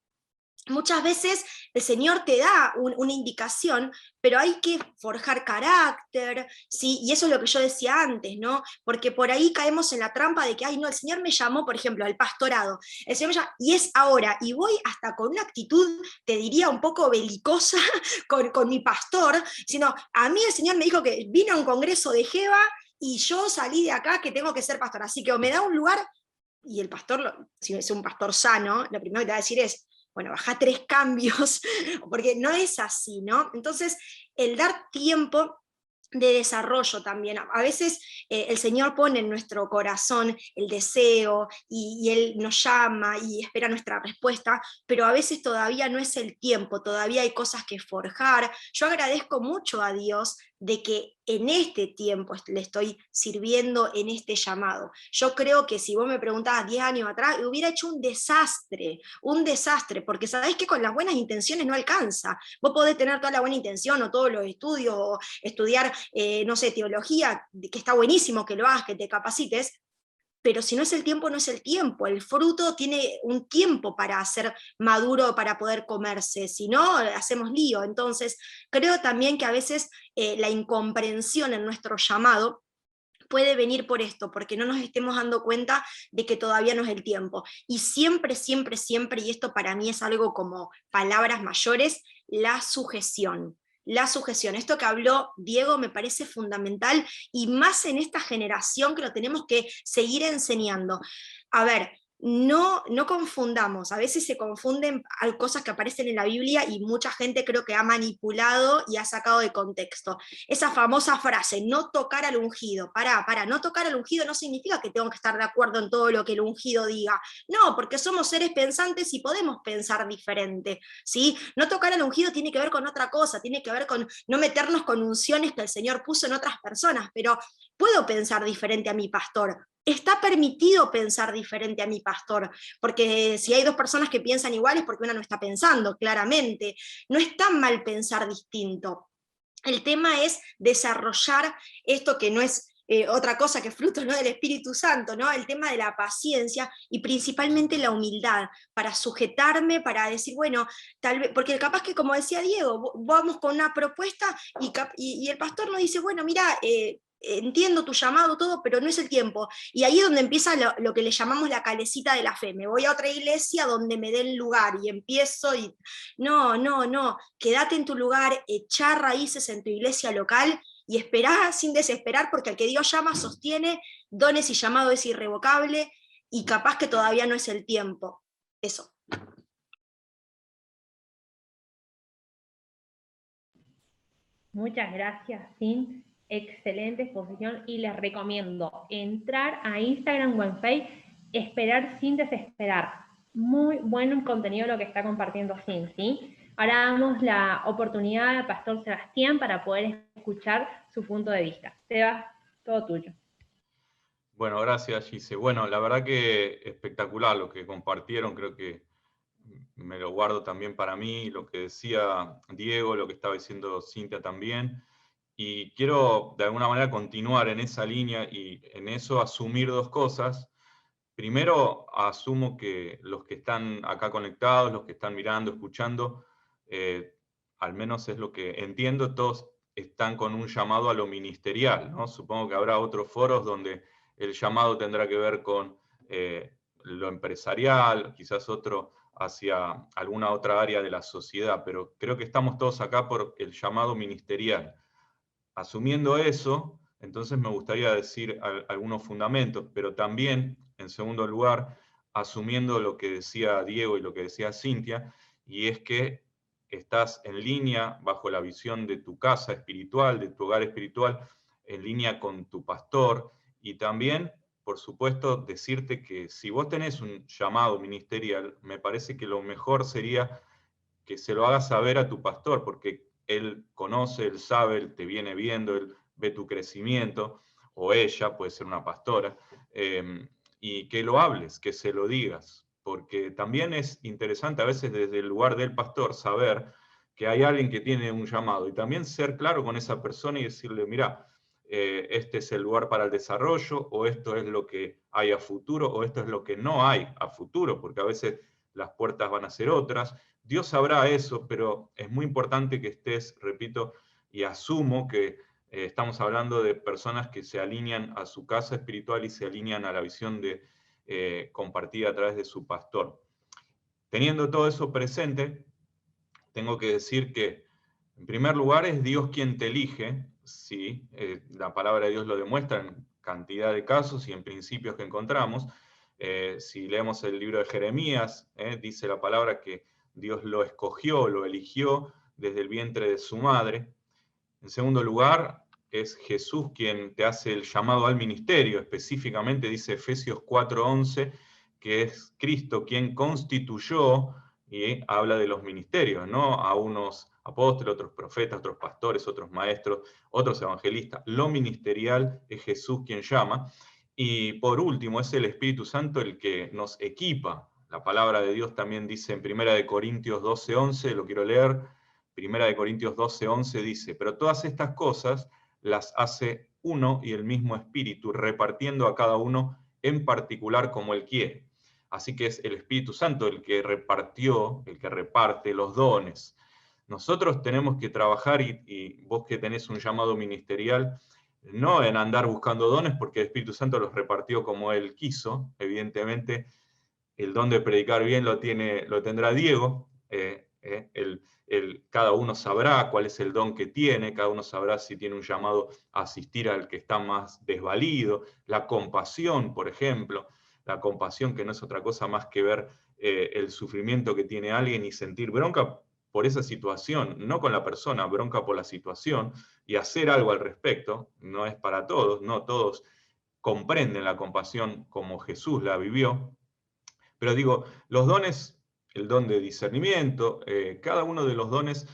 Muchas veces el Señor te da una indicación, pero hay que forjar carácter, ¿sí? Y eso es lo que yo decía antes, ¿no? Porque por ahí caemos en la trampa de que, ay, no, el Señor me llamó, por ejemplo, al pastorado, el Señor me llamó, y es ahora, y voy hasta con una actitud, te diría, un poco belicosa con mi pastor, sino, a mí el Señor me dijo que vino a un congreso de Jeva, y yo salí de acá que tengo que ser pastor, así que o me da un lugar, y el pastor, si es un pastor sano, lo primero que te va a decir es, bueno, baja 3 cambios, porque no es así, ¿no? Entonces, el dar tiempo de desarrollo también. A veces el Señor pone en nuestro corazón el deseo y Él nos llama y espera nuestra respuesta, pero a veces todavía no es el tiempo, todavía hay cosas que forjar. Yo agradezco mucho a Dios de que en este tiempo le estoy sirviendo en este llamado. Yo creo que si vos me preguntabas 10 años atrás, hubiera hecho un desastre, porque sabés que con las buenas intenciones no alcanza. Vos podés tener toda la buena intención o todos los estudios, o estudiar, no sé, teología, que está buenísimo que lo hagas, que te capacites, pero si no es el tiempo, no es el tiempo. El fruto tiene un tiempo para ser maduro, para poder comerse, si no, hacemos lío. Entonces, creo también que a veces la incomprensión en nuestro llamado puede venir por esto, porque no nos estemos dando cuenta de que todavía no es el tiempo. Y siempre, siempre, siempre, y esto para mí es algo como palabras mayores, la sujeción. La sujeción, esto que habló Diego me parece fundamental, y más en esta generación que lo tenemos que seguir enseñando. A ver, no confundamos, a veces se confunden cosas que aparecen en la Biblia y mucha gente creo que ha manipulado y ha sacado de contexto. Esa famosa frase, no tocar al ungido, no tocar al ungido no significa que tengo que estar de acuerdo en todo lo que el ungido diga, no, porque somos seres pensantes y podemos pensar diferente, ¿sí? No tocar al ungido tiene que ver con otra cosa, tiene que ver con no meternos con unciones que el Señor puso en otras personas, pero puedo pensar diferente a mi pastor. Está permitido pensar diferente a mi pastor, porque si hay 2 personas que piensan igual es porque una no está pensando, claramente. No es tan mal pensar distinto. El tema es desarrollar esto que no es otra cosa que fruto, ¿no?, del Espíritu Santo, ¿no? El tema de la paciencia y principalmente la humildad, para sujetarme, para decir, bueno, tal vez, porque capaz que, como decía Diego, vamos con una propuesta y el pastor nos dice, bueno, mira, entiendo tu llamado, todo, pero no es el tiempo. Y ahí es donde empieza lo que le llamamos la calecita de la fe. Me voy a otra iglesia donde me den lugar y empiezo y... No, quédate en tu lugar, echá raíces en tu iglesia local y esperá sin desesperar, porque al que Dios llama sostiene, dones y llamado es irrevocable, y capaz que todavía no es el tiempo. Eso. Muchas gracias, Sin. Excelente exposición, y les recomiendo entrar a Instagram o en Facebook, esperar sin desesperar. Muy buen contenido lo que está compartiendo Sin, ¿sí? Ahora damos la oportunidad al Pastor Sebastián para poder escuchar su punto de vista. Seba, todo tuyo. Bueno, gracias, Gise. Bueno, la verdad que espectacular lo que compartieron, creo que me lo guardo también para mí, lo que decía Diego, lo que estaba diciendo Cintia también. Y quiero de alguna manera continuar en esa línea y en eso asumir 2 cosas. Primero, asumo que los que están acá conectados, los que están mirando, escuchando, al menos es lo que entiendo, todos están con un llamado a lo ministerial, ¿no? Supongo que habrá otros foros donde el llamado tendrá que ver con lo empresarial, quizás otro hacia alguna otra área de la sociedad, pero creo que estamos todos acá por el llamado ministerial. Asumiendo eso, Entonces me gustaría decir algunos fundamentos, pero también, en segundo lugar, asumiendo lo que decía Diego y lo que decía Cintia, y es que estás en línea bajo la visión de tu casa espiritual, de tu hogar espiritual, en línea con tu pastor, y también, por supuesto, decirte que si vos tenés un llamado ministerial, me parece que lo mejor sería que se lo hagas saber a tu pastor, porque él conoce, él sabe, él te viene viendo, él ve tu crecimiento, o ella, puede ser una pastora, y que lo hables, que se lo digas, porque también es interesante a veces desde el lugar del pastor saber que hay alguien que tiene un llamado, y también ser claro con esa persona y decirle, mira, este es el lugar para el desarrollo, o esto es lo que hay a futuro, o esto es lo que no hay a futuro, porque a veces las puertas van a ser otras. Dios sabrá eso, pero es muy importante que estés, repito, y asumo que estamos hablando de personas que se alinean a su casa espiritual y se alinean a la visión compartida a través de su pastor. Teniendo todo eso presente, tengo que decir que, en primer lugar, es Dios quien te elige. Sí, la palabra de Dios lo demuestra en cantidad de casos y en principios que encontramos. Si leemos el libro de Jeremías, dice la palabra que Dios lo escogió, lo eligió desde el vientre de su madre. En segundo lugar, es Jesús quien te hace el llamado al ministerio. Específicamente dice Efesios 4:11, que es Cristo quien constituyó, y habla de los ministerios, ¿no? A unos apóstoles, otros profetas, otros pastores, otros maestros, otros evangelistas. Lo ministerial es Jesús quien llama. Y por último, es el Espíritu Santo el que nos equipa. La palabra de Dios también dice en 1 Corintios 12:11, lo quiero leer. 1 Corintios 12:11 dice, pero todas estas cosas las hace uno y el mismo Espíritu, repartiendo a cada uno en particular como Él quiere. Así que es el Espíritu Santo el que repartió, el que reparte los dones. Nosotros tenemos que trabajar, y vos que tenés un llamado ministerial, no en andar buscando dones, porque el Espíritu Santo los repartió como Él quiso. Evidentemente, el don de predicar bien lo tendrá Diego. Cada uno sabrá cuál es el don que tiene, cada uno sabrá si tiene un llamado a asistir al que está más desvalido. La compasión, por ejemplo, la compasión que no es otra cosa más que ver el sufrimiento que tiene alguien y sentir bronca por esa situación, no con la persona, bronca por la situación, y hacer algo al respecto. No es para todos, no todos comprenden la compasión como Jesús la vivió. Pero digo, los dones, el don de discernimiento, cada uno de los dones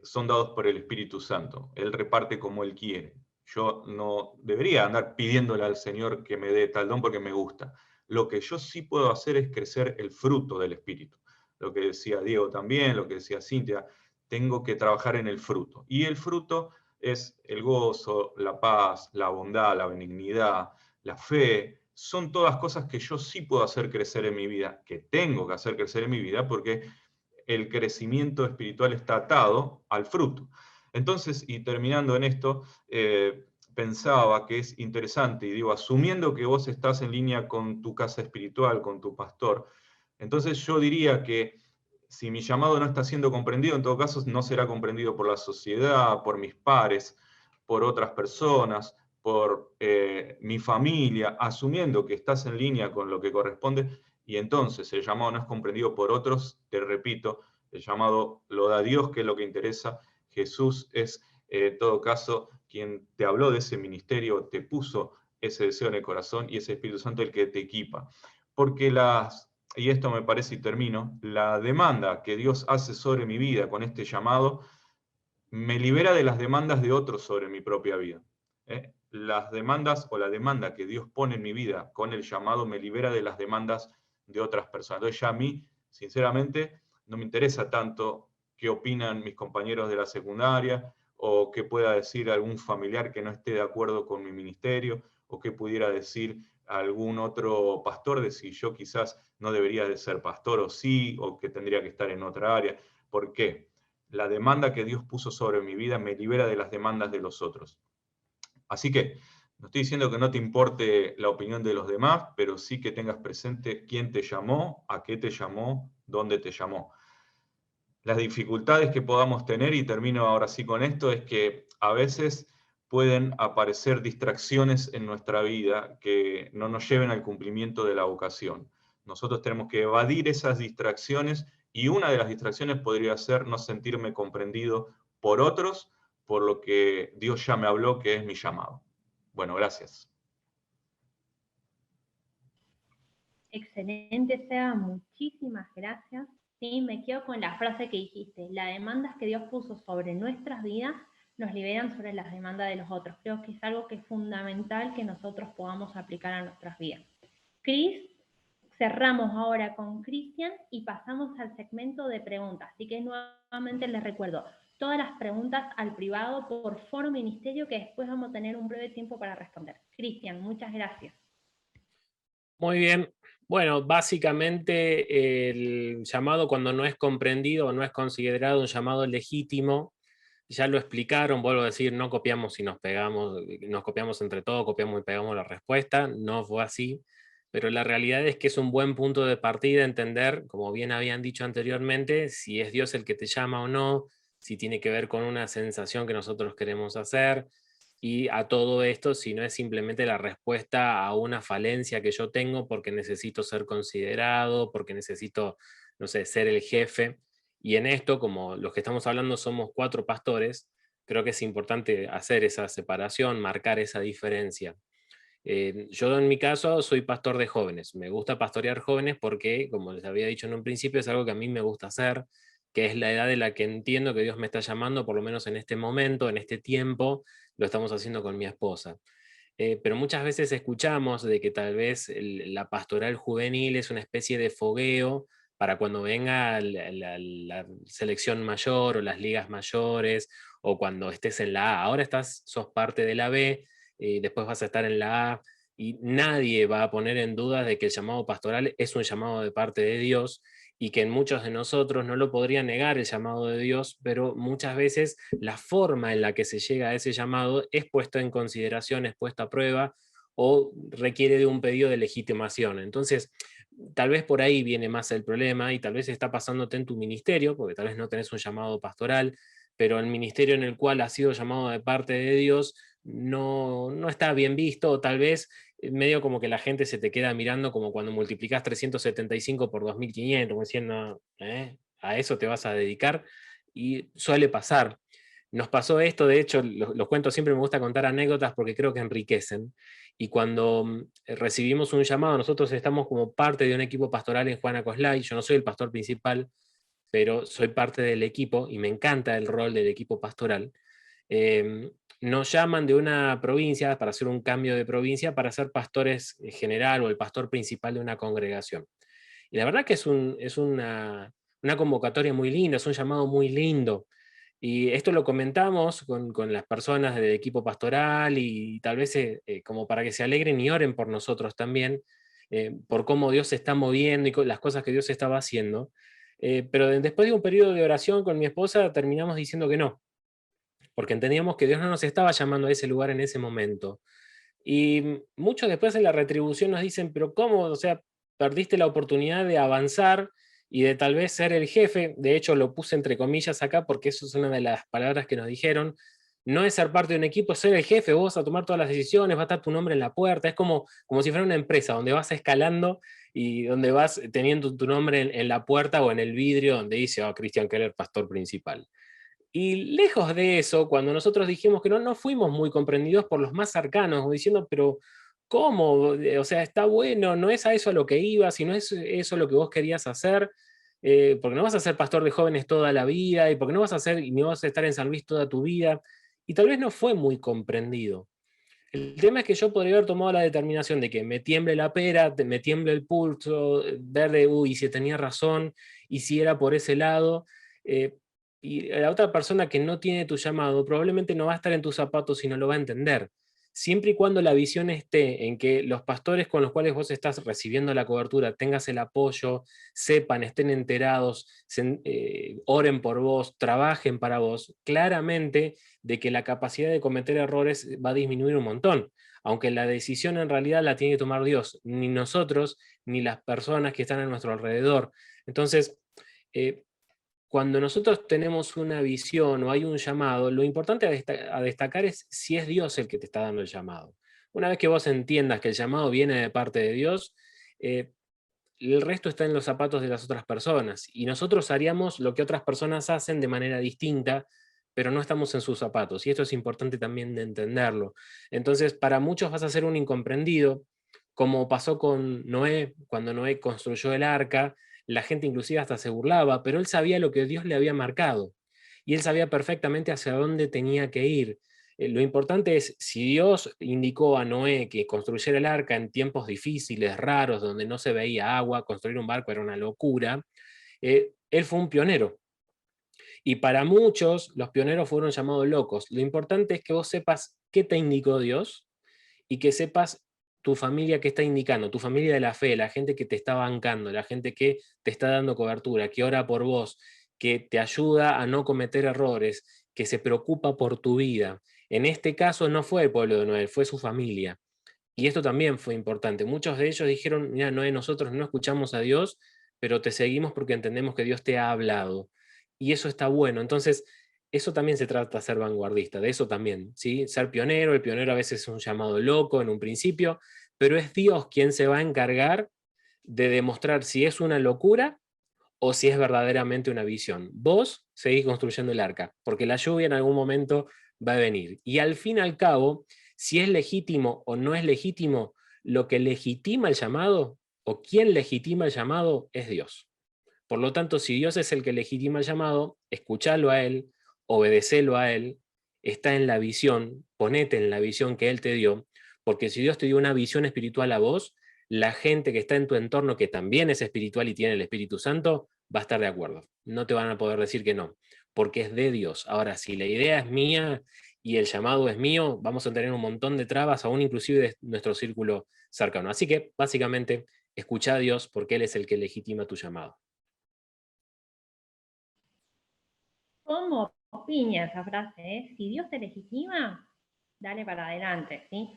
son dados por el Espíritu Santo. Él reparte como Él quiere. Yo no debería andar pidiéndole al Señor que me dé tal don porque me gusta. Lo que yo sí puedo hacer es crecer el fruto del Espíritu. Lo que decía Diego también, lo que decía Cintia, tengo que trabajar en el fruto. Y el fruto es el gozo, la paz, la bondad, la benignidad, la fe. Son todas cosas que yo sí puedo hacer crecer en mi vida, que tengo que hacer crecer en mi vida, porque el crecimiento espiritual está atado al fruto. Entonces, y terminando en esto, pensaba que es interesante, y digo, asumiendo que vos estás en línea con tu casa espiritual, con tu pastor, entonces yo diría que si mi llamado no está siendo comprendido, en todo caso no será comprendido por la sociedad, por mis pares, por otras personas, por mi familia, asumiendo que estás en línea con lo que corresponde, y entonces el llamado no es comprendido por otros, te repito, el llamado lo da Dios, que es lo que interesa. Jesús es, en todo caso, quien te habló de ese ministerio, te puso ese deseo en el corazón, y es el Espíritu Santo el que te equipa. Porque y esto me parece, y termino, la demanda que Dios hace sobre mi vida con este llamado, me libera de las demandas de otros sobre mi propia vida. Las demandas o la demanda que Dios pone en mi vida con el llamado me libera de las demandas de otras personas. Entonces ya a mí, sinceramente, no me interesa tanto qué opinan mis compañeros de la secundaria, o qué pueda decir algún familiar que no esté de acuerdo con mi ministerio, o qué pudiera decir algún otro pastor de si yo quizás no debería de ser pastor o sí, o que tendría que estar en otra área. ¿Por qué? La demanda que Dios puso sobre mi vida me libera de las demandas de los otros. Así que no estoy diciendo que no te importe la opinión de los demás, pero sí que tengas presente quién te llamó, a qué te llamó, dónde te llamó. Las dificultades que podamos tener, y termino ahora sí con esto, es que a veces pueden aparecer distracciones en nuestra vida que no nos lleven al cumplimiento de la vocación. Nosotros tenemos que evadir esas distracciones, y una de las distracciones podría ser no sentirme comprendido por otros, por lo que Dios ya me habló que es mi llamado. Bueno, gracias. Excelente, Seba, muchísimas gracias. Sí, me quedo con la frase que dijiste: las demandas que Dios puso sobre nuestras vidas nos liberan sobre las demandas de los otros. Creo que es algo que es fundamental que nosotros podamos aplicar a nuestras vidas. Cris, cerramos ahora con Cristian y pasamos al segmento de preguntas. Así que nuevamente les recuerdo, todas las preguntas al privado por Foro Ministerio, que después vamos a tener un breve tiempo para responder. Cristian, muchas gracias. Muy bien. Bueno, básicamente el llamado, cuando no es comprendido o no es considerado un llamado legítimo, ya lo explicaron, vuelvo a decir, no copiamos y nos pegamos, nos copiamos entre todos, copiamos y pegamos la respuesta, no fue así, pero la realidad es que es un buen punto de partida entender, como bien habían dicho anteriormente, si es Dios el que te llama o no, si tiene que ver con una sensación que nosotros queremos hacer, y a todo esto, si no es simplemente la respuesta a una falencia que yo tengo porque necesito ser considerado, porque necesito, no sé, ser el jefe. Y en esto, como los que estamos hablando somos 4 pastores, creo que es importante hacer esa separación, marcar esa diferencia. Yo en mi caso soy pastor de jóvenes, me gusta pastorear jóvenes porque, como les había dicho en un principio, es algo que a mí me gusta hacer, que es la edad de la que entiendo que Dios me está llamando, por lo menos en este momento, en este tiempo, lo estamos haciendo con mi esposa. Pero muchas veces escuchamos de que tal vez la pastoral juvenil es una especie de fogueo para cuando venga la selección mayor o las ligas mayores, o cuando estés en la A. Ahora sos parte de la B, después vas a estar en la A, y nadie va a poner en duda de que el llamado pastoral es un llamado de parte de Dios, y que en muchos de nosotros no lo podría negar el llamado de Dios, pero muchas veces la forma en la que se llega a ese llamado es puesta en consideración, es puesta a prueba, o requiere de un pedido de legitimación. Entonces, tal vez por ahí viene más el problema, y tal vez está pasándote en tu ministerio, porque tal vez no tenés un llamado pastoral, pero el ministerio en el cual has sido llamado de parte de Dios no está bien visto, o tal vez medio como que la gente se te queda mirando como cuando multiplicás 375 por 2500, como diciendo, ¿a eso te vas a dedicar? Y suele pasar. Nos pasó esto, de hecho, los cuentos, siempre me gusta contar anécdotas porque creo que enriquecen. Y cuando recibimos un llamado, nosotros estamos como parte de un equipo pastoral en Juana Coslay, yo no soy el pastor principal, pero soy parte del equipo y me encanta el rol del equipo pastoral. Nos llaman de una provincia para hacer un cambio de provincia para ser pastores general o el pastor principal de una congregación. Y la verdad que es una convocatoria muy linda, es un llamado muy lindo. Y esto lo comentamos con las personas del equipo pastoral, y tal vez como para que se alegren y oren por nosotros también, por cómo Dios se está moviendo y con las cosas que Dios estaba haciendo. Pero después de un periodo de oración con mi esposa terminamos diciendo que no, porque entendíamos que Dios no nos estaba llamando a ese lugar en ese momento. Y muchos después en la retribución nos dicen, pero ¿cómo? O sea, perdiste la oportunidad de avanzar y de tal vez ser el jefe. De hecho, lo puse entre comillas acá porque eso es una de las palabras que nos dijeron. No es ser parte de un equipo, es ser el jefe, vos vas a tomar todas las decisiones, va a estar tu nombre en la puerta. Es como si fuera una empresa donde vas escalando y donde vas teniendo tu nombre en la puerta o en el vidrio donde dice, Cristian Keller, pastor principal. Y lejos de eso, cuando nosotros dijimos que no fuimos muy comprendidos por los más cercanos, diciendo, pero ¿cómo? O sea, está bueno, no es a eso a lo que ibas, y no es eso lo que vos querías hacer, porque no vas a ser pastor de jóvenes toda la vida, y porque no vas a hacer, y no vas a estar en San Luis toda tu vida. Y tal vez no fue muy comprendido. El tema es que yo podría haber tomado la determinación de que me tiemble la pera, me tiemble el pulso, ver de, uy, si tenía razón, y si era por ese lado. Y la otra persona que no tiene tu llamado probablemente no va a estar en tus zapatos y no lo va a entender. Siempre y cuando la visión esté en que los pastores con los cuales vos estás recibiendo la cobertura tengas el apoyo, sepan, estén enterados, oren por vos, trabajen para vos, claramente de que la capacidad de cometer errores va a disminuir un montón, aunque la decisión en realidad la tiene que tomar Dios, ni nosotros, ni las personas que están a nuestro alrededor. Entonces, cuando nosotros tenemos una visión o hay un llamado, lo importante a destacar es si es Dios el que te está dando el llamado. Una vez que vos entiendas que el llamado viene de parte de Dios, el resto está en los zapatos de las otras personas, y nosotros haríamos lo que otras personas hacen de manera distinta, pero no estamos en sus zapatos, y esto es importante también de entenderlo. Entonces, para muchos vas a ser un incomprendido, como pasó con Noé, cuando Noé construyó el arca, la gente inclusive hasta se burlaba, pero él sabía lo que Dios le había marcado, y él sabía perfectamente hacia dónde tenía que ir. Lo importante es, si Dios indicó a Noé que construyera el arca en tiempos difíciles, raros, donde no se veía agua, construir un barco era una locura, él fue un pionero. Y para muchos, los pioneros fueron llamados locos. Lo importante es que vos sepas qué te indicó Dios y que sepas tu familia que está indicando, tu familia de la fe, la gente que te está bancando, la gente que te está dando cobertura, que ora por vos, que te ayuda a no cometer errores, que se preocupa por tu vida. En este caso no fue el pueblo de Noé, fue su familia. Y esto también fue importante. Muchos de ellos dijeron, mira, Noé, nosotros no escuchamos a Dios, pero te seguimos porque entendemos que Dios te ha hablado. Y eso está bueno. Entonces, eso también se trata de ser vanguardista, de eso también, ¿sí? Ser pionero, el pionero a veces es un llamado loco en un principio, pero es Dios quien se va a encargar de demostrar si es una locura o si es verdaderamente una visión. Vos seguís construyendo el arca, porque la lluvia en algún momento va a venir. Y al fin y al cabo, si es legítimo o no es legítimo, lo que legitima el llamado, o quien legitima el llamado, es Dios. Por lo tanto, si Dios es el que legitima el llamado, escuchalo a Él, obedecelo a Él, está en la visión, ponete en la visión que Él te dio, porque si Dios te dio una visión espiritual a vos, la gente que está en tu entorno, que también es espiritual y tiene el Espíritu Santo, va a estar de acuerdo. No te van a poder decir que no, porque es de Dios. Ahora, si la idea es mía y el llamado es mío, vamos a tener un montón de trabas, aún inclusive de nuestro círculo cercano. Así que, básicamente, escucha a Dios porque Él es el que legitima tu llamado. ¿Cómo piña esa frase? ¿Eh? Si Dios te legitima, dale para adelante, ¿sí?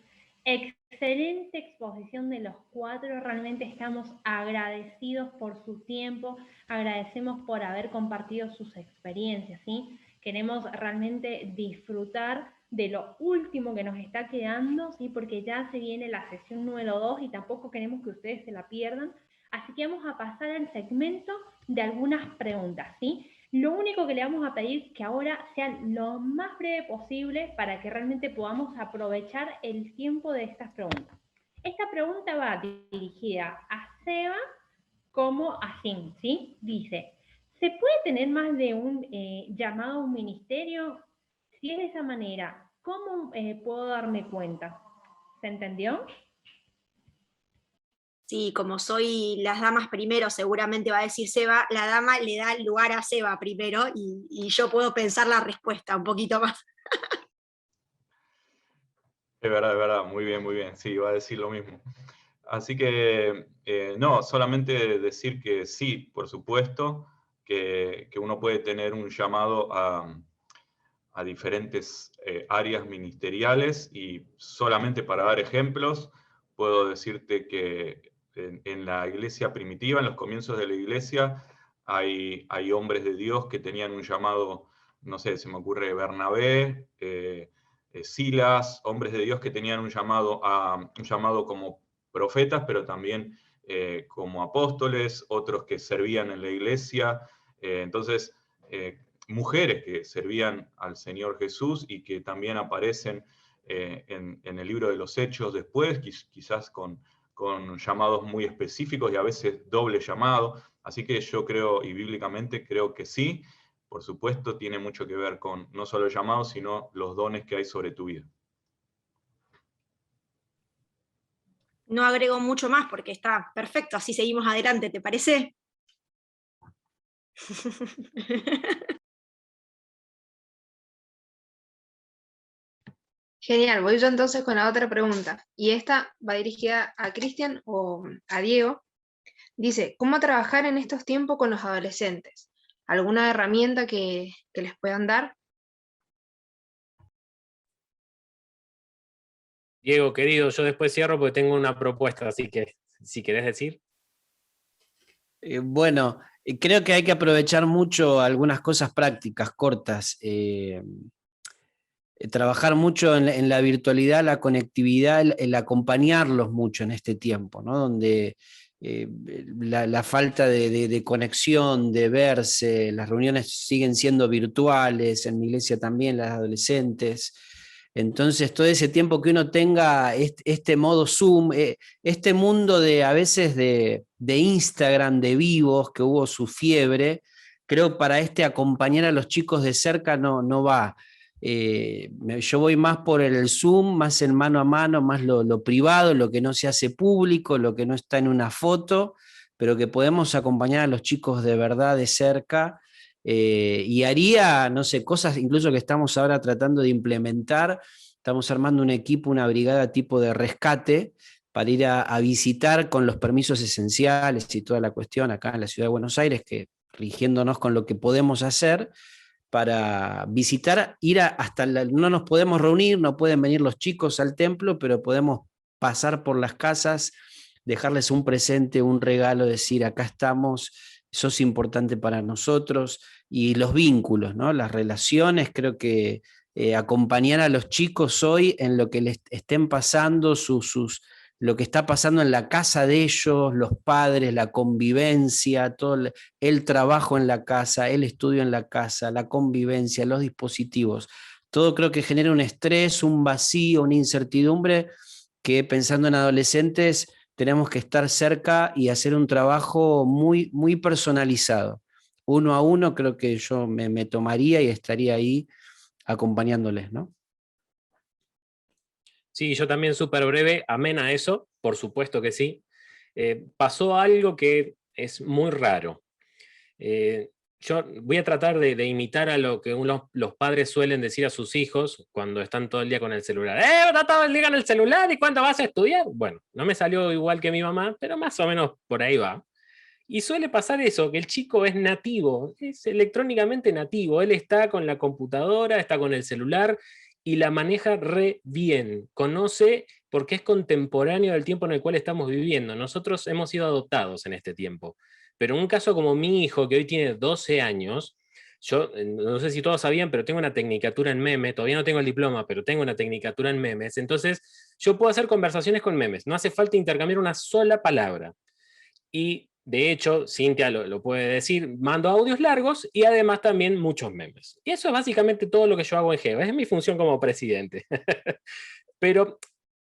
Excelente exposición de los cuatro, realmente estamos agradecidos por su tiempo, agradecemos por haber compartido sus experiencias, ¿sí? Queremos realmente disfrutar de lo último que nos está quedando, ¿sí? Porque ya se viene la sesión número 2 y tampoco queremos que ustedes se la pierdan, así que vamos a pasar al segmento de algunas preguntas, ¿sí? Lo único que le vamos a pedir es que ahora sean lo más breve posible para que realmente podamos aprovechar el tiempo de estas preguntas. Esta pregunta va dirigida a Seba como a Jim, ¿sí? Dice, ¿se puede tener más de un llamado a un ministerio? Si es de esa manera, ¿cómo puedo darme cuenta? ¿Se entendió? Sí, como soy las damas primero, seguramente va a decir Seba, la dama le da el lugar a Seba primero y yo puedo pensar la respuesta un poquito más. Es verdad, muy bien, sí, va a decir lo mismo. Así que, no, solamente decir que sí, por supuesto, que uno puede tener un llamado a diferentes áreas ministeriales, y solamente para dar ejemplos, puedo decirte que en la iglesia primitiva, en los comienzos de la iglesia, hay hombres de Dios que tenían un llamado, no sé, se me ocurre Bernabé, Silas, hombres de Dios que tenían un llamado como profetas, pero también como apóstoles, otros que servían en la iglesia. Entonces, mujeres que servían al Señor Jesús y que también aparecen en el libro de los Hechos después, quizás con llamados muy específicos y a veces doble llamado. Así que yo creo, y bíblicamente creo que sí, por supuesto, tiene mucho que ver con no solo el llamado, sino los dones que hay sobre tu vida. No agrego mucho más porque está perfecto, así seguimos adelante, ¿te parece? Genial, voy yo entonces con la otra pregunta. Y esta va dirigida a Cristian o a Diego. Dice, ¿cómo trabajar en estos tiempos con los adolescentes? ¿Alguna herramienta que les puedan dar? Diego, querido, yo después cierro porque tengo una propuesta, así que si querés decir. Bueno, Creo que hay que aprovechar mucho algunas cosas prácticas, cortas. Trabajar mucho en la virtualidad, la conectividad, el acompañarlos mucho en este tiempo, ¿no? Donde la falta de conexión, de verse, las reuniones siguen siendo virtuales, en mi iglesia también, las adolescentes. Entonces, todo ese tiempo que uno tenga este modo Zoom, este mundo de a veces de Instagram, de vivos, que hubo su fiebre, creo para acompañar a los chicos de cerca no va. Yo voy más por el Zoom, más el mano a mano, más lo privado, lo que no se hace público, lo que no está en una foto, pero que podemos acompañar a los chicos de verdad de cerca. Y haría, no sé, cosas incluso que estamos ahora tratando de implementar. Estamos armando un equipo, una brigada tipo de rescate para ir a visitar con los permisos esenciales y toda la cuestión acá en la ciudad de Buenos Aires, que rigiéndonos con lo que podemos hacer, para visitar, no nos podemos reunir, no pueden venir los chicos al templo, pero podemos pasar por las casas, dejarles un presente, un regalo, decir, acá estamos, sos importante para nosotros, y los vínculos, ¿no? Las relaciones, creo que acompañar a los chicos hoy en lo que les estén pasando, lo que está pasando en la casa de ellos, los padres, la convivencia, todo el trabajo en la casa, el estudio en la casa, la convivencia, los dispositivos. Todo creo que genera un estrés, un vacío, una incertidumbre que pensando en adolescentes tenemos que estar cerca y hacer un trabajo muy, muy personalizado. Uno a uno creo que yo me tomaría y estaría ahí acompañándoles, ¿no? Sí, yo también súper breve, amén a eso, por supuesto que sí. Pasó algo que es muy raro. Yo voy a tratar de imitar a lo que los padres suelen decir a sus hijos cuando están todo el día con el celular. ¿Está todo el día con el celular? ¿Y cuándo vas a estudiar? Bueno, no me salió igual que mi mamá, pero más o menos por ahí va. Y suele pasar eso, que el chico es nativo, es electrónicamente nativo. Él está con la computadora, está con el celular y la maneja re bien. Conoce porque es contemporáneo del tiempo en el cual estamos viviendo. Nosotros hemos sido adoptados en este tiempo. Pero en un caso como mi hijo, que hoy tiene 12 años, yo no sé si todos sabían, pero tengo una tecnicatura en memes, todavía no tengo el diploma, pero tengo una tecnicatura en memes, entonces yo puedo hacer conversaciones con memes, no hace falta intercambiar una sola palabra. Y de hecho, Cintia lo puede decir, mando audios largos y además también muchos memes. Y eso es básicamente todo lo que yo hago en Geva, es mi función como presidente. Pero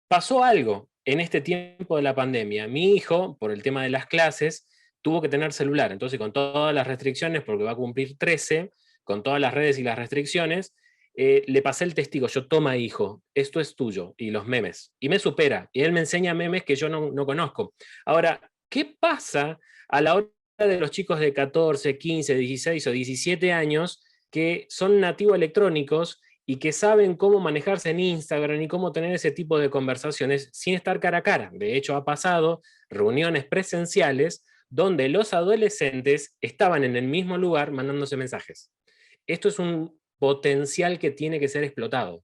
pasó algo en este tiempo de la pandemia. Mi hijo, por el tema de las clases, tuvo que tener celular. Entonces, con todas las restricciones, porque va a cumplir 13, con todas las redes y las restricciones, le pasé el testigo. Yo, toma hijo, esto es tuyo, y los memes. Y me supera. Y él me enseña memes que yo no conozco. Ahora, ¿qué pasa a la hora de los chicos de 14, 15, 16 o 17 años que son nativos electrónicos y que saben cómo manejarse en Instagram y cómo tener ese tipo de conversaciones sin estar cara a cara? De hecho, ha pasado reuniones presenciales donde los adolescentes estaban en el mismo lugar mandándose mensajes. Esto es un potencial que tiene que ser explotado.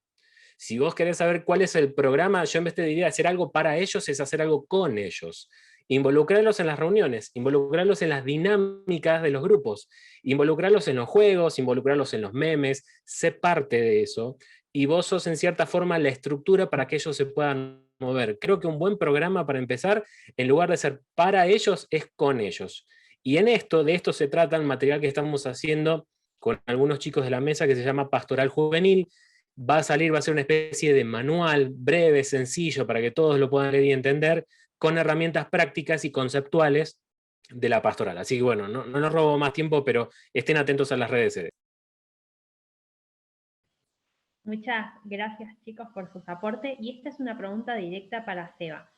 Si vos querés saber cuál es el programa, yo en vez de diría hacer algo para ellos, es hacer algo con ellos. Involucrarlos en las reuniones, involucrarlos en las dinámicas de los grupos, involucrarlos en los juegos, involucrarlos en los memes, sé parte de eso, y vos sos en cierta forma la estructura para que ellos se puedan mover. Creo que un buen programa para empezar, en lugar de ser para ellos, es con ellos. Y de esto se trata el material que estamos haciendo con algunos chicos de la mesa, que se llama Pastoral Juvenil. Va a ser una especie de manual breve, sencillo, para que todos lo puedan leer y entender, con herramientas prácticas y conceptuales de la pastoral. Así que bueno, no nos robo más tiempo, pero estén atentos a las redes. Muchas gracias, chicos, por sus aportes. Y esta es una pregunta directa para Seba.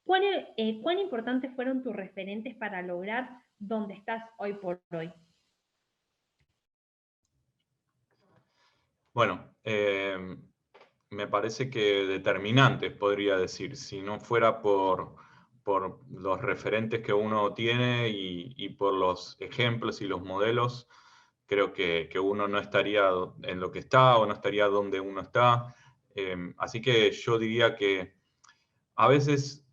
¿Cuán importantes fueron tus referentes para lograr donde estás hoy por hoy? Bueno, me parece que determinantes, podría decir, si no fuera por los referentes que uno tiene y por los ejemplos y los modelos, creo que uno no estaría en lo que está o no estaría donde uno está. Así que yo diría que a veces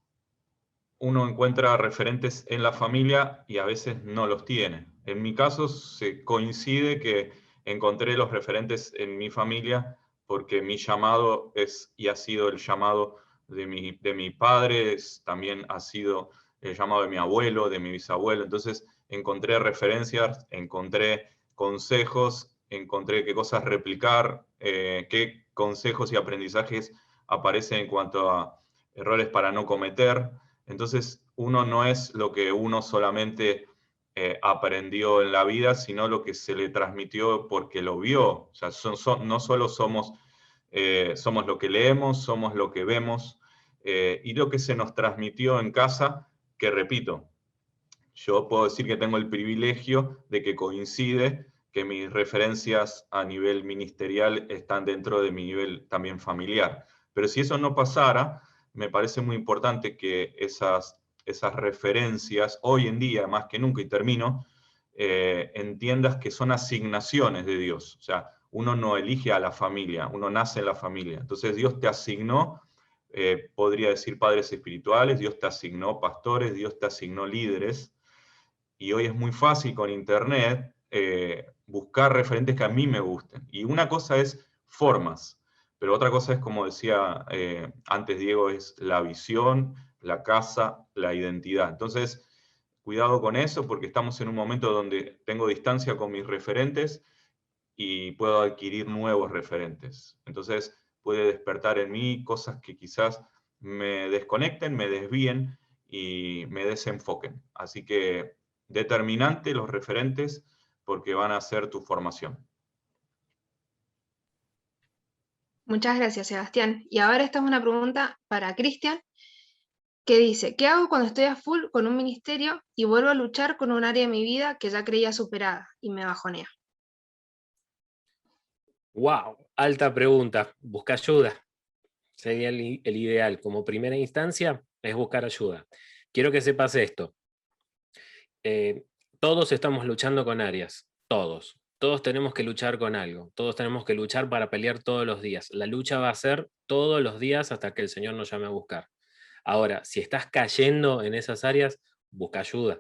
uno encuentra referentes en la familia y a veces no los tiene. En mi caso se coincide que encontré los referentes en mi familia porque mi llamado es y ha sido el llamado de mi padre, también ha sido el llamado de mi abuelo, de mi bisabuelo. Entonces encontré referencias, encontré consejos, encontré qué cosas replicar, qué consejos y aprendizajes aparecen en cuanto a errores para no cometer. Entonces uno no es lo que uno solamente aprendió en la vida, sino lo que se le transmitió porque lo vio. O sea, no solo somos lo que leemos, somos lo que vemos, y lo que se nos transmitió en casa, que repito, yo puedo decir que tengo el privilegio de que coincide que mis referencias a nivel ministerial están dentro de mi nivel también familiar. Pero si eso no pasara, me parece muy importante que esas referencias, hoy en día, más que nunca, y termino, entiendas que son asignaciones de Dios. O sea, uno no elige a la familia, uno nace en la familia. Entonces Dios te asignó, podría decir padres espirituales, Dios te asignó pastores, Dios te asignó líderes, y hoy es muy fácil con internet buscar referentes que a mí me gusten. Y una cosa es formas, pero otra cosa es, como decía antes Diego, es la visión, la casa, la identidad. Entonces, cuidado con eso, porque estamos en un momento donde tengo distancia con mis referentes y puedo adquirir nuevos referentes. Entonces puede despertar en mí cosas que quizás me desconecten, me desvíen y me desenfoquen. Así que determinante los referentes porque van a ser tu formación. Muchas gracias, Sebastián. Y ahora esta es una pregunta para Cristian, que dice, ¿qué hago cuando estoy a full con un ministerio y vuelvo a luchar con un área de mi vida que ya creía superada y me bajonea? ¡Wow! Alta pregunta. Busca ayuda. Sería el ideal. Como primera instancia es buscar ayuda. Quiero que sepas esto. Todos estamos luchando con áreas. Todos. Todos tenemos que luchar con algo. Todos tenemos que luchar para pelear todos los días. La lucha va a ser todos los días hasta que el Señor nos llame a buscar. Ahora, si estás cayendo en esas áreas, busca ayuda.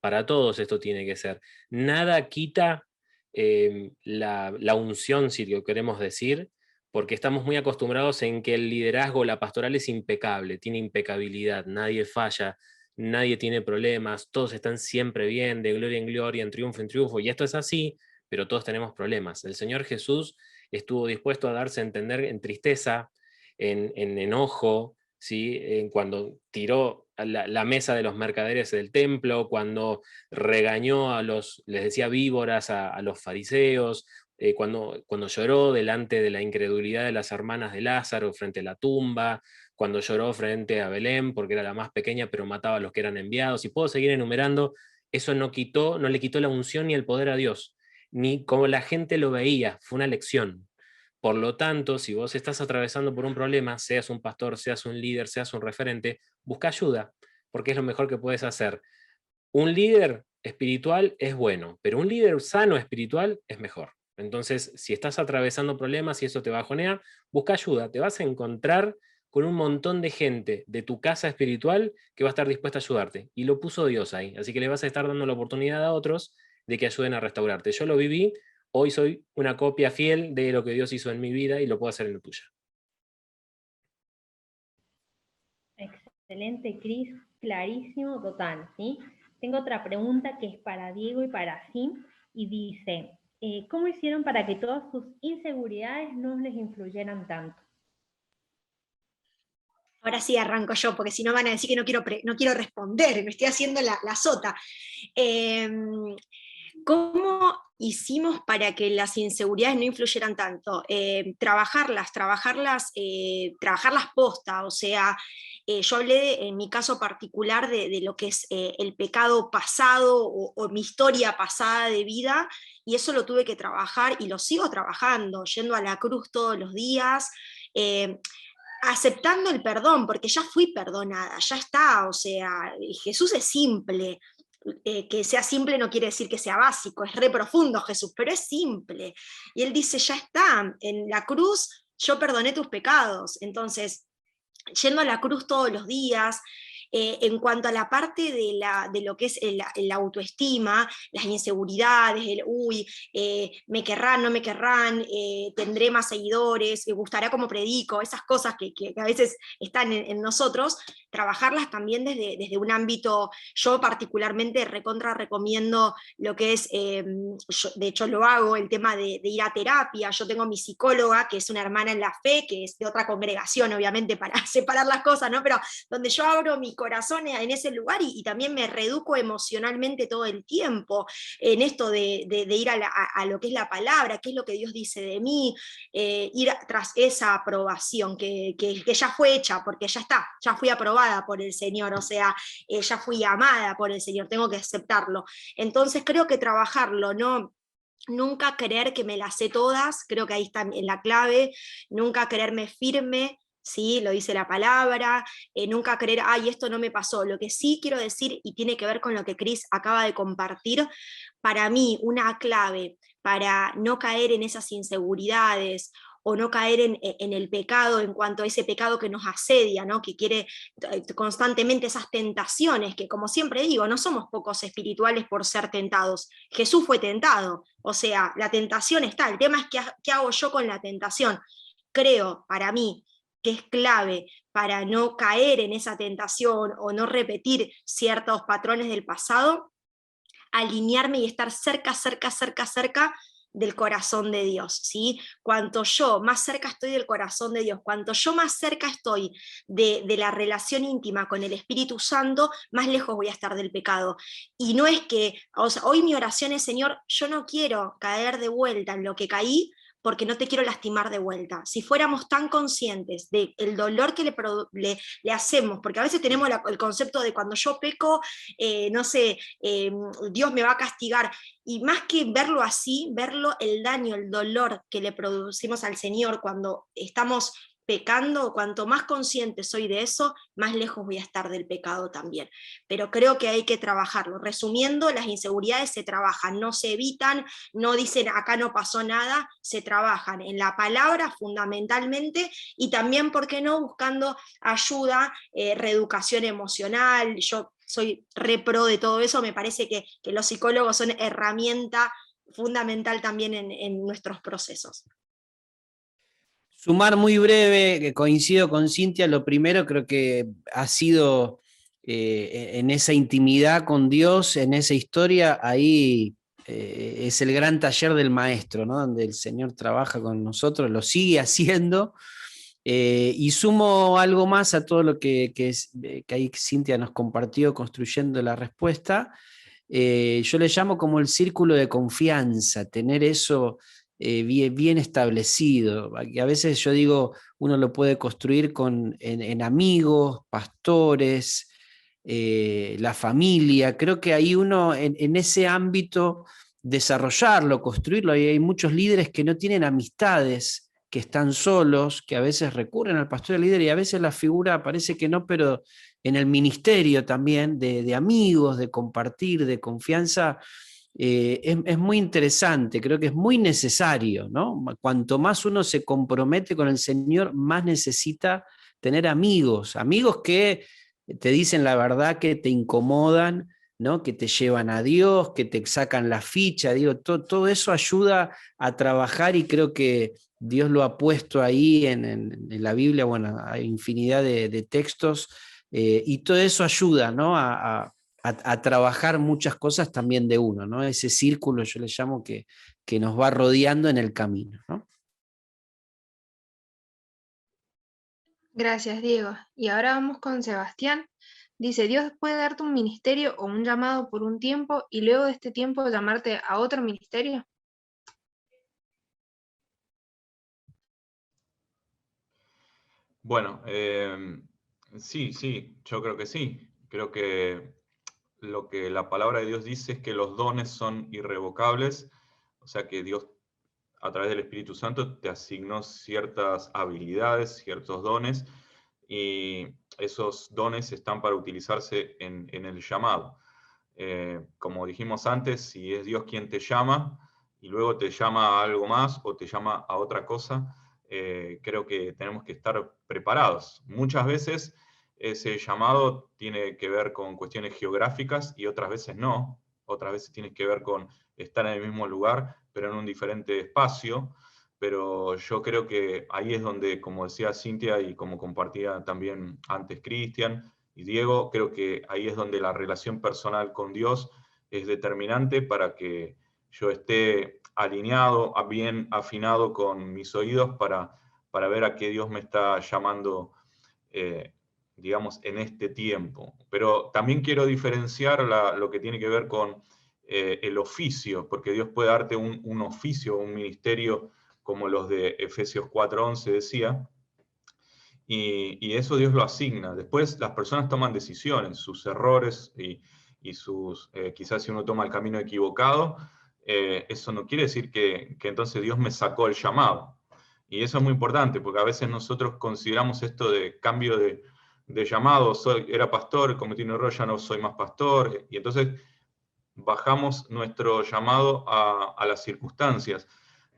Para todos esto tiene que ser. Nada quita la unción, si lo queremos decir, porque estamos muy acostumbrados en que el liderazgo, la pastoral es impecable, tiene impecabilidad, nadie falla, nadie tiene problemas, todos están siempre bien, de gloria en gloria, en triunfo, y esto es así, pero todos tenemos problemas. El Señor Jesús estuvo dispuesto a darse a entender en tristeza, en enojo, ¿sí? Cuando tiró la mesa de los mercaderes del templo, cuando regañó les decía víboras a los fariseos, cuando lloró delante de la incredulidad de las hermanas de Lázaro frente a la tumba, cuando lloró frente a Belén porque era la más pequeña pero mataba a los que eran enviados, y puedo seguir enumerando. Eso no le quitó la unción ni el poder a Dios, ni como la gente lo veía, fue una lección. Por lo tanto, si vos estás atravesando por un problema, seas un pastor, seas un líder, seas un referente, busca ayuda, porque es lo mejor que puedes hacer. Un líder espiritual es bueno, pero un líder sano espiritual es mejor. Entonces, si estás atravesando problemas y eso te bajonea, busca ayuda. Te vas a encontrar con un montón de gente de tu casa espiritual que va a estar dispuesta a ayudarte. Y lo puso Dios ahí. Así que le vas a estar dando la oportunidad a otros de que ayuden a restaurarte. Yo lo viví, hoy soy una copia fiel de lo que Dios hizo en mi vida y lo puedo hacer en la tuya. Excelente, Cris, clarísimo, total, ¿sí? Tengo otra pregunta que es para Diego y para Sim, y dice, ¿cómo hicieron para que todas sus inseguridades no les influyeran tanto? Ahora sí arranco yo, porque si no van a decir que no quiero responder, me estoy haciendo la sota. ¿Cómo hicimos para que las inseguridades no influyeran tanto? Trabajarlas posta, o sea, yo hablé en mi caso particular de lo que es el pecado pasado o mi historia pasada de vida, y eso lo tuve que trabajar y lo sigo trabajando, yendo a la cruz todos los días, aceptando el perdón, porque ya fui perdonada, ya está, o sea, Jesús es simple. Que sea simple no quiere decir que sea básico, es re profundo Jesús, pero es simple. Y él dice, ya está, en la cruz yo perdoné tus pecados. Entonces, yendo a la cruz todos los días, En cuanto a la parte de lo que es la autoestima, las inseguridades, me querrán, no me querrán, tendré más seguidores, me gustará como predico, esas cosas que a veces están en nosotros, trabajarlas también desde un ámbito. Yo particularmente recontra recomiendo lo que es, de hecho lo hago, el tema de ir a terapia. Yo tengo mi psicóloga, que es una hermana en la fe, que es de otra congregación, obviamente, para separar las cosas, ¿no? Pero donde yo abro mi corazón en ese lugar y también me reeduco emocionalmente todo el tiempo en esto de ir a lo que es la palabra, qué es lo que Dios dice de mí, ir tras esa aprobación que ya fue hecha, porque ya está, ya fui aprobada por el Señor, o sea, ya fui amada por el Señor, tengo que aceptarlo. Entonces creo que trabajarlo, ¿no? Nunca creer que me las sé todas, creo que ahí está en la clave, nunca creerme firme, ¿sí? Lo dice la palabra, nunca creer, ay, esto no me pasó. Lo que sí quiero decir, y tiene que ver con lo que Cris acaba de compartir, para mí una clave para no caer en esas inseguridades o no caer en el pecado, en cuanto a ese pecado que nos asedia, ¿no? Que quiere constantemente esas tentaciones, que como siempre digo, no somos pocos espirituales por ser tentados. Jesús fue tentado, o sea, la tentación está, el tema es qué hago yo con la tentación. Creo, para mí, que es clave para no caer en esa tentación o no repetir ciertos patrones del pasado, alinearme y estar cerca del corazón de Dios, ¿sí? Cuanto yo más cerca estoy del corazón de Dios, cuanto yo más cerca estoy de la relación íntima con el Espíritu Santo, más lejos voy a estar del pecado. Y no es que, o sea, hoy mi oración es, Señor, yo no quiero caer de vuelta en lo que caí, porque no te quiero lastimar de vuelta. Si fuéramos tan conscientes del dolor que le hacemos, porque a veces tenemos el concepto de cuando yo peco, no sé, Dios me va a castigar, y más que verlo así, verlo el daño, el dolor que le producimos al Señor cuando estamos pecando, cuanto más consciente soy de eso, más lejos voy a estar del pecado también. Pero creo que hay que trabajarlo. Resumiendo, las inseguridades se trabajan, no se evitan, no dicen acá no pasó nada, se trabajan en la palabra fundamentalmente, y también, ¿por qué no?, buscando ayuda, reeducación emocional. Yo soy re pro de todo eso, me parece que los psicólogos son herramienta fundamental también en nuestros procesos. Sumar muy breve, que coincido con Cintia, lo primero creo que ha sido en esa intimidad con Dios, en esa historia, ahí es el gran taller del maestro, ¿no? Donde el Señor trabaja con nosotros, lo sigue haciendo, y sumo algo más a todo lo que ahí Cintia nos compartió construyendo la respuesta. Yo le llamo como el círculo de confianza, tener eso bien establecido. A veces yo digo, uno lo puede construir en amigos, pastores, la familia. Creo que ahí uno en ese ámbito desarrollarlo, construirlo. Hay muchos líderes que no tienen amistades, que están solos, que a veces recurren al pastor y al líder, y a veces la figura parece que no, pero en el ministerio también, de amigos, de compartir, de confianza, es muy interesante, creo que es muy necesario, ¿no? Cuanto más uno se compromete con el Señor, más necesita tener amigos que te dicen la verdad, que te incomodan, ¿no? Que te llevan a Dios, que te sacan la ficha, digo, todo eso ayuda a trabajar, y creo que Dios lo ha puesto ahí en la Biblia. Bueno, hay infinidad de textos, y todo eso ayuda, ¿no? A trabajar muchas cosas también de uno, ¿no? Ese círculo yo le llamo que nos va rodeando en el camino, ¿no? Gracias, Diego. Y ahora vamos con Sebastián. Dice, Dios puede darte un ministerio o un llamado por un tiempo y luego de este tiempo llamarte a otro ministerio. Bueno, sí, yo creo que sí. Creo que lo que la palabra de Dios dice es que los dones son irrevocables, o sea que Dios a través del Espíritu Santo te asignó ciertas habilidades, ciertos dones, y esos dones están para utilizarse en el llamado. Como dijimos antes, si es Dios quien te llama y luego te llama a algo más o te llama a otra cosa, creo que tenemos que estar preparados. Muchas veces ese llamado tiene que ver con cuestiones geográficas y otras veces no. Otras veces tiene que ver con estar en el mismo lugar, pero en un diferente espacio. Pero yo creo que ahí es donde, como decía Cintia y como compartía también antes Cristian y Diego, creo que ahí es donde la relación personal con Dios es determinante para que yo esté alineado, bien afinado con mis oídos para ver a qué Dios me está llamando, digamos, en este tiempo. Pero también quiero diferenciar lo que tiene que ver con el oficio, porque Dios puede darte un oficio, un ministerio, como los de Efesios 4:11 decía, y eso Dios lo asigna. Después las personas toman decisiones, sus errores y sus, quizás si uno toma el camino equivocado, eso no quiere decir que entonces Dios me sacó el llamado. Y eso es muy importante, porque a veces nosotros consideramos esto de cambio de llamado, era pastor, cometí un error, ya no soy más pastor, y entonces bajamos nuestro llamado a las circunstancias.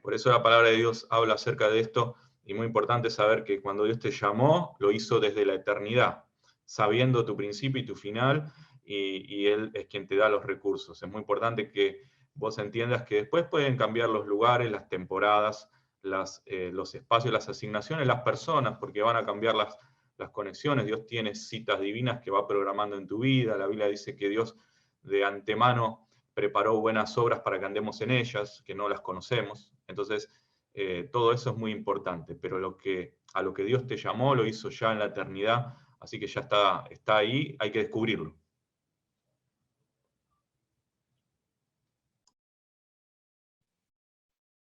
Por eso la palabra de Dios habla acerca de esto, y muy importante saber que cuando Dios te llamó, lo hizo desde la eternidad, sabiendo tu principio y tu final, y Él es quien te da los recursos. Es muy importante que vos entiendas que después pueden cambiar los lugares, las temporadas, los espacios, las asignaciones, las personas, porque van a cambiar las conexiones. Dios tiene citas divinas que va programando en tu vida. La Biblia dice que Dios de antemano preparó buenas obras para que andemos en ellas, que no las conocemos. Entonces, todo eso es muy importante, pero a lo que Dios te llamó lo hizo ya en la eternidad, así que ya está ahí, hay que descubrirlo.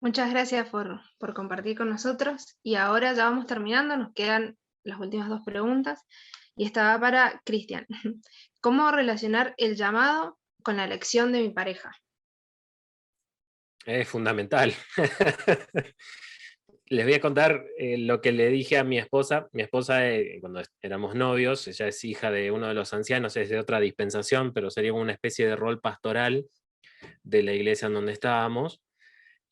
Muchas gracias por compartir con nosotros. Y ahora ya vamos terminando, nos quedan las últimas dos preguntas. Y esta va para Cristian. ¿Cómo relacionar el llamado con la elección de mi pareja? Es fundamental. Les voy a contar lo que le dije a mi esposa. Mi esposa, cuando éramos novios, ella es hija de uno de los ancianos, es de otra dispensación, pero sería una especie de rol pastoral de la iglesia en donde estábamos.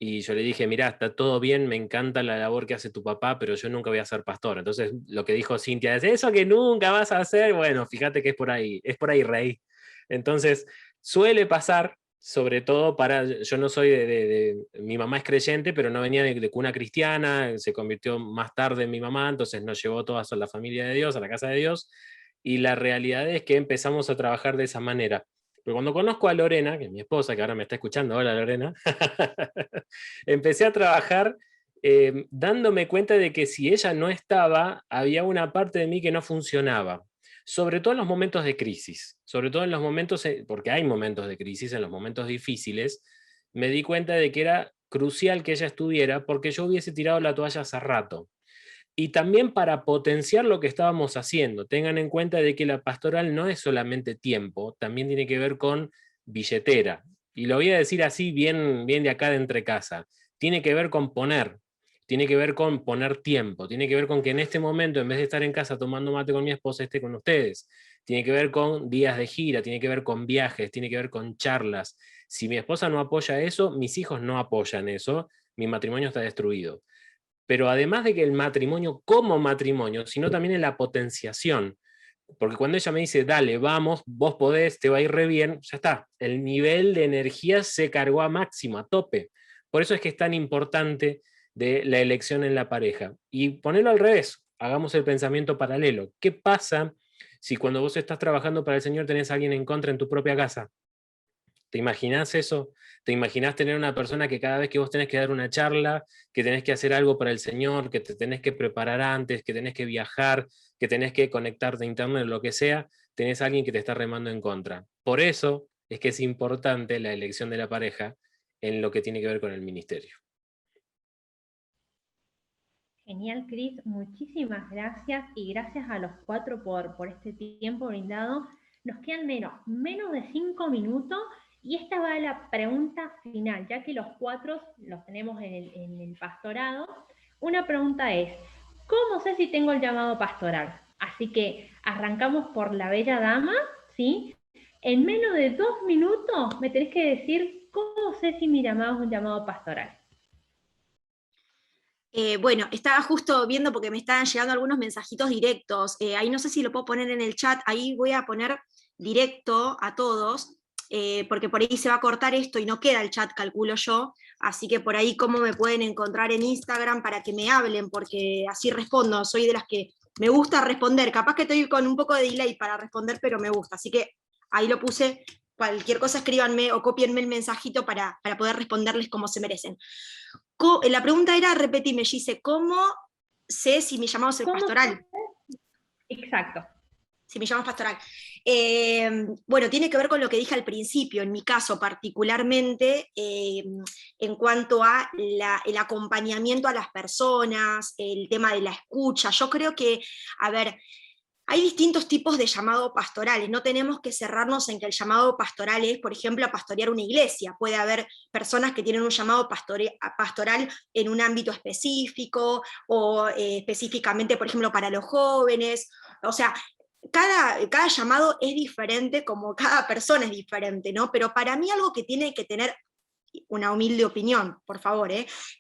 Y yo le dije, mirá, está todo bien, me encanta la labor que hace tu papá, pero yo nunca voy a ser pastor. Entonces lo que dijo Cintia es, eso que nunca vas a hacer, bueno, fíjate que es por ahí, rey. Entonces suele pasar, sobre todo yo no soy mi mamá es creyente, pero no venía de cuna cristiana, se convirtió más tarde en mi mamá, entonces nos llevó todas a la familia de Dios, a la casa de Dios, y la realidad es que empezamos a trabajar de esa manera. Pero cuando conozco a Lorena, que es mi esposa, que ahora me está escuchando, hola Lorena, empecé a trabajar dándome cuenta de que si ella no estaba, había una parte de mí que no funcionaba. Sobre todo en los momentos de crisis, sobre todo en los momentos, porque hay momentos de crisis, en los momentos difíciles, me di cuenta de que era crucial que ella estuviera porque yo hubiese tirado la toalla hace rato. Y también para potenciar lo que estábamos haciendo. Tengan en cuenta de que la pastoral no es solamente tiempo, también tiene que ver con billetera. Y lo voy a decir así bien de acá de entre casa. Tiene que ver con poner, tiene que ver con poner tiempo, tiene que ver con que en este momento, en vez de estar en casa tomando mate con mi esposa, esté con ustedes. Tiene que ver con días de gira, tiene que ver con viajes, tiene que ver con charlas. Si mi esposa no apoya eso, mis hijos no apoyan eso, mi matrimonio está destruido. Pero además de que el matrimonio como matrimonio, sino también en la potenciación. Porque cuando ella me dice, dale, vamos, vos podés, te va a ir re bien, ya está. El nivel de energía se cargó a máximo, a tope. Por eso es que es tan importante de la elección en la pareja. Y ponerlo al revés, hagamos el pensamiento paralelo. ¿Qué pasa si cuando vos estás trabajando para el Señor tenés a alguien en contra en tu propia casa? ¿Te imaginás eso? ¿Te imaginás tener una persona que cada vez que vos tenés que dar una charla, que tenés que hacer algo para el Señor, que te tenés que preparar antes, que tenés que viajar, que tenés que conectarte a internet, lo que sea, tenés a alguien que te está remando en contra? Por eso es que es importante la elección de la pareja en lo que tiene que ver con el ministerio. Genial, Cris, muchísimas gracias y gracias a los cuatro por este tiempo brindado. Nos quedan menos de 5 minutos. Y esta va a la pregunta final, ya que los cuatro los tenemos en el pastorado. Una pregunta es, ¿cómo sé si tengo el llamado pastoral? Así que arrancamos por la bella dama, ¿sí? En menos de 2 minutos me tenés que decir, ¿cómo sé si mi llamado es un llamado pastoral? Bueno, estaba justo viendo porque me estaban llegando algunos mensajitos directos. Ahí no sé si lo puedo poner en el chat, ahí voy a poner directo a todos, porque por ahí se va a cortar esto y no queda el chat, calculo yo. Así que por ahí cómo me pueden encontrar en Instagram para que me hablen, porque así respondo. Soy de las que me gusta responder. Capaz que estoy con un poco de delay para responder, pero me gusta. Así que ahí lo puse. Cualquier cosa escríbanme o cópienme el mensajito para poder responderles como se merecen. La pregunta era, repetime, Gise, ¿cómo sé si mi llamado es pastoral? Exacto. Si mi llamado es pastoral. Bueno, tiene que ver con lo que dije al principio, en mi caso particularmente, en cuanto a el acompañamiento a las personas, el tema de la escucha. Yo creo que, a ver, hay distintos tipos de llamado pastorales, no tenemos que cerrarnos en que el llamado pastoral es, por ejemplo, a pastorear una iglesia. Puede haber personas que tienen un llamado pastoral en un ámbito específico, o específicamente, por ejemplo, para los jóvenes. O sea, cada llamado es diferente, como cada persona es diferente, ¿no? Pero para mí algo que tiene que tener, una humilde opinión, por favor,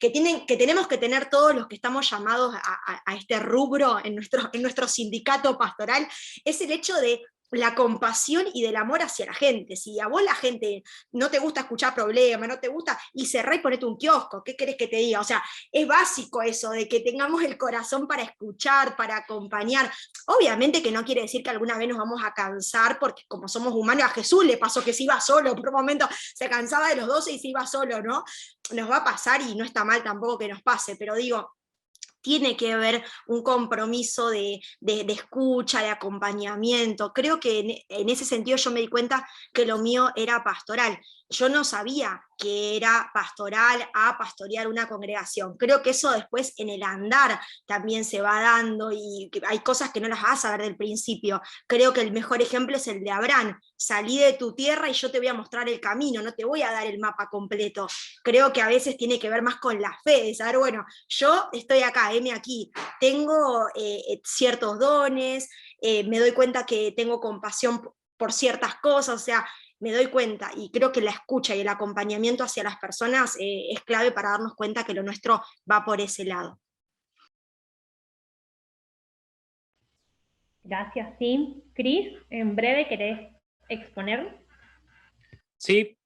que tenemos que tener todos los que estamos llamados a este rubro en nuestro sindicato pastoral, es el hecho de la compasión y del amor hacia la gente. Si a vos la gente no te gusta escuchar problemas, no te gusta, y cerrá y ponete un kiosco, ¿qué querés que te diga? O sea, es básico eso, de que tengamos el corazón para escuchar, para acompañar. Obviamente que no quiere decir que alguna vez nos vamos a cansar, porque como somos humanos, a Jesús le pasó que se iba solo, por un momento se cansaba de los 12 y se iba solo, ¿no? Nos va a pasar y no está mal tampoco que nos pase, pero digo, tiene que haber un compromiso de escucha, de acompañamiento. Creo que en ese sentido yo me di cuenta que lo mío era pastoral. Yo no sabía que era pastoral a pastorear una congregación. Creo que eso después en el andar también se va dando, y hay cosas que no las vas a ver del principio. Creo que el mejor ejemplo es el de Abraham. Salí de tu tierra y yo te voy a mostrar el camino, no te voy a dar el mapa completo. Creo que a veces tiene que ver más con la fe, de saber, bueno, yo estoy acá, heme aquí, tengo ciertos dones, me doy cuenta que tengo compasión por ciertas cosas, o sea, me doy cuenta, y creo que la escucha y el acompañamiento hacia las personas es clave para darnos cuenta que lo nuestro va por ese lado. Gracias, Tim. Cris, en breve, ¿querés exponer? Sí,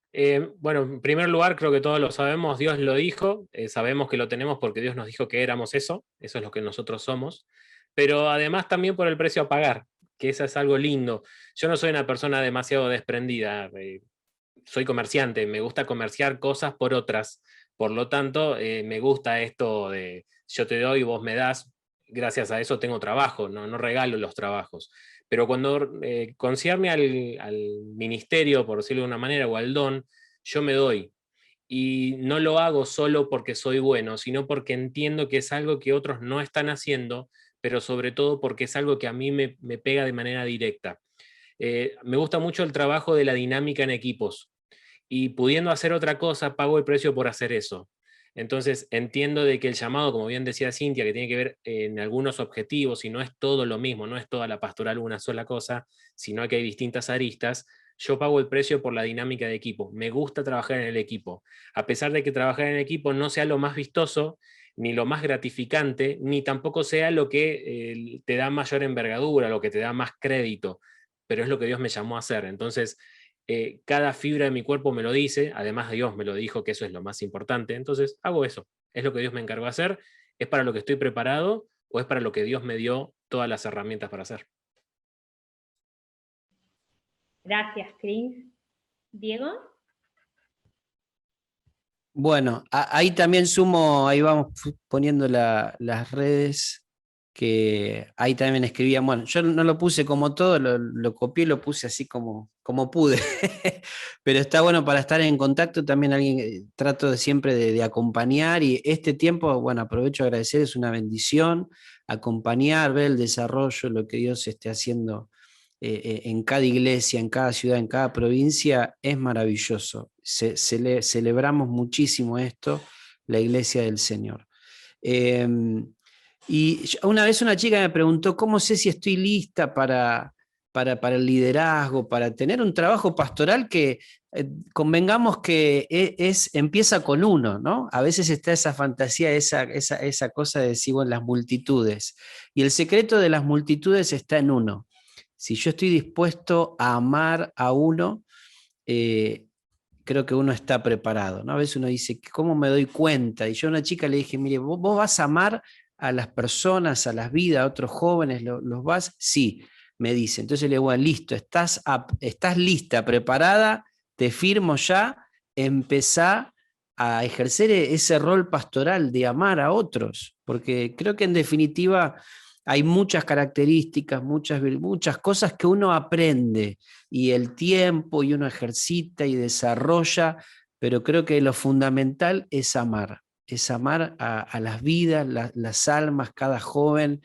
bueno, en primer lugar, creo que todos lo sabemos, Dios lo dijo, sabemos que lo tenemos porque Dios nos dijo que éramos eso es lo que nosotros somos, pero además también por el precio a pagar, que eso es algo lindo. Yo no soy una persona demasiado desprendida, soy comerciante, me gusta comerciar cosas por otras, por lo tanto, me gusta esto de yo te doy, vos me das, gracias a eso tengo trabajo, no regalo los trabajos. Pero cuando concierne al ministerio, por decirlo de una manera, o al don, yo me doy. Y no lo hago solo porque soy bueno, sino porque entiendo que es algo que otros no están haciendo, pero sobre todo porque es algo que a mí me pega de manera directa. Me gusta mucho el trabajo de la dinámica en equipos, y pudiendo hacer otra cosa, pago el precio por hacer eso. Entonces entiendo de que el llamado, como bien decía Cintia, que tiene que ver en algunos objetivos, y no es todo lo mismo, no es toda la pastoral una sola cosa, sino que hay distintas aristas. Yo pago el precio por la dinámica de equipo. Me gusta trabajar en el equipo. A pesar de que trabajar en el equipo no sea lo más vistoso, ni lo más gratificante, ni tampoco sea lo que te da mayor envergadura, lo que te da más crédito, pero es lo que Dios me llamó a hacer. Entonces, cada fibra de mi cuerpo me lo dice, además Dios me lo dijo, que eso es lo más importante, entonces hago eso, es lo que Dios me encargó de hacer, es para lo que estoy preparado, o es para lo que Dios me dio todas las herramientas para hacer. Gracias, Cris. ¿Diego? Bueno, ahí también sumo, ahí vamos poniendo las redes, que ahí también escribían, bueno, yo no lo puse como todo, lo copié, lo puse así como pude, pero está bueno para estar en contacto, también alguien, trato siempre de acompañar, y este tiempo, bueno, aprovecho a agradecer, es una bendición, acompañar, ver el desarrollo, lo que Dios esté haciendo en cada iglesia, en cada ciudad, en cada provincia, es maravilloso. Celebramos muchísimo esto, la iglesia del Señor. Y una vez una chica me preguntó, ¿cómo sé si estoy lista para para el liderazgo, para tener un trabajo pastoral que convengamos que empieza con uno, ¿no? A veces está esa fantasía, esa cosa de decir, bueno, las multitudes. Y el secreto de las multitudes está en uno. Si yo estoy dispuesto a amar a uno, creo que uno está preparado, ¿no? A veces uno dice, ¿cómo me doy cuenta? Y yo a una chica le dije, mire, vos vas a amar a las personas, a las vidas, a otros jóvenes, ¿los vas? Sí, me dice. Entonces le digo, bueno, listo, estás lista, preparada, te firmo ya, empezá a ejercer ese rol pastoral de amar a otros, porque creo que en definitiva hay muchas características, muchas cosas que uno aprende y el tiempo y uno ejercita y desarrolla, pero creo que lo fundamental es amar a las vidas, las almas, cada joven.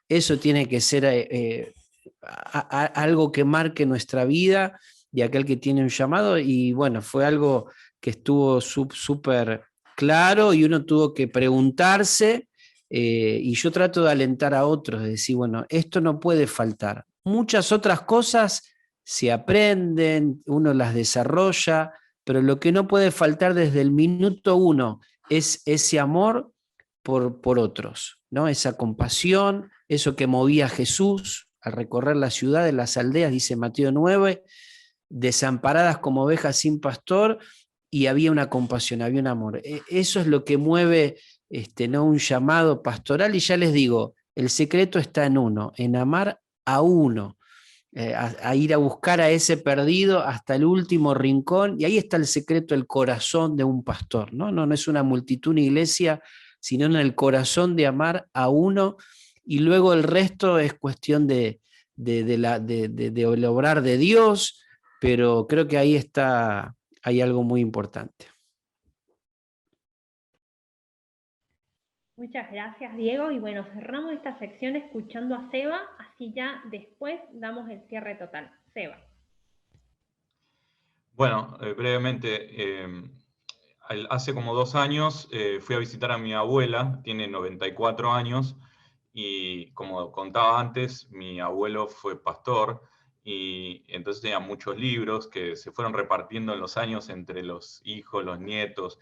Eso tiene que ser algo que marque nuestra vida y aquel que tiene un llamado, y bueno, fue algo que estuvo súper claro y uno tuvo que preguntarse, y yo trato de alentar a otros, de decir, bueno, esto no puede faltar. Muchas otras cosas se aprenden, uno las desarrolla, pero lo que no puede faltar desde el minuto uno es ese amor por otros, ¿no? Esa compasión, eso que movía a Jesús al recorrer las ciudades, las aldeas, dice Mateo 9, desamparadas como ovejas sin pastor, y había una compasión, había un amor. Eso es lo que mueve ¿no? un llamado pastoral, y ya les digo, el secreto está en uno, en amar a uno, a ir a buscar a ese perdido hasta el último rincón, y ahí está el secreto, el corazón de un pastor, ¿no? No es una multitud, una iglesia, sino en el corazón de amar a uno, y luego el resto es cuestión de obrar de Dios, pero creo que ahí hay algo muy importante. Muchas gracias, Diego. Y bueno, cerramos esta sección escuchando a Seba, así ya después damos el cierre total. Seba. Bueno, brevemente, hace como 2 años fui a visitar a mi abuela, tiene 94 años, y como contaba antes, mi abuelo fue pastor, y entonces tenía muchos libros que se fueron repartiendo en los años entre los hijos, los nietos.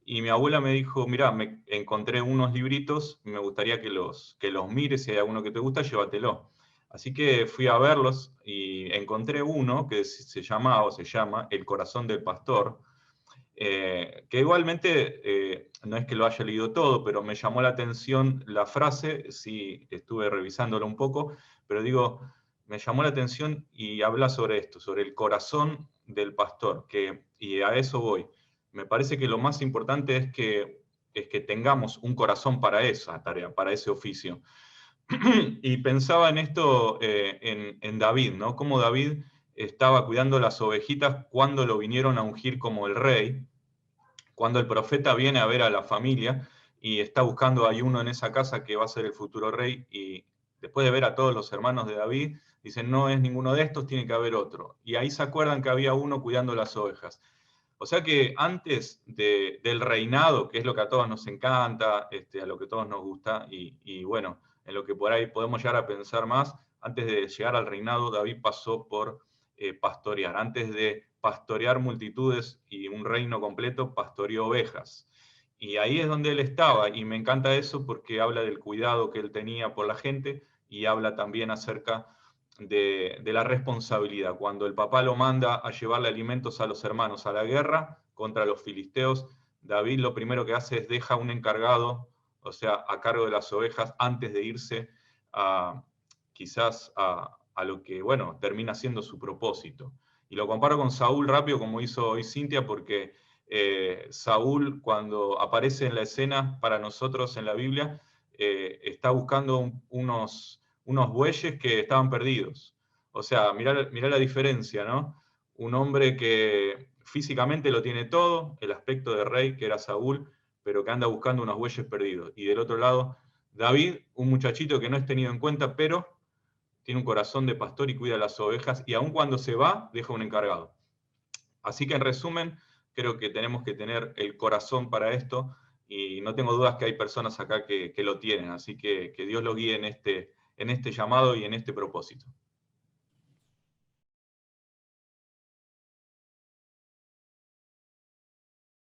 Y mi abuela me dijo, mirá, me encontré unos libritos, me gustaría que los mires, si hay alguno que te gusta, llévatelo. Así que fui a verlos y encontré uno que se llama El corazón del pastor, que igualmente no es que lo haya leído todo, pero me llamó la atención la frase, sí, estuve revisándolo un poco, pero digo, me llamó la atención y habla sobre esto, sobre el corazón del pastor, y a eso voy. Me parece que lo más importante es que tengamos un corazón para esa tarea, para ese oficio. Y pensaba en esto, en David, ¿no? Cómo David estaba cuidando las ovejitas cuando lo vinieron a ungir como el rey, cuando el profeta viene a ver a la familia y está buscando, hay uno en esa casa que va a ser el futuro rey, y después de ver a todos los hermanos de David, dicen, no es ninguno de estos, tiene que haber otro. Y ahí se acuerdan que había uno cuidando las ovejas. O sea que antes del reinado, que es lo que a todos nos encanta, a lo que a todos nos gusta, y bueno, en lo que por ahí podemos llegar a pensar más, antes de llegar al reinado, David pasó por pastorear. Antes de pastorear multitudes y un reino completo, pastoreó ovejas. Y ahí es donde él estaba, y me encanta eso porque habla del cuidado que él tenía por la gente, y habla también acerca de la responsabilidad. Cuando el papá lo manda a llevarle alimentos a los hermanos a la guerra contra los filisteos, David lo primero que hace es deja un encargado, o sea, a cargo de las ovejas, antes de irse quizás a lo que, bueno, termina siendo su propósito. Y lo comparo con Saúl rápido, como hizo hoy Cintia, porque Saúl, cuando aparece en la escena para nosotros en la Biblia, está buscando unos bueyes que estaban perdidos. O sea, mirá la diferencia, ¿no? Un hombre que físicamente lo tiene todo, el aspecto de rey, que era Saúl, pero que anda buscando unos bueyes perdidos. Y del otro lado, David, un muchachito que no es tenido en cuenta, pero tiene un corazón de pastor y cuida las ovejas, y aun cuando se va, deja un encargado. Así que en resumen, creo que tenemos que tener el corazón para esto, y no tengo dudas que hay personas acá que lo tienen, así que Dios los guíe en este llamado y en este propósito.